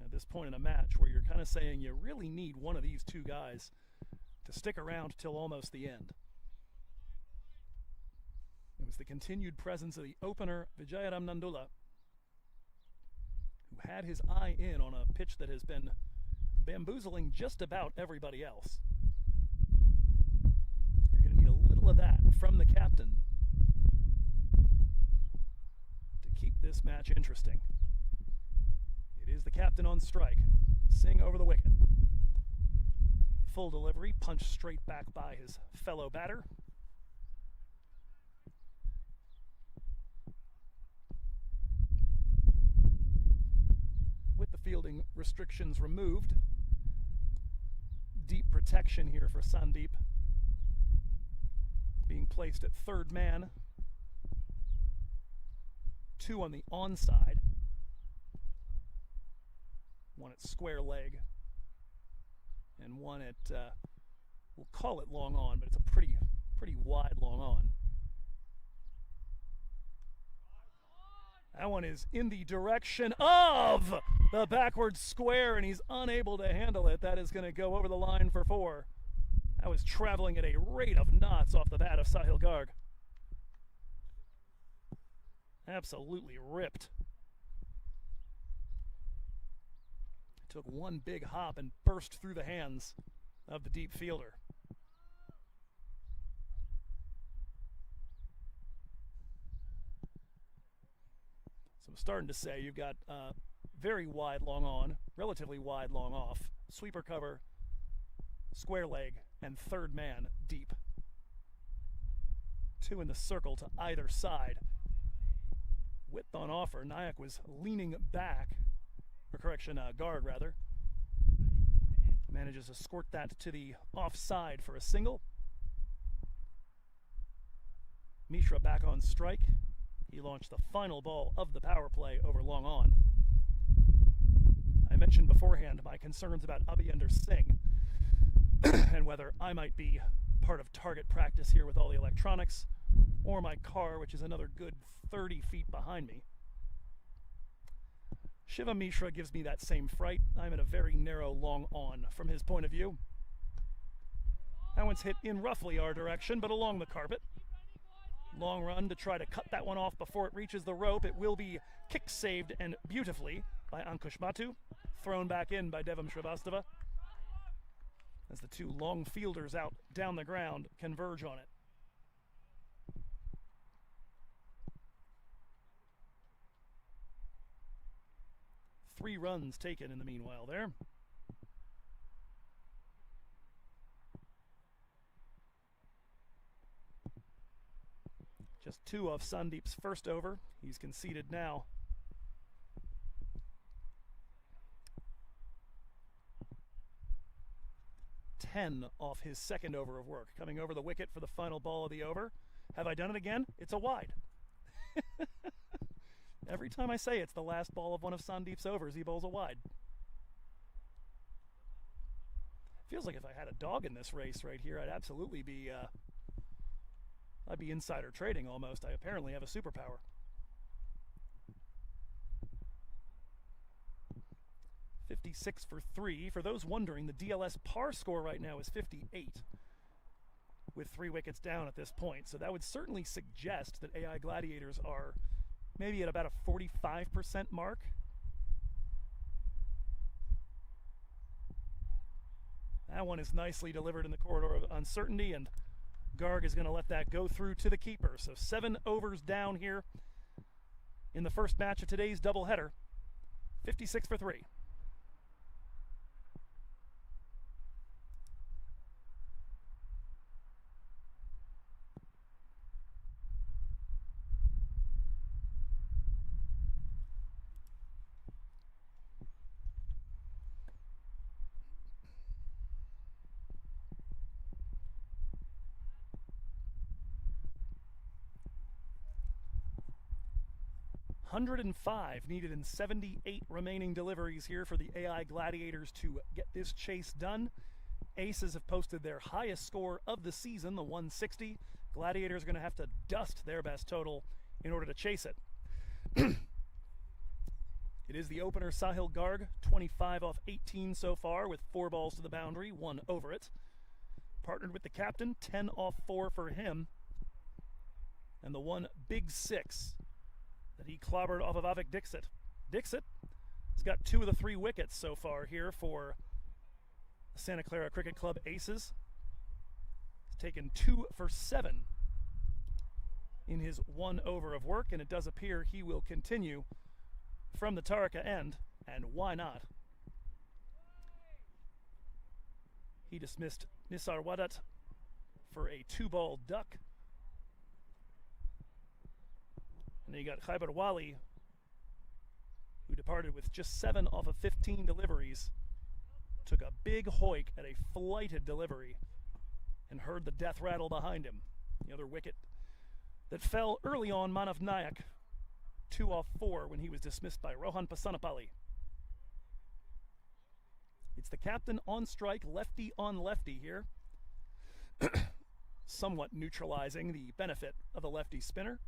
at this point in a match where you're kind of saying you really need one of these 2 guys to stick around till almost the end. It was the continued presence of the opener, Vijayaram Nandula, who had his eye in on a pitch that has been bamboozling just about everybody else. You're going to need a little of that from the captain to keep this match interesting. It is the captain on strike. Singh over the wicket. Full delivery, punched straight back by his fellow batter. With the fielding restrictions removed, deep protection here for Sandeep, being placed at third man, 2 on the onside, 1 at square leg, and 1 at, we'll call it long on, but it's a pretty wide long on. That one is in the direction of the backward square, and he's unable to handle it. That is going to go over the line for 4. That was traveling at a rate of knots off the bat of Sahil Garg. Absolutely ripped. Took 1 big hop and burst through the hands of the deep fielder. So I'm starting to say you've got very wide long on, relatively wide long off, sweeper cover, square leg, and third man deep. 2 in the circle to either side. Width on offer. Nayak was leaning back, or correction, Garg rather. Manages to squirt that to the offside for a single. Mishra back on strike. He launched the final ball of the power play over long on. I mentioned beforehand my concerns about Abhyender Singh and whether I might be part of target practice here with all the electronics, or my car, which is another good 30 feet behind me. Shiva Mishra gives me that same fright. I'm at a very narrow long on from his point of view. That one's hit in roughly our direction, but along the carpet. Long run to try to cut that one off before it reaches the rope. It will be kick saved and beautifully by Ankush Matu. Thrown back in by Devam Shrivastava. As the 2 long fielders out down the ground converge on it. Three runs taken in the meanwhile there. Just 2 off Sandeep's first over. He's conceded now. Ten off his second over of work. Coming over the wicket for the final ball of the over. Have I done it again? It's a wide. Every time I say it's the last ball of one of Sandeep's overs, he bowls a wide. Feels like if I had a dog in this race right here, I'd absolutely be I'd be insider trading almost. I apparently have a superpower. .56 for 3. For those wondering, the DLS par score right now is 58. with 3 wickets down at this point. So that would certainly suggest that AI Gladiators are maybe at about a 45% mark. That one is nicely delivered in the corridor of uncertainty, and Garg is going to let that go through to the keeper. So 7 overs down here in the first match of today's doubleheader. 56 for 3. $105 needed in 78 remaining deliveries here for the AI Gladiators to get this chase done. Aces have posted their highest score of the season, the 160. Gladiators are going to have to dust their best total in order to chase it. It is the opener, Sahil Garg, 25 off 18 so far with 4 balls to the boundary, 1 over it. Partnered with the captain, 10 off 4 for him. And the one big 6 that he clobbered off of Avik Dixit. Dixit has got 2 of the 3 wickets so far here for the Santa Clara Cricket Club Aces. He's taken 2 for 7 in his 1 over of work, and it does appear he will continue from the Taarika end, and why not? He dismissed Nisar Wadat for a 2-ball duck. And then you got Khaibar Wali, who departed with just 7 off of 15 deliveries, took a big hoik at a flighted delivery, and heard the death rattle behind him. The other wicket that fell early on, Manav Nayak, 2 off 4 when he was dismissed by Rohan Pasanapalli. It's the captain on strike, lefty on lefty here, somewhat neutralizing the benefit of the lefty spinner.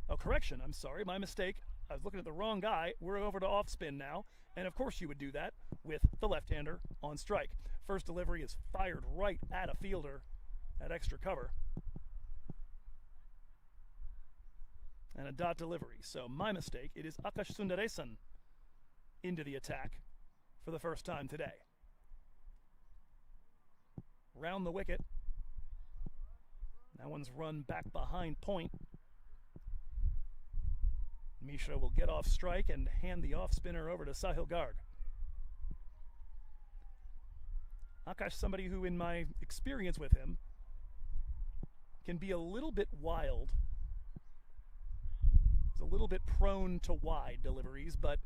Oh, correction, I'm sorry, my mistake. I was looking at the wrong guy. We're over to off spin now, and of course you would do that with the left-hander on strike. First delivery is fired right at a fielder at extra cover. And a dot delivery. So my mistake, it is Akash Sundaresan into the attack for the first time today. Round the wicket. That one's run back behind point. Mishra will get off strike and hand the off spinner over to Sahil Garg. Akash, somebody who, in my experience with him, can be a little bit wild. He's a little bit prone to wide deliveries, but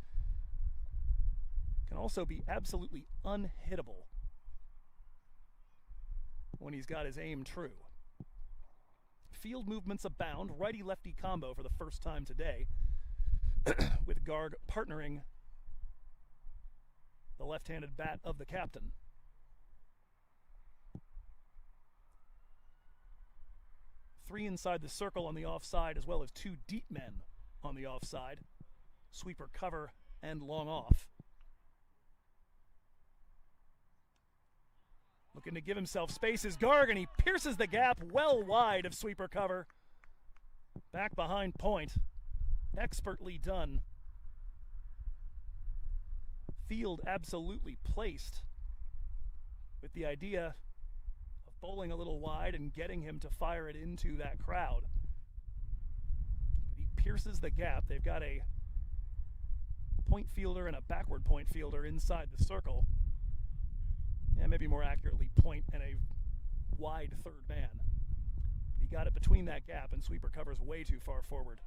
can also be absolutely unhittable when he's got his aim true. Field movements abound, righty-lefty combo for the first time today, with Garg partnering the left-handed bat of the captain. Three inside the circle on the offside, as well as 2 deep men on the offside. Sweeper cover and long off. Looking to give himself space is Garg, and he pierces the gap well wide of sweeper cover. Back behind point. Expertly done. Field absolutely placed with the idea of bowling a little wide and getting him to fire it into that crowd. But he pierces the gap. They've got a point fielder and a backward point fielder inside the circle. Yeah, maybe more accurately, point and a wide third man. He got it between that gap, and sweeper covers way too far forward.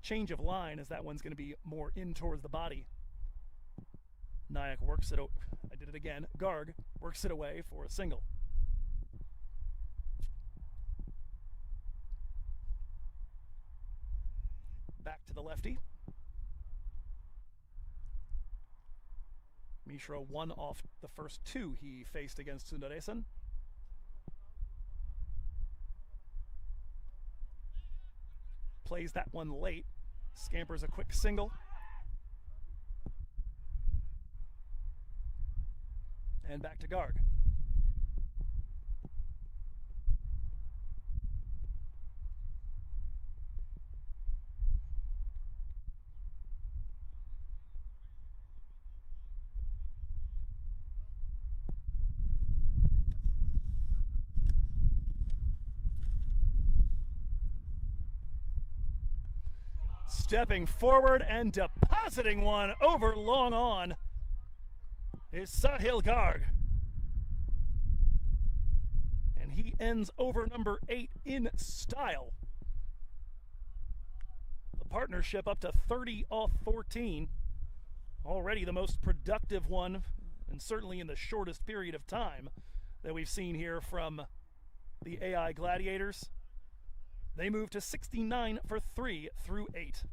Change of line, as that one's going to be more in towards the body. Nayak works it. I did it again. Garg works it away for a single. Back to the lefty. Mishra 1 off the first 2 he faced against Sundaresan. Plays that one late. Scampers a quick single. And back to Garg. Stepping forward and depositing one over long on is Sahil Garg. And he ends over number 8 in style. The partnership up to 30 off 14. Already the most productive one, and certainly in the shortest period of time that we've seen here from the AI Gladiators. They move to 69 for 3 through 8.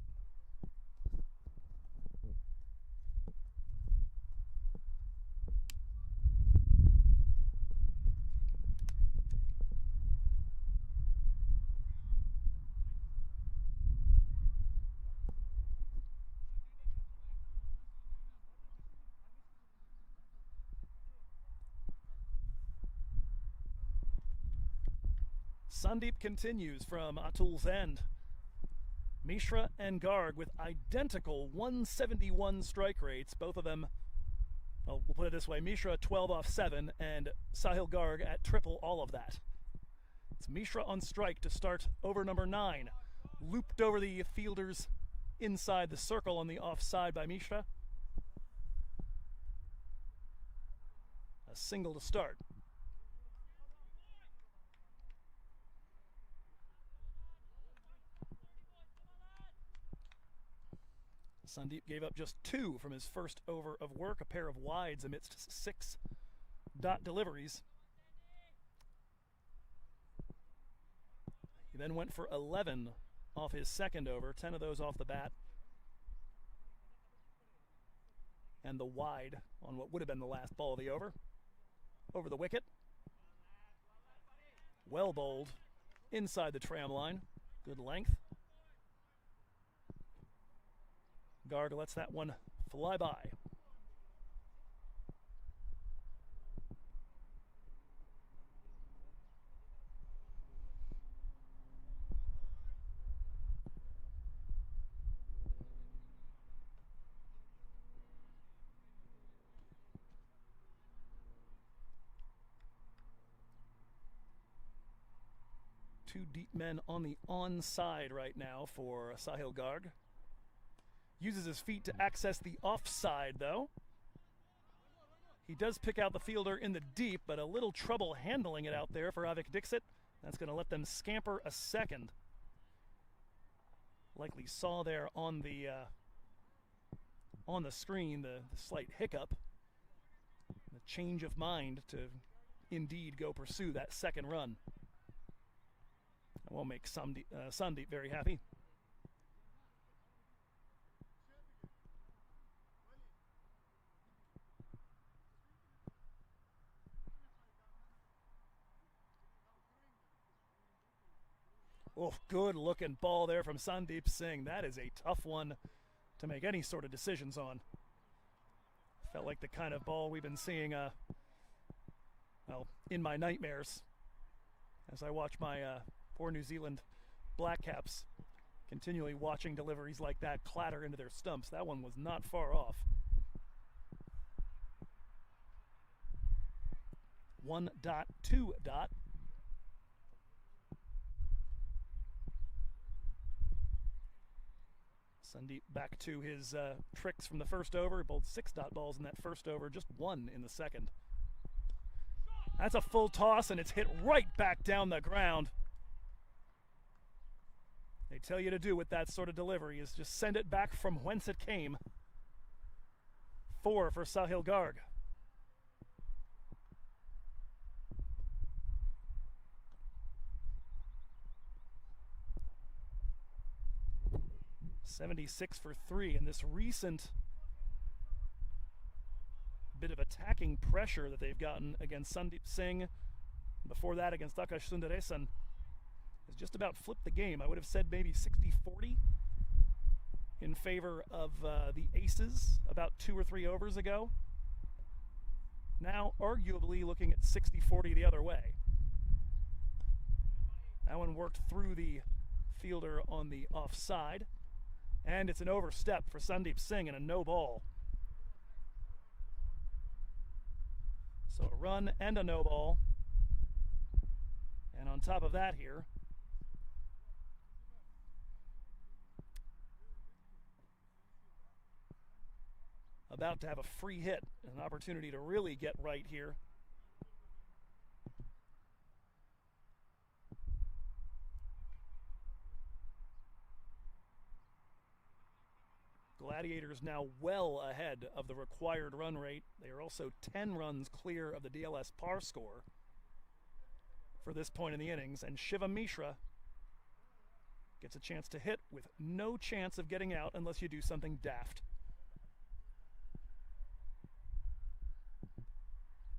Sandeep continues from Atul's end. Mishra and Garg with identical 171 strike rates. Both of them, well, we'll put it this way, Mishra 12 off 7 and Sahil Garg at triple all of that. It's Mishra on strike to start over number 9. Looped over the fielders inside the circle on the offside by Mishra. A single to start. Sandeep gave up just 2 from his first over of work, a pair of wides amidst 6 dot deliveries. He then went for 11 off his second over, 10 of those off the bat. And the wide on what would have been the last ball of the over. Over the wicket. Well bowled inside the tram line. Good length. Garg lets that one fly by. Two deep men on the onside right now for Sahil Garg. Uses his feet to access the offside, though. He does pick out the fielder in the deep, but a little trouble handling it out there for Avik Dixit. That's going to let them scamper a second. Likely saw there on the screen the slight hiccup, the change of mind to indeed go pursue that second run. That will make Sandeep very happy. Oh, good looking ball there from Sandeep Singh. That is a tough one to make any sort of decisions on. Felt like the kind of ball we've been seeing, well, in my nightmares as I watch my poor New Zealand Black Caps continually watching deliveries like that clatter into their stumps. That one was not far off. 1.2. Sandeep back to his tricks from the first over. He bowled 6 dot balls in that first over, just 1 in the second. That's a full toss, and it's hit right back down the ground. They tell you to do with that sort of delivery is just send it back from whence it came. 4 for Sahil Garg. .76 for 3, and this recent bit of attacking pressure that they've gotten against Sandeep Singh, before that against Akash Sundaresan, has just about flipped the game. I would have said maybe 60-40 in favor of the Aces about 2 or 3 overs ago. Now, arguably looking at 60-40 the other way. That one worked through the fielder on the offside. And it's an overstep for Sandeep Singh and a no ball. So a run and a no ball. And on top of that here, about to have a free hit, an opportunity to really get right here. Gladiators now well ahead of the required run rate. They are also 10 runs clear of the DLS par score for this point in the innings, and Shiva Mishra gets a chance to hit with no chance of getting out unless you do something daft.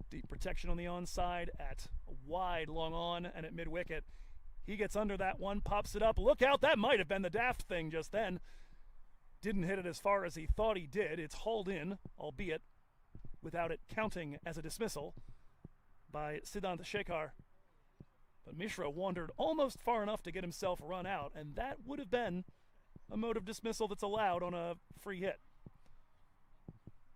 Deep protection on the onside at wide, long on, and at mid-wicket. He gets under that one, pops it up. Look out, that might have been the daft thing just then. Didn't hit it as far as he thought he did. It's hauled in, albeit without it counting as a dismissal by Siddhant Shekhar. But Mishra wandered almost far enough to get himself run out, and that would have been a mode of dismissal that's allowed on a free hit.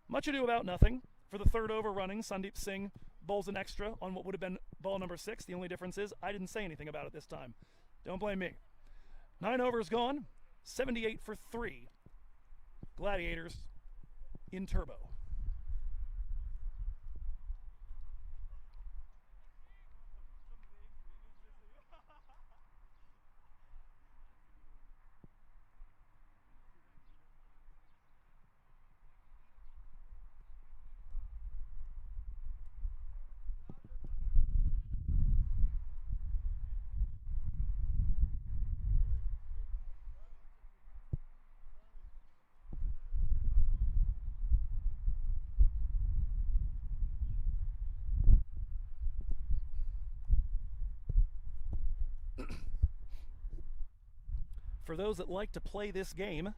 Much ado about nothing. For the third over running, Sandeep Singh bowls an extra on what would have been ball number 6. The only difference is I didn't say anything about it this time. Don't blame me. 9 overs gone, 78 for 3. Gladiators in turbo. For those that like to play this game,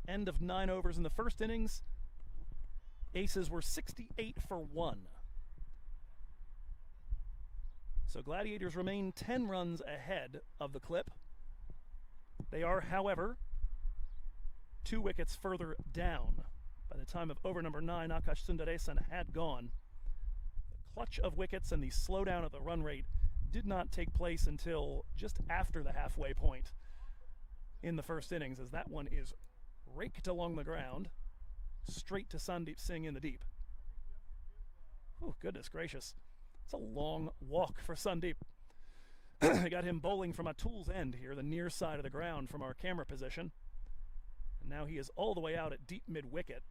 end of 9 overs in the first innings, aces were 68 for 1. So Gladiators remain 10 runs ahead of the clip. They are, however, 2 wickets further down. By the time of over number 9, Akash Sundaresan had gone. The clutch of wickets and the slowdown of the run rate did not take place until just after the halfway point in the first innings, as that one is raked along the ground, straight to Sandeep Singh in the deep. Oh, goodness gracious. It's a long walk for Sandeep. I got him bowling from a tool's end here, the near side of the ground from our camera position. And now he is all the way out at deep mid-wicket.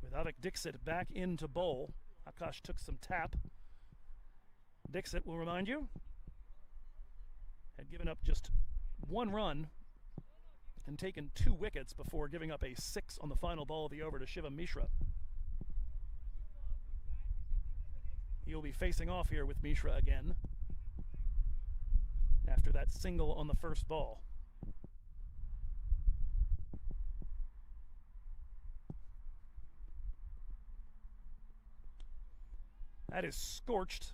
With Avik Dixit back in to bowl, Akash took some tap. Dixit, will remind you, had given up just 1 run and taken 2 wickets before giving up a 6 on the final ball of the over to Shiva Mishra. He'll be facing off here with Mishra again after that single on the first ball. That is scorched,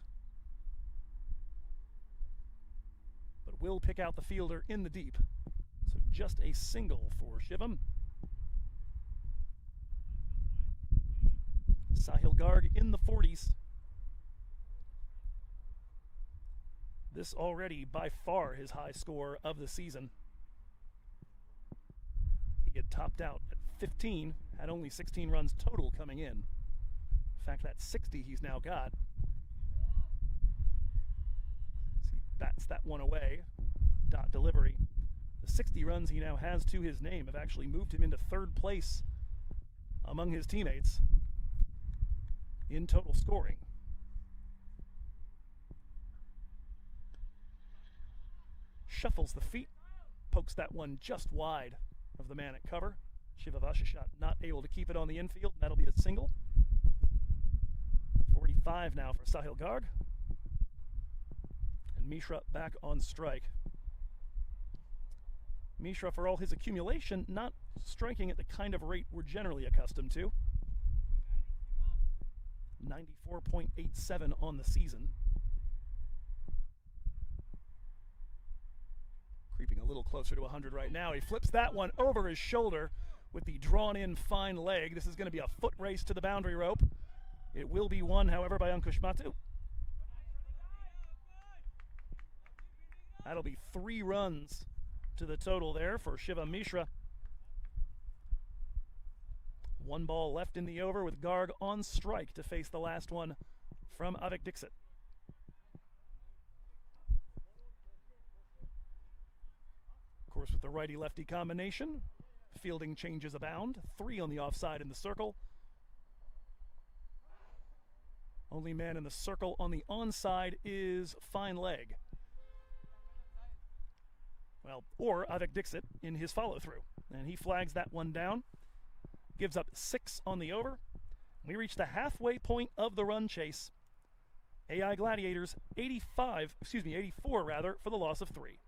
but will pick out the fielder in the deep. So just a single for Shivam. Sahil Garg in the 40s. This already by far his high score of the season. He had topped out at 15, had only 16 runs total coming in. In fact, that 60 he's now got. He bats that one away. Dot delivery. The 60 runs he now has to his name have actually moved him into 3rd place among his teammates in total scoring. Shuffles the feet, pokes that one just wide of the man at cover. Shiva Vashishat not able to keep it on the infield. That'll be a single. 45 now for Sahil Garg. And Mishra back on strike. Mishra, for all his accumulation, not striking at the kind of rate we're generally accustomed to. 94.87 on the season. Creeping a little closer to 100 right now. He flips that one over his shoulder with the drawn-in fine leg. This is going to be a foot race to the boundary rope. It will be won, however, by Ankush Matu. That'll be 3 runs to the total there for Shiva Mishra. One ball left in the over with Garg on strike to face the last one from Avik Dixit. Of course, with the righty-lefty combination, fielding changes abound. 3 on the offside in the circle. Only man in the circle on the onside is Fine Leg. Well, or Avik Dixit in his follow-through. And he flags that one down. Gives up 6 on the over. We reach the halfway point of the run chase. AI Gladiators 84 for the loss of 3.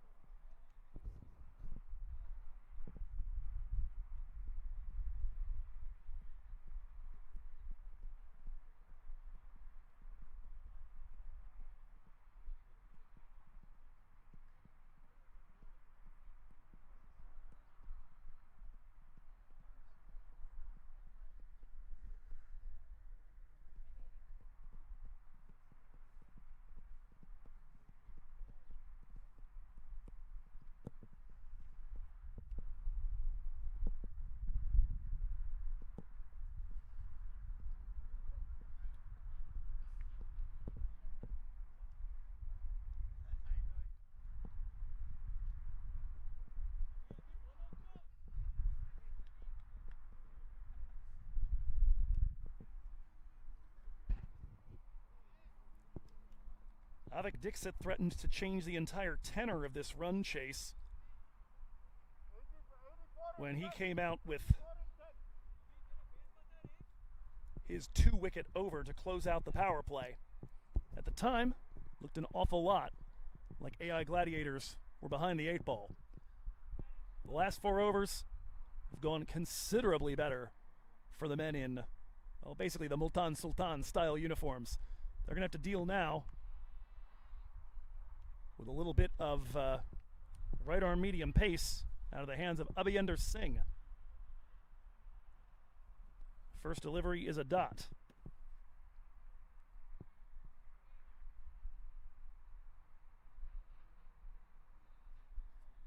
Avik Dixit threatened to change the entire tenor of this run chase when he came out with his 2-wicket over to close out the power play. At the time, looked an awful lot like AI Gladiators were behind the 8 ball. The last 4 overs have gone considerably better for the men in, well, basically the Multan Sultan style uniforms. They're going to have to deal now with a little bit of right arm medium pace out of the hands of Abhyender Singh. First delivery is a dot.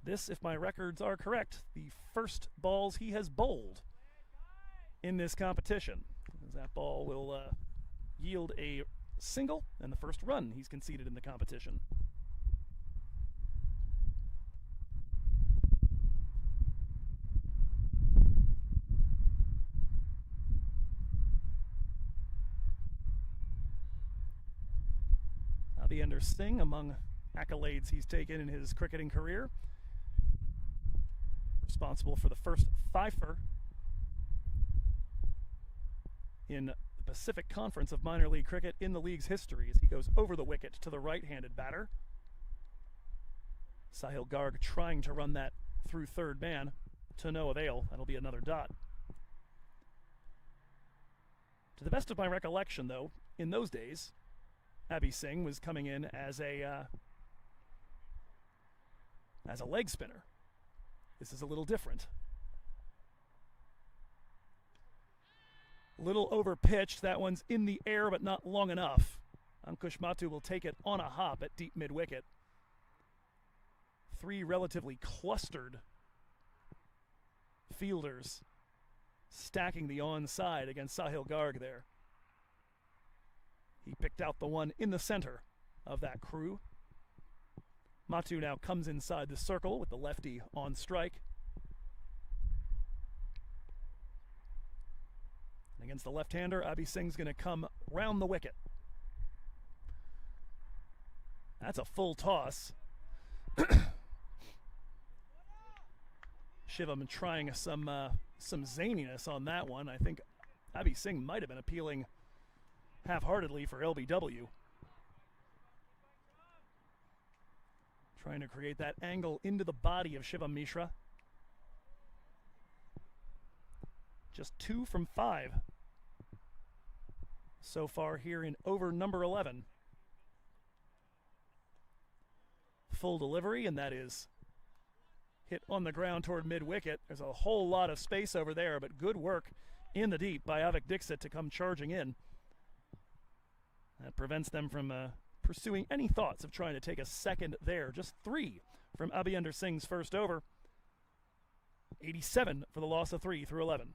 This, if my records are correct, the first balls he has bowled in this competition. As that ball will yield a single and the first run he's conceded in the competition. Abhyender Singh, among accolades he's taken in his cricketing career, responsible for the first fifer in the Pacific Conference of minor league cricket in the league's history as he goes over the wicket to the right-handed batter. Sahil Garg trying to run that through third man to no avail. That'll be another dot. To the best of my recollection, though, in those days, Abhi Singh was coming in as a leg spinner. This is a little different. Little over-pitched. That one's in the air, but not long enough. Ankush Matu will take it on a hop at deep mid-wicket. 3 relatively clustered fielders stacking the onside against Sahil Garg there. He picked out the one in the center of that crew. Matu now comes inside the circle with the lefty on strike. And against the left-hander, Abhi Singh's going to come round the wicket. That's a full toss. Shivam trying some zaniness on that one. I think Abhi Singh might have been appealing half-heartedly for LBW. Trying to create that angle into the body of Shivam Mishra. Just 2 from 5 so far here in over number 11. Full delivery, and that is hit on the ground toward mid-wicket. There's a whole lot of space over there, but good work in the deep by Avik Dixit to come charging in. That prevents them from pursuing any thoughts of trying to take a second there. Just 3 from Abhyender Singh's first over. 87 for the loss of 3 through 11.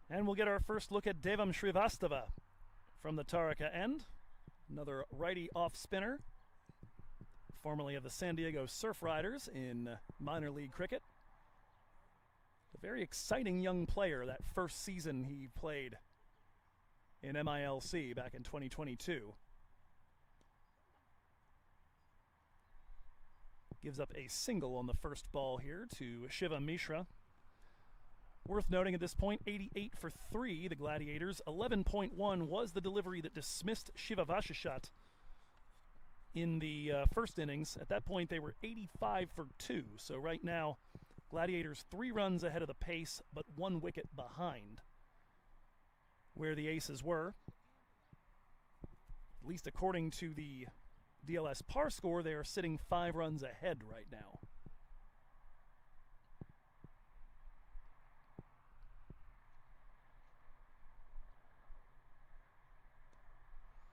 And we'll get our first look at Devam Shrivastava from the Taarika end. Another righty off-spinner, formerly of the San Diego Surf Riders in minor league cricket. A very exciting young player that first season he played in MILC back in 2022. Gives up a single on the first ball here to Shiva Mishra. Worth noting at this point, 88 for 3, the Gladiators. 11.1 was the delivery that dismissed Shiva Vashishat in the first innings. At that point, they were 85 for 2. So right now, Gladiators 3 runs ahead of the pace, but 1 wicket behind where the Aces were. At least according to the DLS par score, they are sitting 5 runs ahead right now.